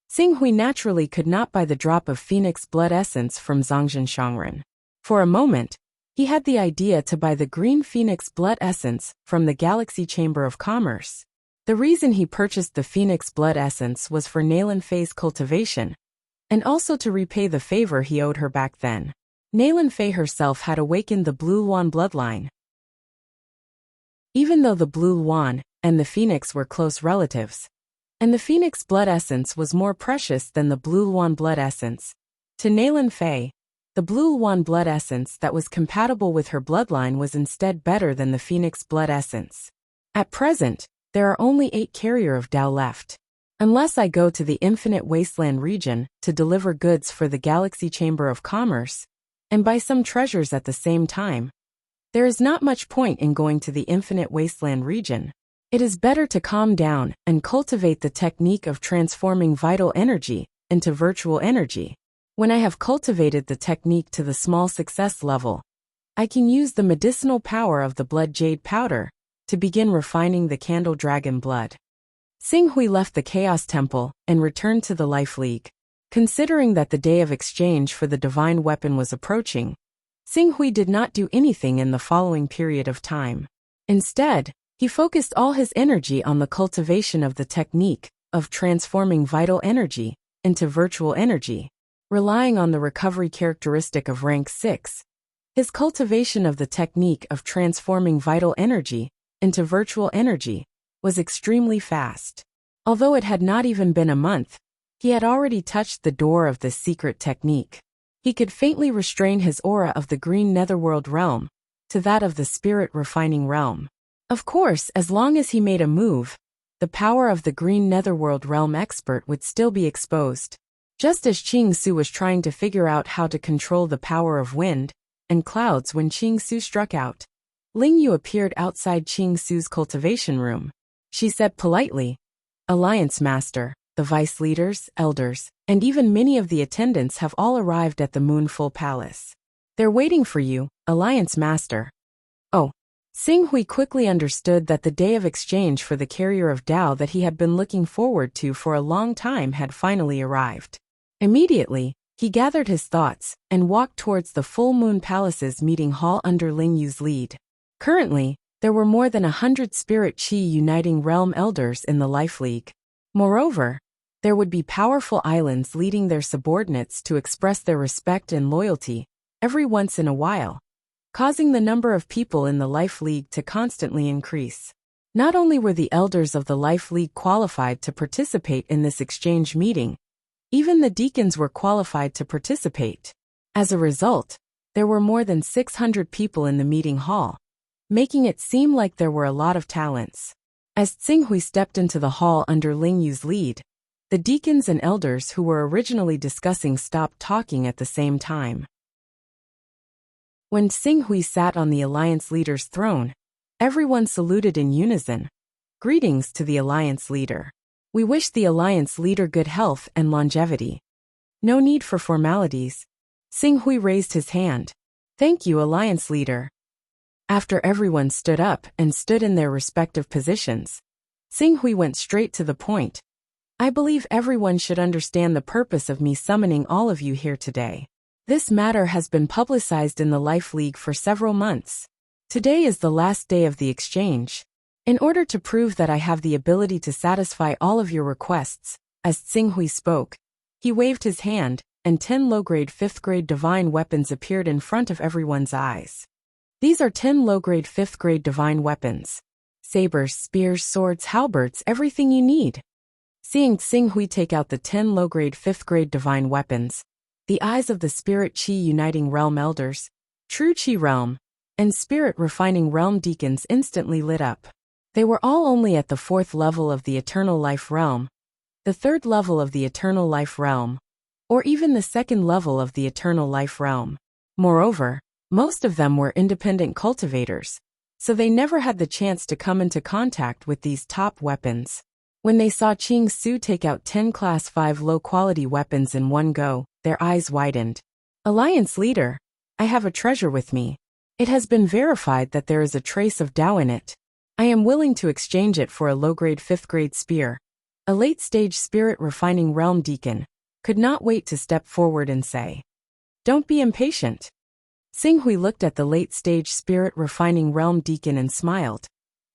Xing Hui naturally could not buy the drop of phoenix blood essence from Zhongjin Shangren. For a moment, he had the idea to buy the green phoenix blood essence from the Galaxy Chamber of Commerce. The reason he purchased the phoenix blood essence was for Nalan Fei's cultivation, and also to repay the favor he owed her back then. Nalan Fei herself had awakened the Blue Luan bloodline. Even though the Blue Luan and the phoenix were close relatives, and the phoenix blood essence was more precious than the Blue Luan blood essence, to Nalan Fei, the Blue Luan blood essence that was compatible with her bloodline was instead better than the phoenix blood essence. At present, there are only 8 carrier of Tao left. Unless I go to the infinite wasteland region to deliver goods for the Galaxy Chamber of Commerce, and buy some treasures at the same time, there is not much point in going to the infinite wasteland region. It is better to calm down and cultivate the technique of transforming vital energy into virtual energy. When I have cultivated the technique to the small success level, I can use the medicinal power of the blood jade powder to begin refining the candle dragon blood. Xing Hui left the Chaos Temple and returned to the Life League. Considering that the day of exchange for the divine weapon was approaching, Xing Hui did not do anything in the following period of time. Instead, he focused all his energy on the cultivation of the technique of transforming vital energy into virtual energy. Relying on the recovery characteristic of rank 6, his cultivation of the technique of transforming vital energy into virtual energy was extremely fast. Although it had not even been a month, he had already touched the door of this secret technique. He could faintly restrain his aura of the green netherworld realm to that of the spirit refining realm. Of course, as long as he made a move, the power of the green netherworld realm expert would still be exposed. Just as Qing Su was trying to figure out how to control the power of wind and clouds when Qing Su struck out, Ling Yu appeared outside Qing Su's cultivation room. She said politely, "Alliance Master, the vice leaders, elders, and even many of the attendants have all arrived at the Moonful Palace. They're waiting for you, Alliance Master." Oh. Xing Hui quickly understood that the day of exchange for the carrier of Tao that he had been looking forward to for a long time had finally arrived. Immediately, he gathered his thoughts and walked towards the Full Moon Palace's meeting hall under Ling Yu's lead. Currently, there were more than 100 Spirit Qi uniting realm elders in the Life League. Moreover, there would be powerful islands leading their subordinates to express their respect and loyalty every once in a while, causing the number of people in the Life League to constantly increase. Not only were the elders of the Life League qualified to participate in this exchange meeting, even the deacons were qualified to participate. As a result, there were more than 600 people in the meeting hall, making it seem like there were a lot of talents. As Tsinghui stepped into the hall under Ling Yu's lead, the deacons and elders who were originally discussing stopped talking at the same time. When Tsinghui sat on the alliance leader's throne, everyone saluted in unison. Greetings to the alliance leader. We wish the alliance leader good health and longevity. No need for formalities. Tsinghui raised his hand. Thank you, alliance leader. After everyone stood up and stood in their respective positions, Tsinghui went straight to the point. I believe everyone should understand the purpose of me summoning all of you here today. This matter has been publicized in the Life League for several months. Today is the last day of the exchange. In order to prove that I have the ability to satisfy all of your requests, as Tsinghui spoke, he waved his hand, and 10 low-grade 5th-grade divine weapons appeared in front of everyone's eyes. These are 10 low-grade 5th-grade divine weapons. Sabers, spears, swords, halberds, everything you need. Seeing Tsinghui take out the 10 low-grade 5th-grade divine weapons, the eyes of the Spirit Chi Uniting Realm Elders, True Chi Realm, and Spirit Refining Realm Deacons instantly lit up. They were all only at the 4th level of the Eternal Life Realm, the 3rd level of the Eternal Life Realm, or even the 2nd level of the Eternal Life Realm. Moreover, most of them were independent cultivators, so they never had the chance to come into contact with these top weapons. When they saw Qing Su take out 10 Class 5 low-quality weapons in one go, their eyes widened. Alliance leader, I have a treasure with me. It has been verified that there is a trace of Tao in it. I am willing to exchange it for a low-grade 5th-grade spear. A late-stage Spirit Refining Realm Deacon could not wait to step forward and say, "Don't be impatient." Tsinghui looked at the late-stage Spirit Refining Realm Deacon and smiled.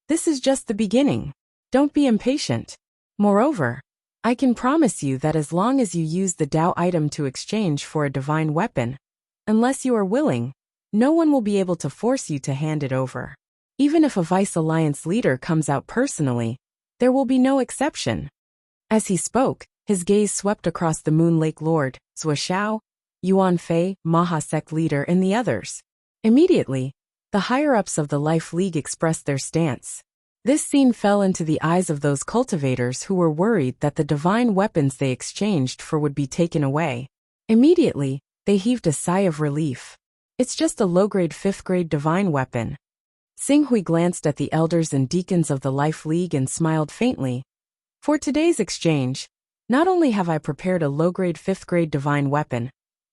This is just the beginning. Don't be impatient. Moreover, I can promise you that as long as you use the Tao item to exchange for a divine weapon, unless you are willing, no one will be able to force you to hand it over. Even if a Vice Alliance leader comes out personally, there will be no exception. As he spoke, his gaze swept across the Moon Lake Lord, Zhuo Xiao, Yuan Fei, Maha Sect leader, and the others. Immediately, the higher-ups of the Life League expressed their stance. This scene fell into the eyes of those cultivators who were worried that the divine weapons they exchanged for would be taken away. Immediately, they heaved a sigh of relief. It's just a low-grade 5th-grade divine weapon. Tsinghui glanced at the elders and deacons of the Life League and smiled faintly. For today's exchange, not only have I prepared a low-grade 5th-grade divine weapon,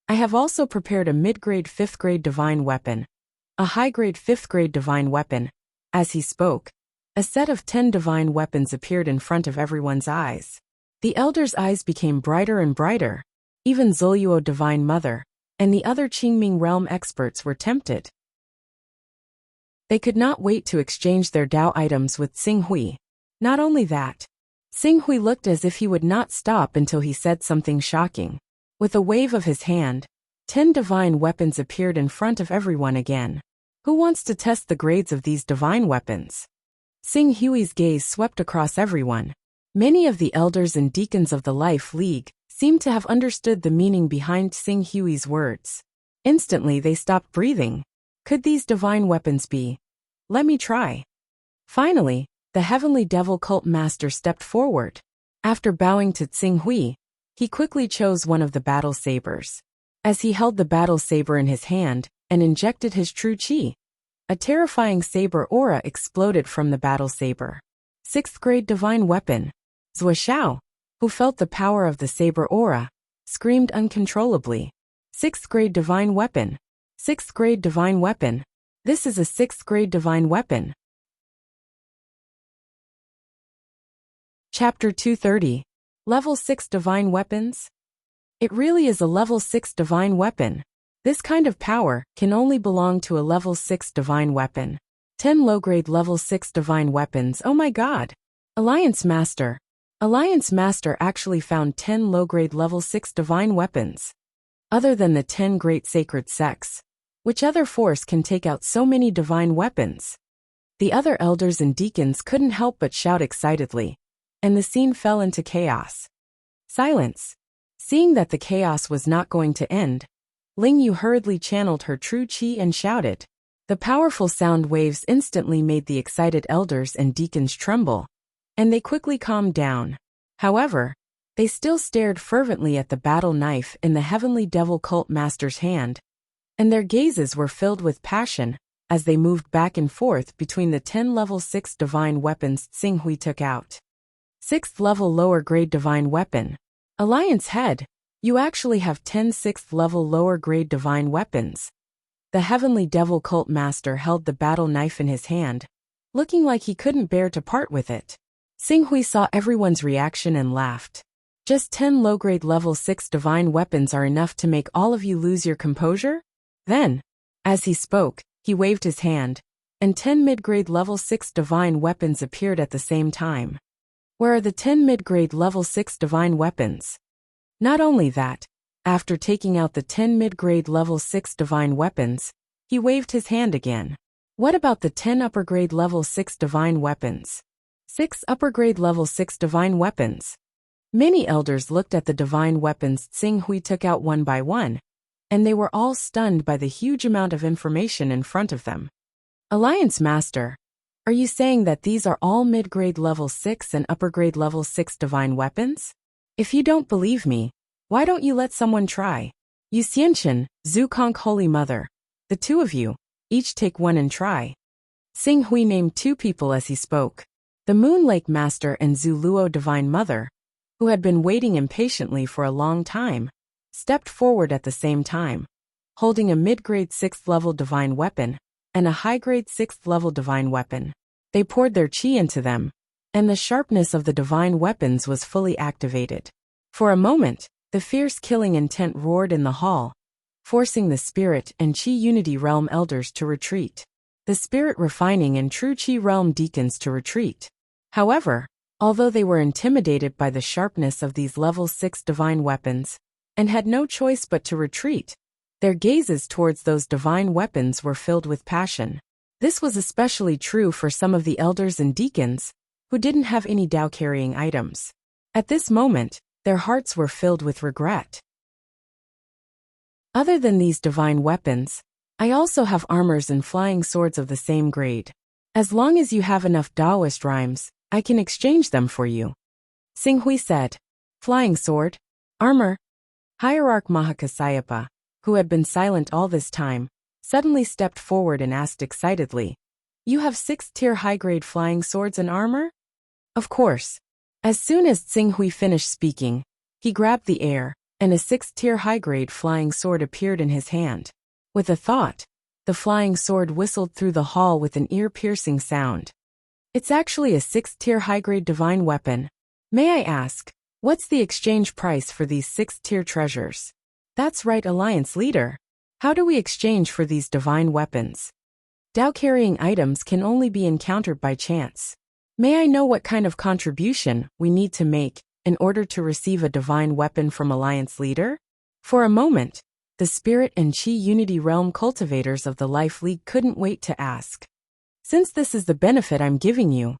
I have also prepared a mid-grade 5th-grade divine weapon, a high-grade 5th-grade divine weapon. As he spoke, a set of 10 divine weapons appeared in front of everyone's eyes. The elders' eyes became brighter and brighter. Even Zoluo Divine Mother and the other Qingming realm experts were tempted. They could not wait to exchange their Tao items with Tsinghui. Not only that, Tsinghui looked as if he would not stop until he said something shocking. With a wave of his hand, 10 divine weapons appeared in front of everyone again. Who wants to test the grades of these divine weapons? Tsinghui's gaze swept across everyone. Many of the elders and deacons of the Life League seemed to have understood the meaning behind Tsinghui's words. Instantly they stopped breathing. Could these divine weapons be? Let me try. Finally, the Heavenly Devil Cult Master stepped forward. After bowing to Tsinghui, he quickly chose one of the battle sabers. As he held the battle saber in his hand and injected his true chi, a terrifying saber aura exploded from the battle saber. 6th-grade divine weapon. Zhuo Xiao, who felt the power of the saber aura, screamed uncontrollably. 6th-grade divine weapon. 6th-grade divine weapon. This is a 6th-grade divine weapon. Chapter 230. Level 6 Divine Weapons? It really is a level 6 divine weapon. This kind of power can only belong to a level 6 divine weapon. 10 low-grade level 6 divine weapons, oh my god! Alliance Master. Alliance Master actually found 10 low-grade level 6 divine weapons. Other than the 10 great sacred sects, which other force can take out so many divine weapons? The other elders and deacons couldn't help but shout excitedly, and the scene fell into chaos. Silence. Seeing that the chaos was not going to end, Ling Yu hurriedly channeled her true qi and shouted. The powerful sound waves instantly made the excited elders and deacons tremble, and they quickly calmed down. However, they still stared fervently at the battle knife in the heavenly devil cult master's hand, and their gazes were filled with passion as they moved back and forth between the 10 level 6 divine weapons Xinghui took out. 6th level lower grade divine weapon. Alliance head, you actually have 10 6th level lower grade divine weapons. The heavenly devil cult master held the battle knife in his hand, looking like he couldn't bear to part with it. Xinghui saw everyone's reaction and laughed. Just 10 low-grade level 6 divine weapons are enough to make all of you lose your composure? Then, as he spoke, he waved his hand, and 10 mid-grade level 6 divine weapons appeared at the same time. Where are the 10 mid-grade level 6 divine weapons? Not only that, after taking out the 10 mid-grade level 6 divine weapons, he waved his hand again. What about the 10 upper-grade level 6 divine weapons? 6 upper-grade level 6 divine weapons. Many elders looked at the divine weapons Xinghui took out one by one, and they were all stunned by the huge amount of information in front of them. Alliance Master, are you saying that these are all mid-grade level 6 and upper-grade level 6 divine weapons? If you don't believe me, why don't you let someone try? Yu Xianchen, Zhu Kong Holy Mother, the two of you, each take one and try. Xinghui named two people as he spoke. The Moon Lake Master and Zhu Luo Divine Mother, who had been waiting impatiently for a long time, stepped forward at the same time, holding a mid-grade 6th level divine weapon and a high-grade 6th level divine weapon. They poured their qi into them, and the sharpness of the divine weapons was fully activated. For a moment, the fierce killing intent roared in the hall, forcing the spirit and qi unity realm elders to retreat. The spirit refining and true qi realm deacons to retreat. However, although they were intimidated by the sharpness of these level 6 divine weapons, and had no choice but to retreat, their gazes towards those divine weapons were filled with passion. This was especially true for some of the elders and deacons, who didn't have any Dao-carrying items. At this moment, their hearts were filled with regret. Other than these divine weapons, I also have armors and flying swords of the same grade. As long as you have enough Daoist rhymes, I can exchange them for you. Xinghui said. Flying sword? Armor? Hierarch Mahakasayapa, who had been silent all this time, suddenly stepped forward and asked excitedly, You have 6th-tier high-grade flying swords and armor? Of course. As soon as Xinghui finished speaking, he grabbed the air, and a 6th-tier high-grade flying sword appeared in his hand. With a thought, the flying sword whistled through the hall with an ear-piercing sound. It's actually a 6th-tier high-grade divine weapon. May I ask, what's the exchange price for these 6th-tier treasures? That's right, Alliance Leader. How do we exchange for these divine weapons? Dao-carrying items can only be encountered by chance. May I know what kind of contribution we need to make in order to receive a divine weapon from Alliance Leader? For a moment, the Spirit and Qi Unity Realm cultivators of the Life League couldn't wait to ask. Since this is the benefit I'm giving you,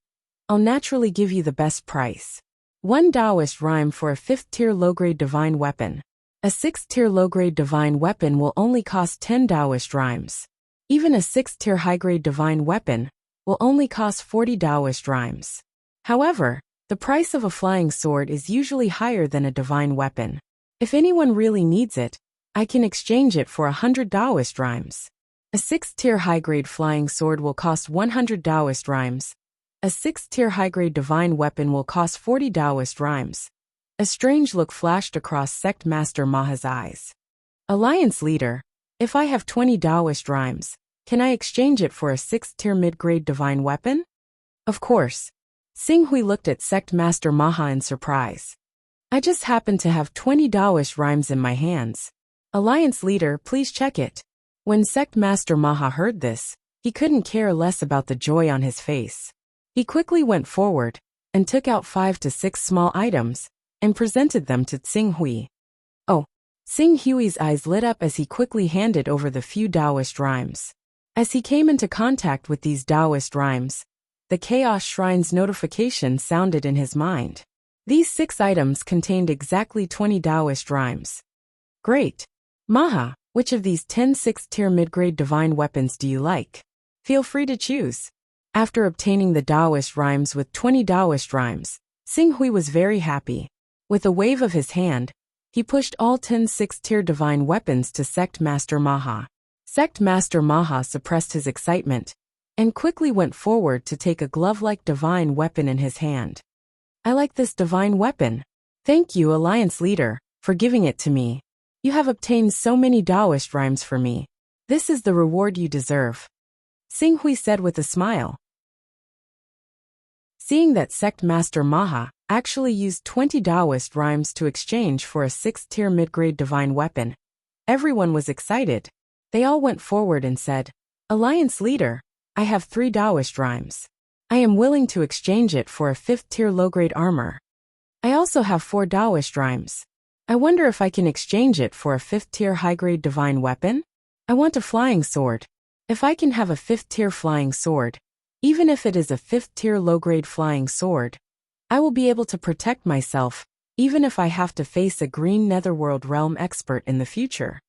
I'll naturally give you the best price. 1 Daoist rhyme for a 5th-tier low-grade divine weapon. A 6th-tier low-grade divine weapon will only cost 10 Daoist rhymes. Even a 6th-tier high-grade divine weapon will only cost 40 Daoist rhymes. However, the price of a flying sword is usually higher than a divine weapon. If anyone really needs it, I can exchange it for 100 Daoist rhymes. A 6th-tier high-grade flying sword will cost 100 Daoist rhymes. A 6th-tier high-grade divine weapon will cost 40 Daoist rhymes. A strange look flashed across Sect Master Maha's eyes. Alliance Leader, if I have 20 Daoist rhymes, can I exchange it for a 6th-tier mid-grade divine weapon? Of course. Xinghui looked at Sect Master Maha in surprise. I just happen to have 20 Daoist rhymes in my hands. Alliance Leader, please check it. When Sect Master Maha heard this, he couldn't care less about the joy on his face. He quickly went forward and took out 5 to 6 small items and presented them to Xinghui. Oh, Xinghui's eyes lit up as he quickly handed over the few Daoist rhymes. As he came into contact with these Taoist rhymes, the Chaos Shrine's notification sounded in his mind. These 6 items contained exactly 20 Taoist rhymes. Great! Maha, which of these 10 6th-tier mid-grade divine weapons do you like? Feel free to choose. After obtaining the Taoist rhymes with 20 Taoist rhymes, Xing Hui was very happy. With a wave of his hand, he pushed all 10 6th-tier divine weapons to Sect Master Maha. Sect Master Maha suppressed his excitement and quickly went forward to take a glove-like divine weapon in his hand. I like this divine weapon. Thank you, Alliance Leader, for giving it to me. You have obtained so many Taoist rhymes for me. This is the reward you deserve. Xing Hui said with a smile. Seeing that Sect Master Maha actually used 20 Taoist rhymes to exchange for a 6th-tier mid-grade divine weapon, everyone was excited. They all went forward and said, Alliance Leader, I have 3 Taoist rhymes. I am willing to exchange it for a 5th-tier low-grade armor. I also have 4 Taoist rhymes. I wonder if I can exchange it for a 5th-tier high-grade divine weapon? I want a flying sword. If I can have a 5th-tier flying sword, even if it is a 5th-tier low-grade flying sword, I will be able to protect myself, even if I have to face a green netherworld realm expert in the future.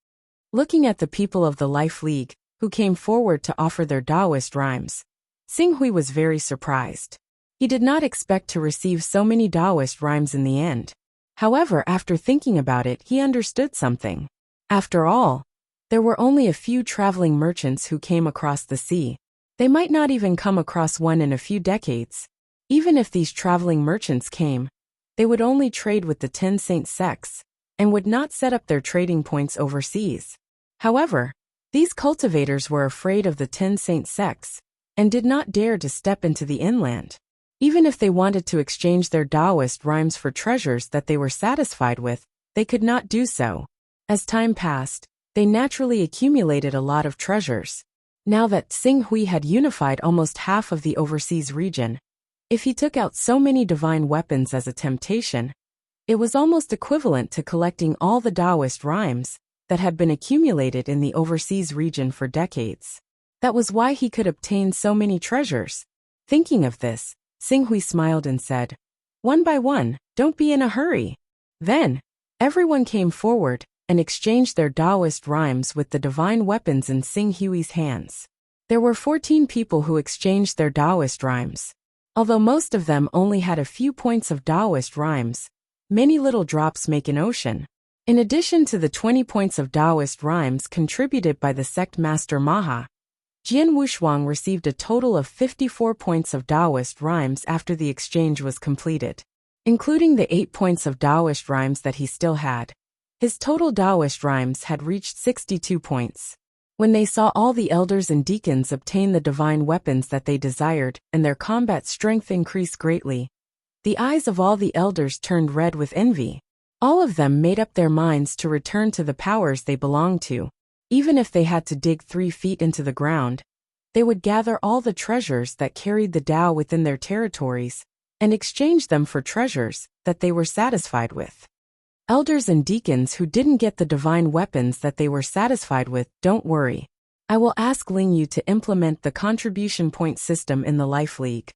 Looking at the people of the Life League, who came forward to offer their Taoist rhymes, Xing Hui was very surprised. He did not expect to receive so many Taoist rhymes in the end. However, after thinking about it, he understood something. After all, there were only a few traveling merchants who came across the sea. They might not even come across one in a few decades. Even if these traveling merchants came, they would only trade with the 10 Saint sects and would not set up their trading points overseas. However, these cultivators were afraid of the 10 Saint sects and did not dare to step into the inland. Even if they wanted to exchange their Taoist rhymes for treasures that they were satisfied with, they could not do so. As time passed, they naturally accumulated a lot of treasures. Now that Xing Hui had unified almost half of the overseas region, if he took out so many divine weapons as a temptation, it was almost equivalent to collecting all the Taoist rhymes that had been accumulated in the overseas region for decades. That was why he could obtain so many treasures. Thinking of this, Xing Hui smiled and said, "One by one, don't be in a hurry." Then, everyone came forward and exchanged their Taoist rhymes with the divine weapons in Xing Hui's hands. There were 14 people who exchanged their Taoist rhymes. Although most of them only had a few points of Taoist rhymes, many little drops make an ocean. In addition to the 20 points of Taoist rhymes contributed by the Sect Master Maha, Jian Wushuang received a total of 54 points of Taoist rhymes after the exchange was completed. Including the 8 points of Taoist rhymes that he still had, his total Taoist rhymes had reached 62 points. When they saw all the elders and deacons obtain the divine weapons that they desired and their combat strength increase greatly, the eyes of all the elders turned red with envy. All of them made up their minds to return to the powers they belonged to. Even if they had to dig 3 feet into the ground, they would gather all the treasures that carried the Tao within their territories and exchange them for treasures that they were satisfied with. Elders and deacons who didn't get the divine weapons that they were satisfied with, don't worry. I will ask Ling Yu to implement the contribution point system in the Life League.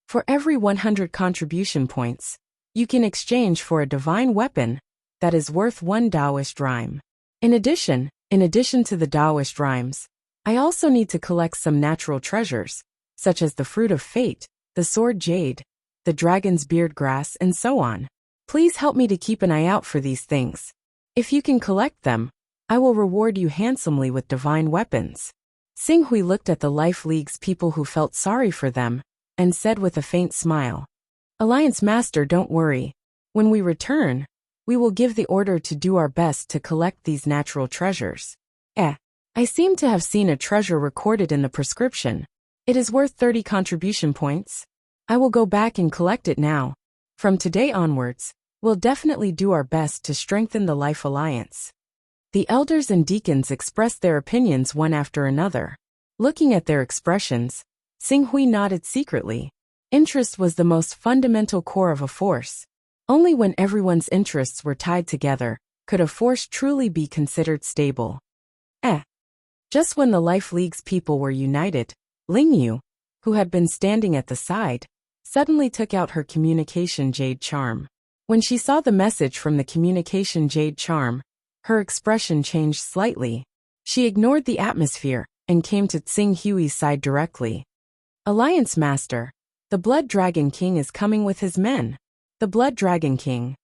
For every 100 contribution points, you can exchange for a divine weapon that is worth 1 Taoist rhyme. In addition to the Taoist rhymes, I also need to collect some natural treasures, such as the Fruit of Fate, the Sword Jade, the Dragon's Beard Grass, and so on. Please help me to keep an eye out for these things. If you can collect them, I will reward you handsomely with divine weapons. Xing Hui looked at the Life League's people who felt sorry for them, and said with a faint smile, "Alliance Master, don't worry. When we return, we will give the order to do our best to collect these natural treasures." I seem to have seen a treasure recorded in the prescription. It is worth 30 contribution points. I will go back and collect it now. From today onwards, we'll definitely do our best to strengthen the Life Alliance. The elders and deacons expressed their opinions one after another. Looking at their expressions, Xing Hui nodded secretly. Interest was the most fundamental core of a force. Only when everyone's interests were tied together could a force truly be considered stable. Just when the Life League's people were united, Ling Yu, who had been standing at the side, suddenly took out her communication jade charm. When she saw the message from the communication jade charm, her expression changed slightly. She ignored the atmosphere and came to Tsing Hui's side directly. Alliance Master, the Blood Dragon King is coming with his men. The Blood Dragon King.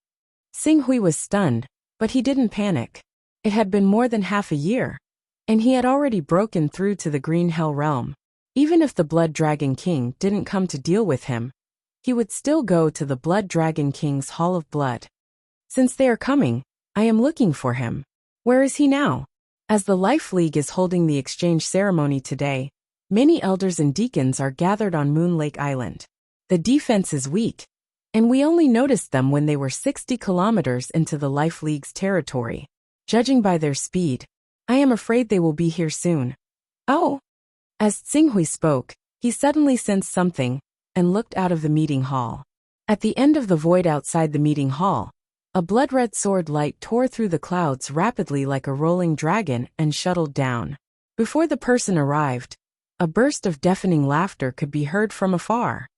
Tsing Hui was stunned, but he didn't panic. It had been more than half a year, and he had already broken through to the Green Hell Realm. Even if the Blood Dragon King didn't come to deal with him, he would still go to the Blood Dragon King's Hall of Blood. Since they are coming, I am looking for him. Where is he now? As the Life League is holding the exchange ceremony today, many elders and deacons are gathered on Moon Lake Island. The defense is weak, and we only noticed them when they were 60 kilometers into the Life League's territory. Judging by their speed, I am afraid they will be here soon. Oh! As Tsing Hui spoke, he suddenly sensed something and looked out of the meeting hall. At the end of the void outside the meeting hall, a blood-red sword light tore through the clouds rapidly like a rolling dragon and shuttled down. Before the person arrived, a burst of deafening laughter could be heard from afar.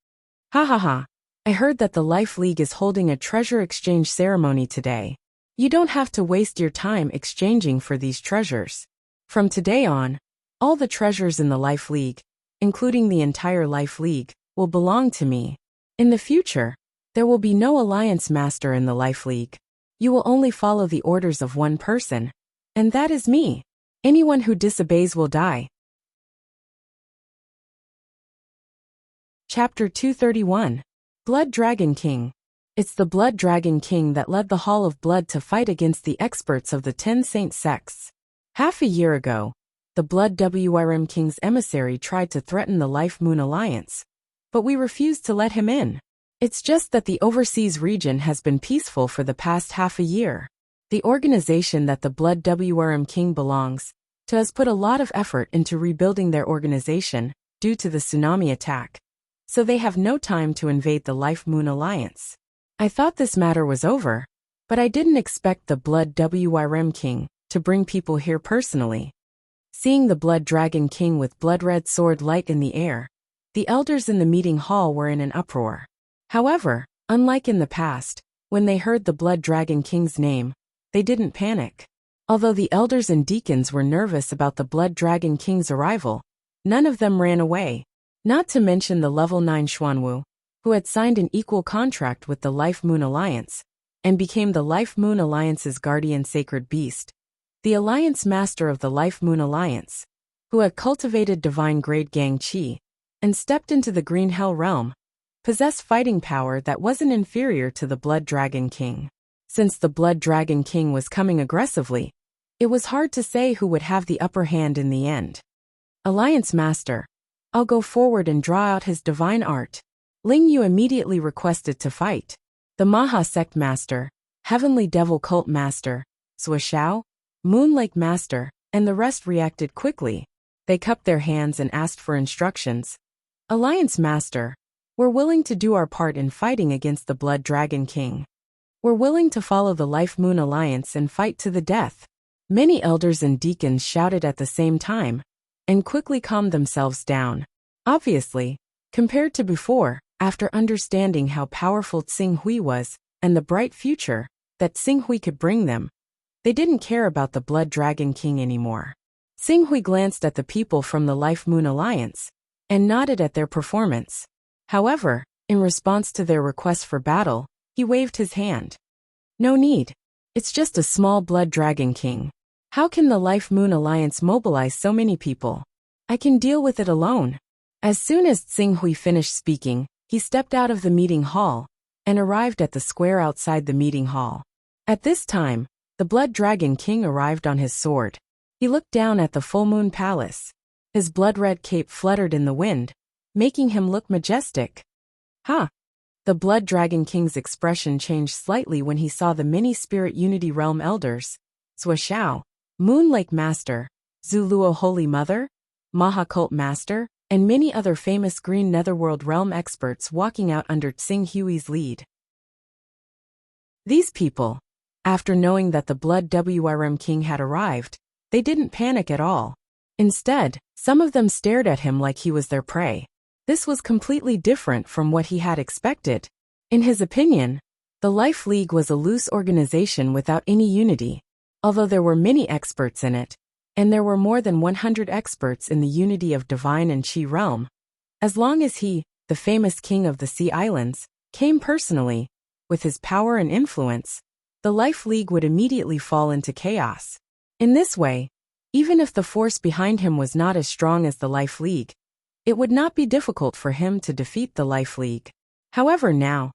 Ha ha ha! I heard that the Life League is holding a treasure exchange ceremony today. You don't have to waste your time exchanging for these treasures. From today on, all the treasures in the Life League, including the entire Life League, will belong to me. In the future, there will be no Alliance Master in the Life League. You will only follow the orders of one person, and that is me. Anyone who disobeys will die. Chapter 231. Blood Dragon King. It's the Blood Dragon King that led the Hall of Blood to fight against the experts of the 10 Saint sects. Half a year ago, the Blood WRM King's emissary tried to threaten the Life Moon Alliance, but we refused to let him in. It's just that the overseas region has been peaceful for the past half a year. The organization that the Blood WRM King belongs to has put a lot of effort into rebuilding their organization due to the tsunami attack, so they have no time to invade the Life Moon Alliance. I thought this matter was over, but I didn't expect the Blood WRM King to bring people here personally. Seeing the Blood Dragon King with blood-red sword light in the air, the elders in the meeting hall were in an uproar. However, unlike in the past, when they heard the Blood Dragon King's name, they didn't panic. Although the elders and deacons were nervous about the Blood Dragon King's arrival, none of them ran away. Not to mention the level 9 Xuanwu, who had signed an equal contract with the Life Moon Alliance, and became the Life Moon Alliance's guardian sacred beast. The Alliance Master of the Life Moon Alliance, who had cultivated divine grade Gang Qi, and stepped into the Green Hell Realm, possessed fighting power that wasn't inferior to the Blood Dragon King. Since the Blood Dragon King was coming aggressively, it was hard to say who would have the upper hand in the end. Alliance Master, I'll go forward and draw out his divine art. Ling Yu immediately requested to fight. The Maha Sect Master, Heavenly Devil Cult Master, Zuoxiao, Moon Lake Master, and the rest reacted quickly. They cupped their hands and asked for instructions. Alliance Master, we're willing to do our part in fighting against the Blood Dragon King. We're willing to follow the Life Moon Alliance and fight to the death. Many elders and deacons shouted at the same time, and quickly calmed themselves down. Obviously, compared to before, after understanding how powerful Tsing Hui was, and the bright future that Tsing Hui could bring them, they didn't care about the Blood Dragon King anymore. Tsing Hui glanced at the people from the Life Moon Alliance, and nodded at their performance. However, in response to their request for battle, he waved his hand. No need. It's just a small Blood Dragon King. How can the Life Moon Alliance mobilize so many people? I can deal with it alone. As soon as Tsing Hui finished speaking, he stepped out of the meeting hall and arrived at the square outside the meeting hall. At this time, the Blood Dragon King arrived on his sword. He looked down at the Full Moon Palace. His blood-red cape fluttered in the wind, making him look majestic. Ha! The Blood Dragon King's expression changed slightly when he saw the many Spirit Unity Realm elders, Zuoxiao, Moon Lake Master, Zuluo Holy Mother, Maha Cult Master, and many other famous Green Netherworld Realm experts walking out under Tsing Hui's lead. These people, after knowing that the Blood WRM King had arrived, they didn't panic at all. Instead, some of them stared at him like he was their prey. This was completely different from what he had expected. In his opinion, the Life League was a loose organization without any unity, although there were many experts in it, and there were more than 100 experts in the unity of divine and Qi realm. As long as he, the famous king of the Sea Islands, came personally, with his power and influence, the Life League would immediately fall into chaos. In this way, even if the force behind him was not as strong as the Life League, it would not be difficult for him to defeat the Life League. However, now,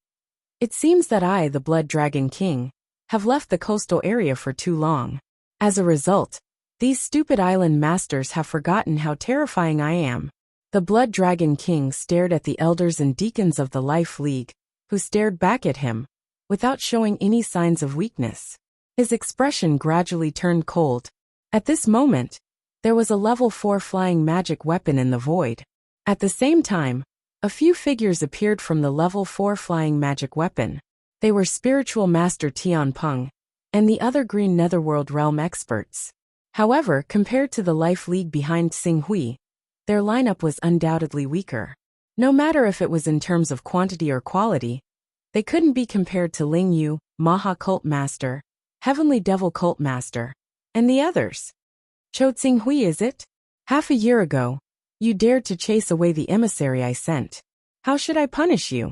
it seems that I, the Blood Dragon King, have left the coastal area for too long. As a result, these stupid island masters have forgotten how terrifying I am. The Blood Dragon King stared at the elders and deacons of the Life League, who stared back at him, without showing any signs of weakness. His expression gradually turned cold. At this moment, there was a level 4 flying magic weapon in the void. At the same time, a few figures appeared from the level 4 flying magic weapon. They were Spiritual Master Tian Peng and the other Green Netherworld Realm experts. However, compared to the Life League behind Xing Hui, their lineup was undoubtedly weaker. No matter if it was in terms of quantity or quality, they couldn't be compared to Ling Yu, Maha Cult Master, Heavenly Devil Cult Master, and the others. Cho Xing Hui, is it? Half a year ago, you dared to chase away the emissary I sent. How should I punish you?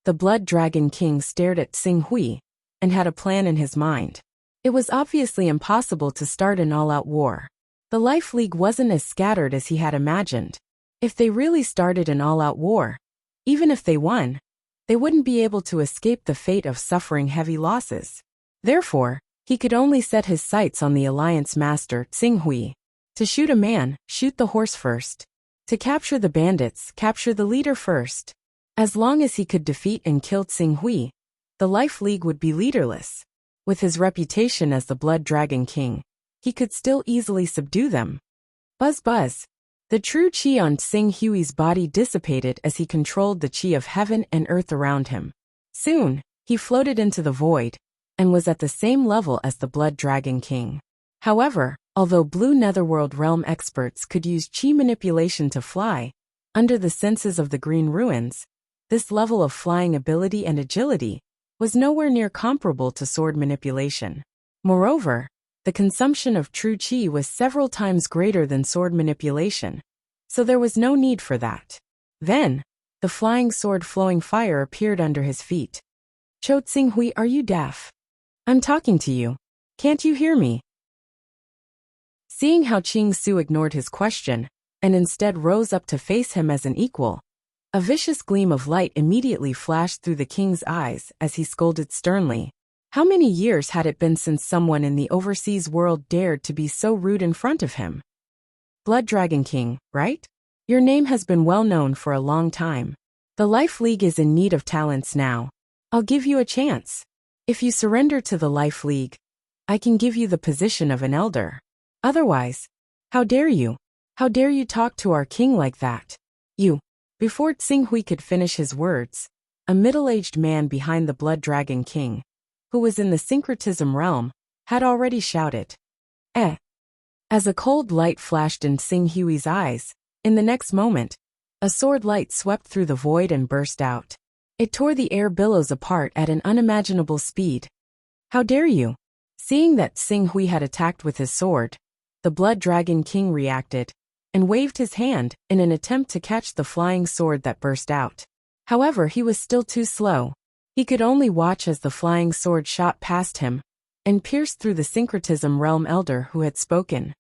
The Blood Dragon King stared at Xing Hui and had a plan in his mind. It was obviously impossible to start an all-out war. The Life League wasn't as scattered as he had imagined. If they really started an all-out war, even if they won, they wouldn't be able to escape the fate of suffering heavy losses. Therefore, he could only set his sights on the Alliance Master, Xing Hui. To shoot a man, shoot the horse first. To capture the bandits, capture the leader first. As long as he could defeat and kill Xing Hui, the Life League would be leaderless. With his reputation as the Blood Dragon King, he could still easily subdue them. Buzz buzz. The true Qi on Xing Hui's body dissipated as he controlled the Qi of heaven and earth around him. Soon, he floated into the void, and was at the same level as the Blood Dragon King. However, although Blue Netherworld Realm experts could use Qi manipulation to fly, under the senses of the Green Ruins, this level of flying ability and agility was nowhere near comparable to sword manipulation. Moreover, the consumption of true Qi was several times greater than sword manipulation, so there was no need for that. Then, the flying sword flowing fire appeared under his feet. Cho Xing Hui, are you deaf? I'm talking to you. Can't you hear me? Seeing how Qing Su ignored his question, and instead rose up to face him as an equal, a vicious gleam of light immediately flashed through the king's eyes as he scolded sternly. How many years had it been since someone in the overseas world dared to be so rude in front of him? Blood Dragon King, right? Your name has been well known for a long time. The Life League is in need of talents now. I'll give you a chance. If you surrender to the Life League, I can give you the position of an elder. Otherwise, how dare you? How dare you talk to our king like that? You. Before Xing Hui could finish his words, a middle-aged man behind the Blood Dragon King, who was in the syncretism realm, had already shouted, "Eh!" As a cold light flashed in Xing Hui's eyes, in the next moment, a sword light swept through the void and burst out. It tore the air billows apart at an unimaginable speed. How dare you? Seeing that Xing Hui had attacked with his sword, the Blood Dragon King reacted, and waved his hand in an attempt to catch the flying sword that burst out. However, he was still too slow. He could only watch as the flying sword shot past him, and pierced through the syncretism realm elder who had spoken.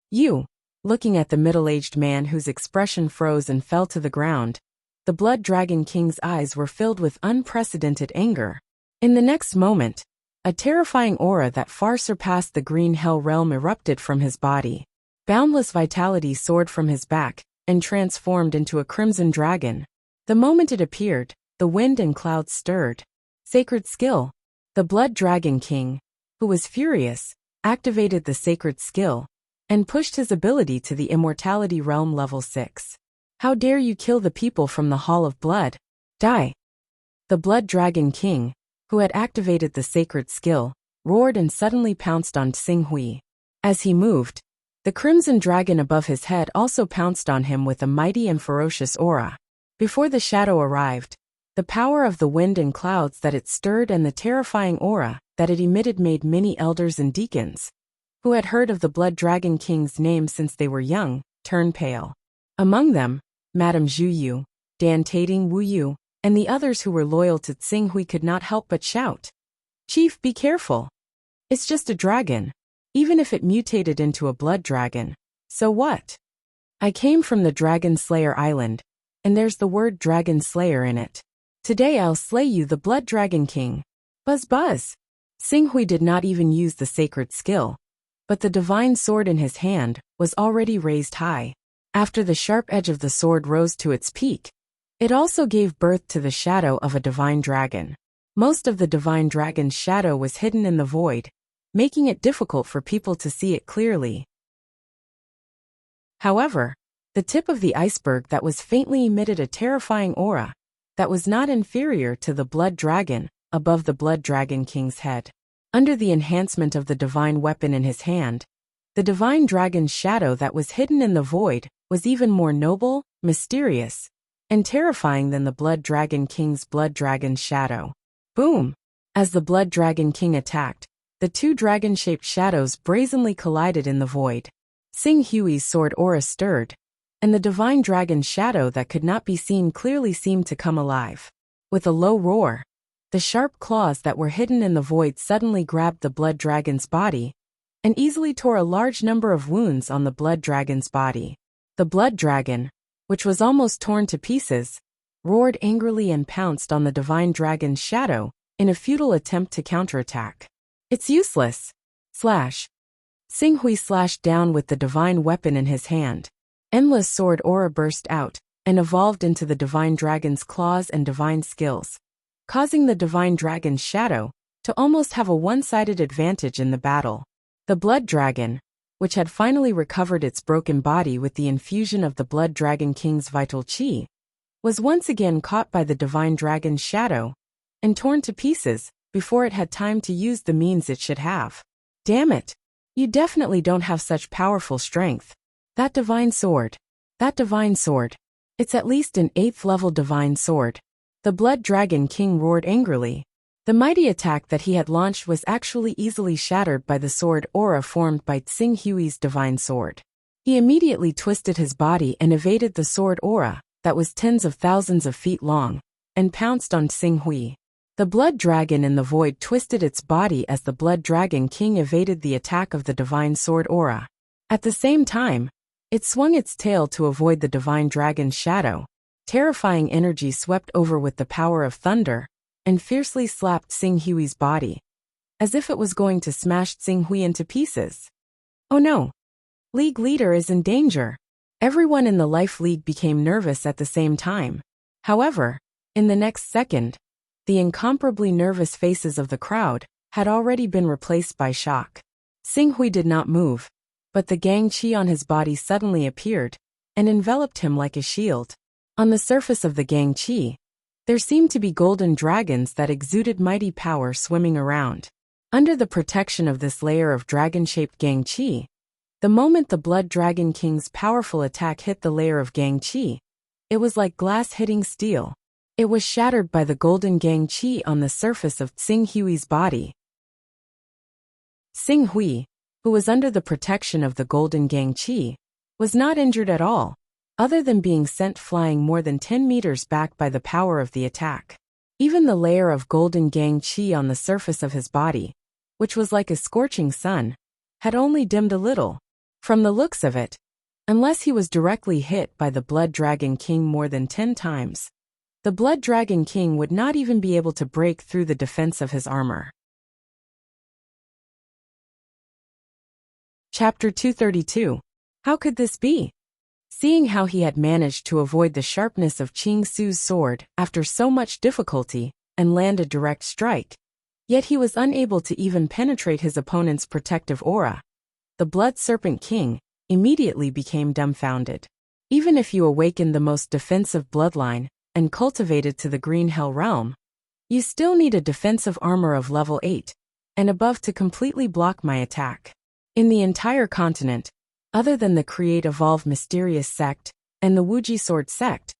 You, looking at the middle-aged man whose expression froze and fell to the ground, the Blood Dragon King's eyes were filled with unprecedented anger. In the next moment, a terrifying aura that far surpassed the green hell realm erupted from his body. Boundless vitality soared from his back, and transformed into a crimson dragon. The moment it appeared, the wind and clouds stirred. Sacred skill. The Blood Dragon King, who was furious, activated the sacred skill, and pushed his ability to the immortality realm level 6. How dare you kill the people from the Hall of Blood? Die! The Blood Dragon King, who had activated the sacred skill, roared and suddenly pounced on Xing Hui. As he moved, The crimson dragon above his head also pounced on him with a mighty and ferocious aura. Before the shadow arrived, the power of the wind and clouds that it stirred and the terrifying aura that it emitted made many elders and deacons, who had heard of the Blood Dragon King's name since they were young, turn pale. Among them, Madame Zhu Yu, Dan Tating Wu Yu, and the others who were loyal to Tsing Hui could not help but shout, "Chief, be careful! It's just a dragon. Even if it mutated into a blood dragon, so what? I came from the Dragon Slayer Island, and there's the word Dragon Slayer in it. Today I'll slay you, the Blood Dragon King." Buzz buzz! Tsing Hui did not even use the sacred skill, but the divine sword in his hand was already raised high. After the sharp edge of the sword rose to its peak, it also gave birth to the shadow of a divine dragon. Most of the divine dragon's shadow was hidden in the void, making it difficult for people to see it clearly. However, the tip of the iceberg that was faintly emitted a terrifying aura that was not inferior to the blood dragon above the Blood Dragon King's head. Under the enhancement of the divine weapon in his hand, the divine dragon's shadow that was hidden in the void was even more noble, mysterious, and terrifying than the Blood Dragon King's blood dragon's shadow. Boom! As the Blood Dragon King attacked, the two dragon-shaped shadows brazenly collided in the void. Tsing Hui's sword aura stirred, and the divine dragon's shadow that could not be seen clearly seemed to come alive. With a low roar, the sharp claws that were hidden in the void suddenly grabbed the blood dragon's body and easily tore a large number of wounds on the blood dragon's body. The blood dragon, which was almost torn to pieces, roared angrily and pounced on the divine dragon's shadow in a futile attempt to counterattack. "It's useless!" Slash. Tsing Hui slashed down with the divine weapon in his hand. Endless sword aura burst out and evolved into the divine dragon's claws and divine skills, causing the divine dragon's shadow to almost have a one-sided advantage in the battle. The blood dragon, which had finally recovered its broken body with the infusion of the Blood Dragon King's vital qi, was once again caught by the divine dragon's shadow and torn to pieces before it had time to use the means it should have. "Damn it! You definitely don't have such powerful strength. That divine sword. It's at least an 8th level divine sword." The Blood Dragon King roared angrily. The mighty attack that he had launched was actually easily shattered by the sword aura formed by Tsing Hui's divine sword. He immediately twisted his body and evaded the sword aura that was tens of thousands of feet long and pounced on Tsing Hui. The blood dragon in the void twisted its body as the Blood Dragon King evaded the attack of the divine sword aura. At the same time, it swung its tail to avoid the divine dragon's shadow. Terrifying energy swept over with the power of thunder and fiercely slapped Tsing Hui's body, as if it was going to smash Tsing Hui into pieces. Oh no! League leader is in danger. Everyone in the Life League became nervous at the same time. However, in the next second, the incomparably nervous faces of the crowd had already been replaced by shock. Tsing Hui did not move, but the gang qi on his body suddenly appeared and enveloped him like a shield. On the surface of the gang qi, there seemed to be golden dragons that exuded mighty power swimming around. Under the protection of this layer of dragon-shaped gang qi, the moment the Blood Dragon King's powerful attack hit the layer of gang qi, it was like glass hitting steel. It was shattered by the golden gang qi on the surface of Tsing Hui's body. Tsing Hui, who was under the protection of the golden gang qi, was not injured at all, other than being sent flying more than 10 meters back by the power of the attack. Even the layer of golden gang qi on the surface of his body, which was like a scorching sun, had only dimmed a little. From the looks of it, unless he was directly hit by the Blood Dragon King more than 10 times, the Blood Dragon King would not even be able to break through the defense of his armor. Chapter 232. How could this be? Seeing how he had managed to avoid the sharpness of Qing Su's sword after so much difficulty and land a direct strike, yet he was unable to even penetrate his opponent's protective aura, the Blood Serpent King immediately became dumbfounded. Even if you awakened the most defensive bloodline and cultivated to the Green Hell realm, you still need a defensive armor of level 8 and above to completely block my attack. In the entire continent, Other than the Create Evolve Mysterious sect and the Wuji Sword sect,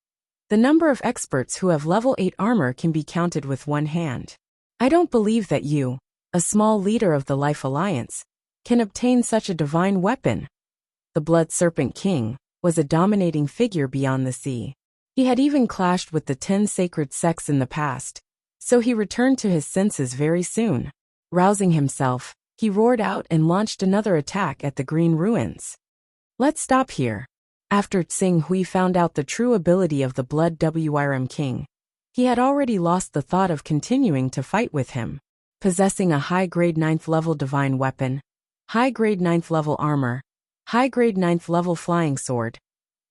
the number of experts who have level 8 armor can be counted with one hand. I don't believe that you, a small leader of the Life Alliance, can obtain such a divine weapon. The Blood Serpent King was a dominating figure beyond the sea. He had even clashed with the 10 sacred sects in the past, so he returned to his senses very soon. Rousing himself, he roared out and launched another attack at the green ruins. Let's stop here. After Tsing Hui found out the true ability of the Blood Wrm King, he had already lost the thought of continuing to fight with him. Possessing a high-grade 9th level divine weapon, high-grade 9th level armor, high-grade 9th level flying sword,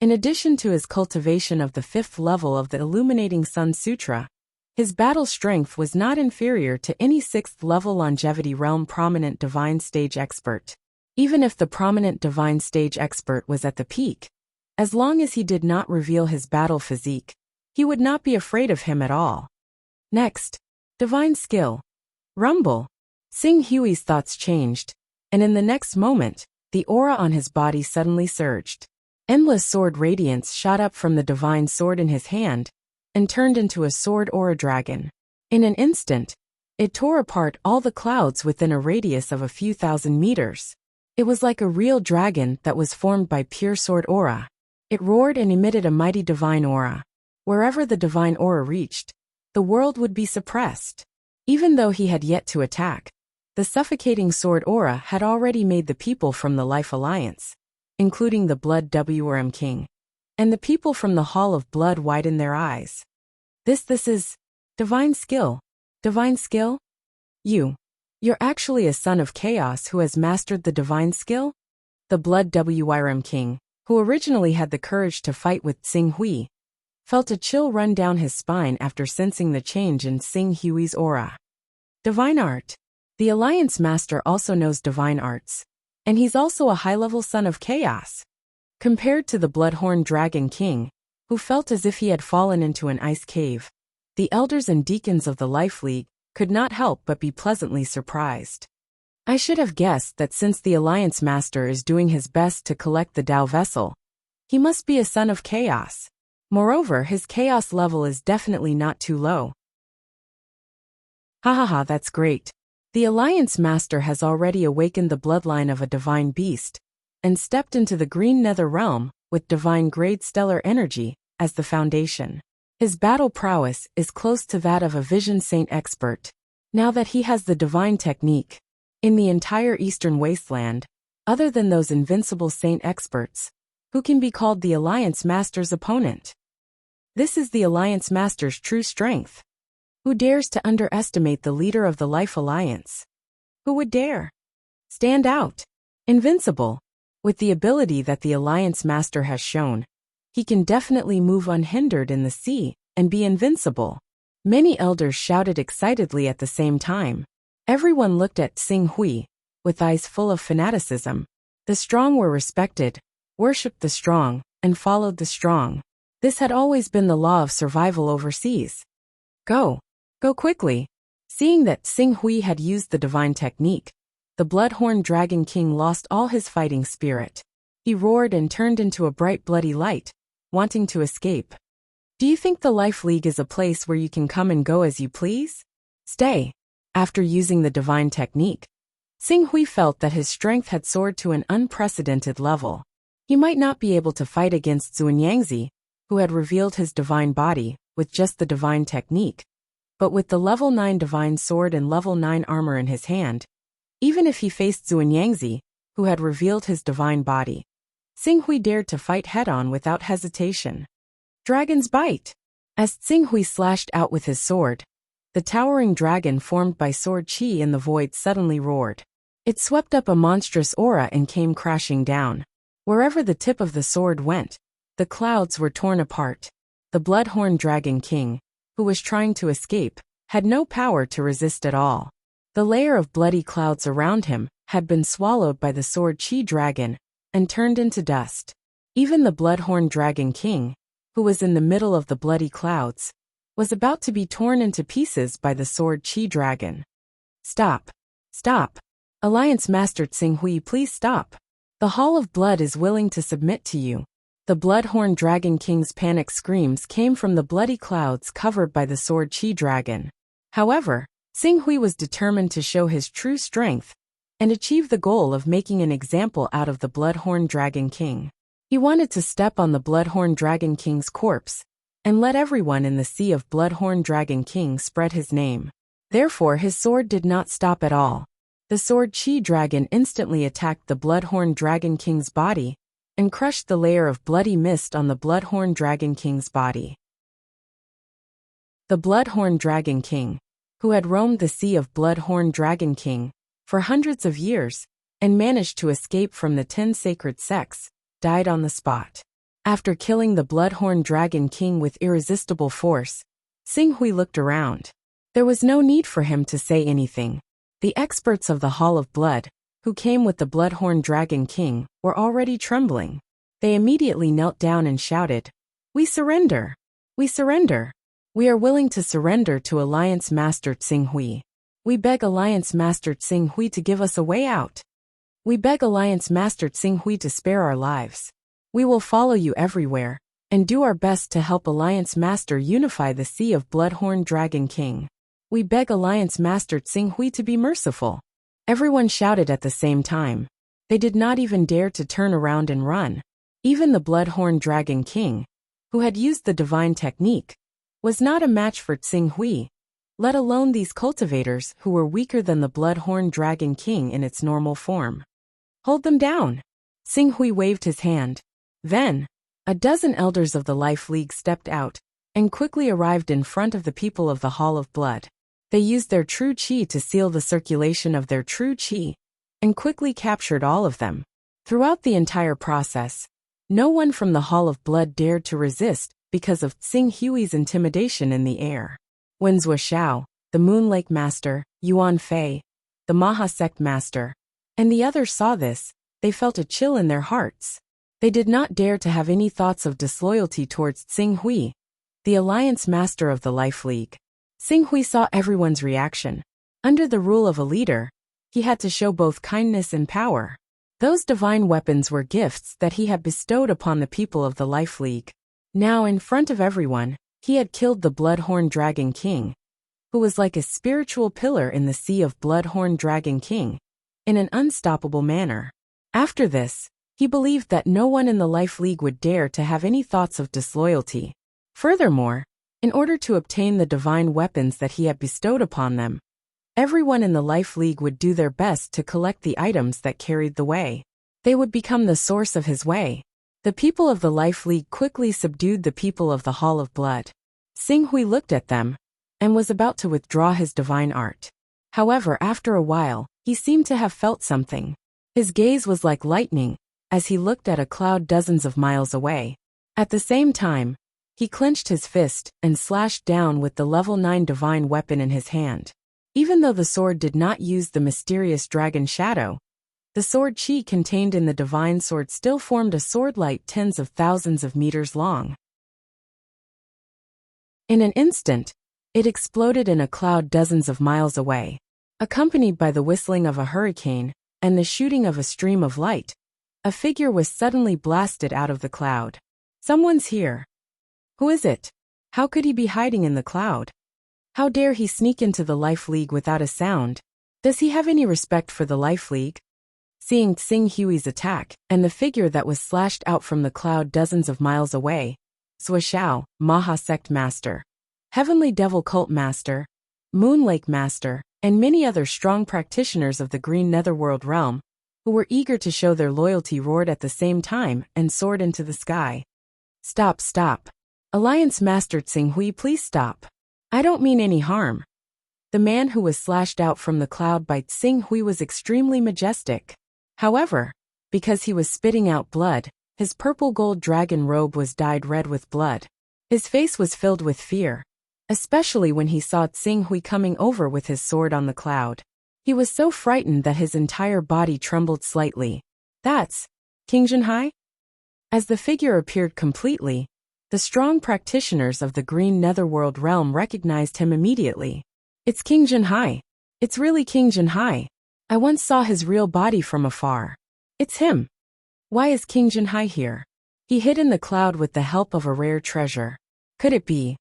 in addition to his cultivation of the 5th level of the Illuminating Sun Sutra, his battle strength was not inferior to any 6th level longevity realm prominent divine stage expert. Even if the prominent divine stage expert was at the peak, as long as he did not reveal his battle physique, he would not be afraid of him at all. Next, divine skill. Rumble. Tsing Hui's thoughts changed, and in the next moment, the aura on his body suddenly surged. Endless sword radiance shot up from the divine sword in his hand and turned into a sword aura dragon. In an instant, it tore apart all the clouds within a radius of a few thousand meters. It was like a real dragon that was formed by pure sword aura. It roared and emitted a mighty divine aura. Wherever the divine aura reached, the world would be suppressed. Even though he had yet to attack, the suffocating sword aura had already made the people from the Life Alliance, including the Blood Wrm King, and the people from the Hall of Blood widen their eyes. This is divine skill. Divine skill? You're actually a son of chaos who has mastered the divine skill? The Blood Wrm King, who originally had the courage to fight with Tsing Hui, felt a chill run down his spine after sensing the change in Tsing Hui's aura. Divine art. The Alliance Master also knows divine arts, and he's also a high-level son of chaos. Compared to the Bloodhorn Dragon King, who felt as if he had fallen into an ice cave, the elders and deacons of the Life League could not help but be pleasantly surprised. I should have guessed that since the Alliance Master is doing his best to collect the Tao Vessel, he must be a son of chaos. Moreover, his chaos level is definitely not too low. Hahaha, that's great. The Alliance Master has already awakened the bloodline of a divine beast, and stepped into the green nether realm with divine grade stellar energy as the foundation. His battle prowess is close to that of a vision saint expert. Now that he has the divine technique, in the entire Eastern Wasteland, other than those invincible saint experts, who can be called the Alliance Master's opponent? This is the Alliance Master's true strength. Who dares to underestimate the leader of the Life Alliance? Who would dare? Stand out. Invincible. With the ability that the Alliance Master has shown, he can definitely move unhindered in the sea and be invincible. Many elders shouted excitedly at the same time. Everyone looked at Tsing Hui with eyes full of fanaticism. The strong were respected, worshipped the strong, and followed the strong. This had always been the law of survival overseas. Go quickly. Seeing that Tsing Hui had used the divine technique, the Bloodhorn Dragon King lost all his fighting spirit. He roared and turned into a bright bloody light, wanting to escape. Do you think the Life League is a place where you can come and go as you please? Stay. After using the divine technique, Tsing Hui felt that his strength had soared to an unprecedented level. He might not be able to fight against Xuanyangzi, who had revealed his divine body with just the divine technique, but with the level 9 divine sword and level 9 armor in his hand, even if he faced Xuanyangzi, who had revealed his divine body, Tsing Hui dared to fight head-on without hesitation. Dragon's Bite. As Tsing Hui slashed out with his sword, the towering dragon formed by sword chi in the void suddenly roared. It swept up a monstrous aura and came crashing down. Wherever the tip of the sword went, the clouds were torn apart. The Bloodhorn Dragon King, who was trying to escape, had no power to resist at all. The layer of bloody clouds around him had been swallowed by the sword chi dragon and turned into dust. Even the Bloodhorn Dragon King, who was in the middle of the bloody clouds, was about to be torn into pieces by the sword chi dragon. Stop. Alliance Master Tsing Hui, please stop. The Hall of Blood is willing to submit to you. The Bloodhorn Dragon King's panic screams came from the bloody clouds covered by the sword Qi dragon. However, Xinghui was determined to show his true strength and achieve the goal of making an example out of the Bloodhorn Dragon King. He wanted to step on the Bloodhorn Dragon King's corpse and let everyone in the sea of Bloodhorn Dragon King spread his name. Therefore, his sword did not stop at all. The sword Qi dragon instantly attacked the Bloodhorn Dragon King's body and crushed the layer of bloody mist on the Bloodhorn Dragon King's body. The Bloodhorn Dragon King, who had roamed the sea of Bloodhorn Dragon King for hundreds of years and managed to escape from the 10 sacred sects, died on the spot. After killing the Bloodhorn Dragon King with irresistible force, Xinghui looked around. There was no need for him to say anything. The experts of the Hall of Blood, who came with the Bloodhorn Dragon King, were already trembling. They immediately knelt down and shouted, "We surrender! We surrender! We are willing to surrender to Alliance Master Xinghui. We beg Alliance Master Xinghui to give us a way out. We beg Alliance Master Xinghui to spare our lives. We will follow you everywhere and do our best to help Alliance Master unify the Sea of Bloodhorn Dragon King. We beg Alliance Master Xinghui to be merciful." Everyone shouted at the same time. They did not even dare to turn around and run. Even the Bloodhorn Dragon King, who had used the divine technique, was not a match for Xinghui, let alone these cultivators who were weaker than the Bloodhorn Dragon King in its normal form. "Hold them down!" Xinghui waved his hand. Then, a dozen elders of the Life League stepped out and quickly arrived in front of the people of the Hall of Blood. They used their true qi to seal the circulation of their true qi and quickly captured all of them. Throughout the entire process, no one from the Hall of Blood dared to resist because of Xinghui's intimidation in the air. When Zuo, the Moon Lake Master, Yuan Fei, the Maha Sect Master, and the others saw this, they felt a chill in their hearts. They did not dare to have any thoughts of disloyalty towards Xinghui, the Alliance Master of the Life League. Xinghui saw everyone's reaction. Under the rule of a leader, he had to show both kindness and power. Those divine weapons were gifts that he had bestowed upon the people of the Life League. Now, in front of everyone, he had killed the Bloodhorn Dragon King, who was like a spiritual pillar in the sea of Bloodhorn Dragon King, in an unstoppable manner. After this, he believed that no one in the Life League would dare to have any thoughts of disloyalty. Furthermore, in order to obtain the divine weapons that he had bestowed upon them, everyone in the Life League would do their best to collect the items that carried the way. They would become the source of his way. The people of the Life League quickly subdued the people of the Hall of Blood. Xinghui looked at them and was about to withdraw his divine art. However, after a while, he seemed to have felt something. His gaze was like lightning as he looked at a cloud dozens of miles away. At the same time, he clenched his fist and slashed down with the level 9 divine weapon in his hand. Even though the sword did not use the mysterious dragon shadow, the sword qi contained in the divine sword still formed a sword light tens of thousands of meters long. In an instant, it exploded in a cloud dozens of miles away. Accompanied by the whistling of a hurricane and the shooting of a stream of light, a figure was suddenly blasted out of the cloud. "Someone's here. Who is it? How could he be hiding in the cloud? How dare he sneak into the Life League without a sound? Does he have any respect for the Life League?" Seeing Xinghui's attack and the figure that was slashed out from the cloud dozens of miles away, Zuo, Maha Sect Master, Heavenly Devil Cult Master, Moon Lake Master, and many other strong practitioners of the Green Netherworld realm, who were eager to show their loyalty, roared at the same time and soared into the sky. "Stop, stop. Alliance Master Xinghui, please stop. I don't mean any harm." The man who was slashed out from the cloud by Xinghui was extremely majestic. However, because he was spitting out blood, his purple gold dragon robe was dyed red with blood. His face was filled with fear, especially when he saw Xinghui coming over with his sword on the cloud. He was so frightened that his entire body trembled slightly. "That's King Zhenhai?" As the figure appeared completely, the strong practitioners of the Green Netherworld realm recognized him immediately. "It's King Zhenhai. It's really King Zhenhai. I once saw his real body from afar. It's him." Why is King Junhai here? He hid in the cloud with the help of a rare treasure. Could it be?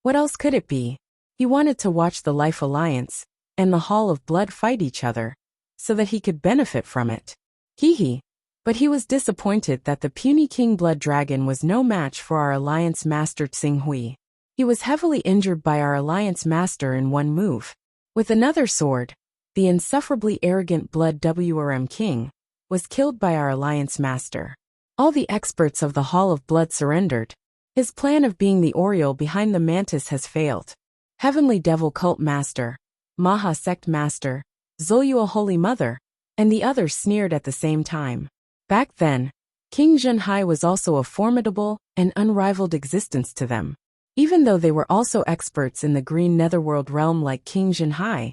What else could it be? He wanted to watch the Life Alliance and the Hall of Blood fight each other, so that he could benefit from it. Hee. But he was disappointed that the puny King Blood Dragon was no match for our Alliance Master Tsing Hui. He was heavily injured by our Alliance Master in one move. With another sword, the insufferably arrogant Blood WRM King was killed by our Alliance Master. All the experts of the Hall of Blood surrendered. His plan of being the Oriole behind the Mantis has failed. Heavenly Devil Cult Master, Maha Sect Master, Zoyua Holy Mother, and the others sneered at the same time. Back then, King Junhai was also a formidable and unrivaled existence to them. Even though they were also experts in the green netherworld realm like King Junhai,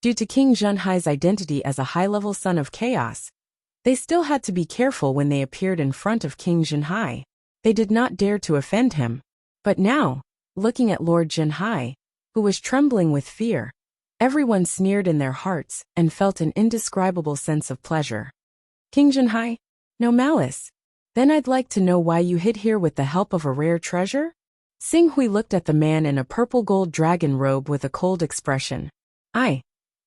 due to King Junhai's identity as a high-level son of chaos, they still had to be careful when they appeared in front of King Junhai. They did not dare to offend him. But now, looking at Lord Junhai, who was trembling with fear, everyone sneered in their hearts and felt an indescribable sense of pleasure. King Junhai? No malice. Then I'd like to know why you hid here with the help of a rare treasure? Tsing Hui looked at the man in a purple gold dragon robe with a cold expression.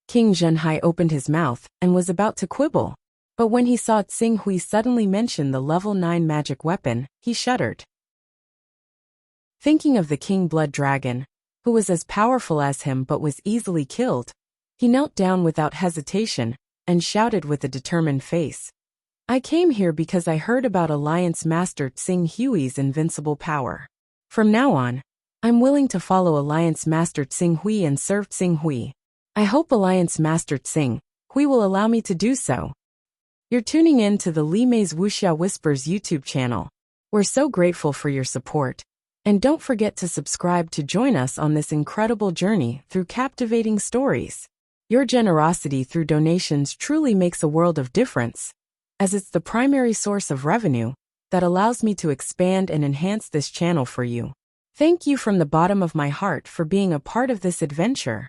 King Junhai opened his mouth and was about to quibble. But when he saw Tsing Hui suddenly mention the level 9 magic weapon, he shuddered. Thinking of the King Blood Dragon, who was as powerful as him but was easily killed, he knelt down without hesitation and shouted with a determined face. I came here because I heard about Alliance Master Tsing Hui's invincible power. From now on, I'm willing to follow Alliance Master Tsing Hui and serve Tsing Hui. I hope Alliance Master Tsing Hui will allow me to do so. You're tuning in to the Li Mei's Wuxia Whispers YouTube channel. We're so grateful for your support. And don't forget to subscribe to join us on this incredible journey through captivating stories. Your generosity through donations truly makes a world of difference, as it's the primary source of revenue that allows me to expand and enhance this channel for you. Thank you from the bottom of my heart for being a part of this adventure.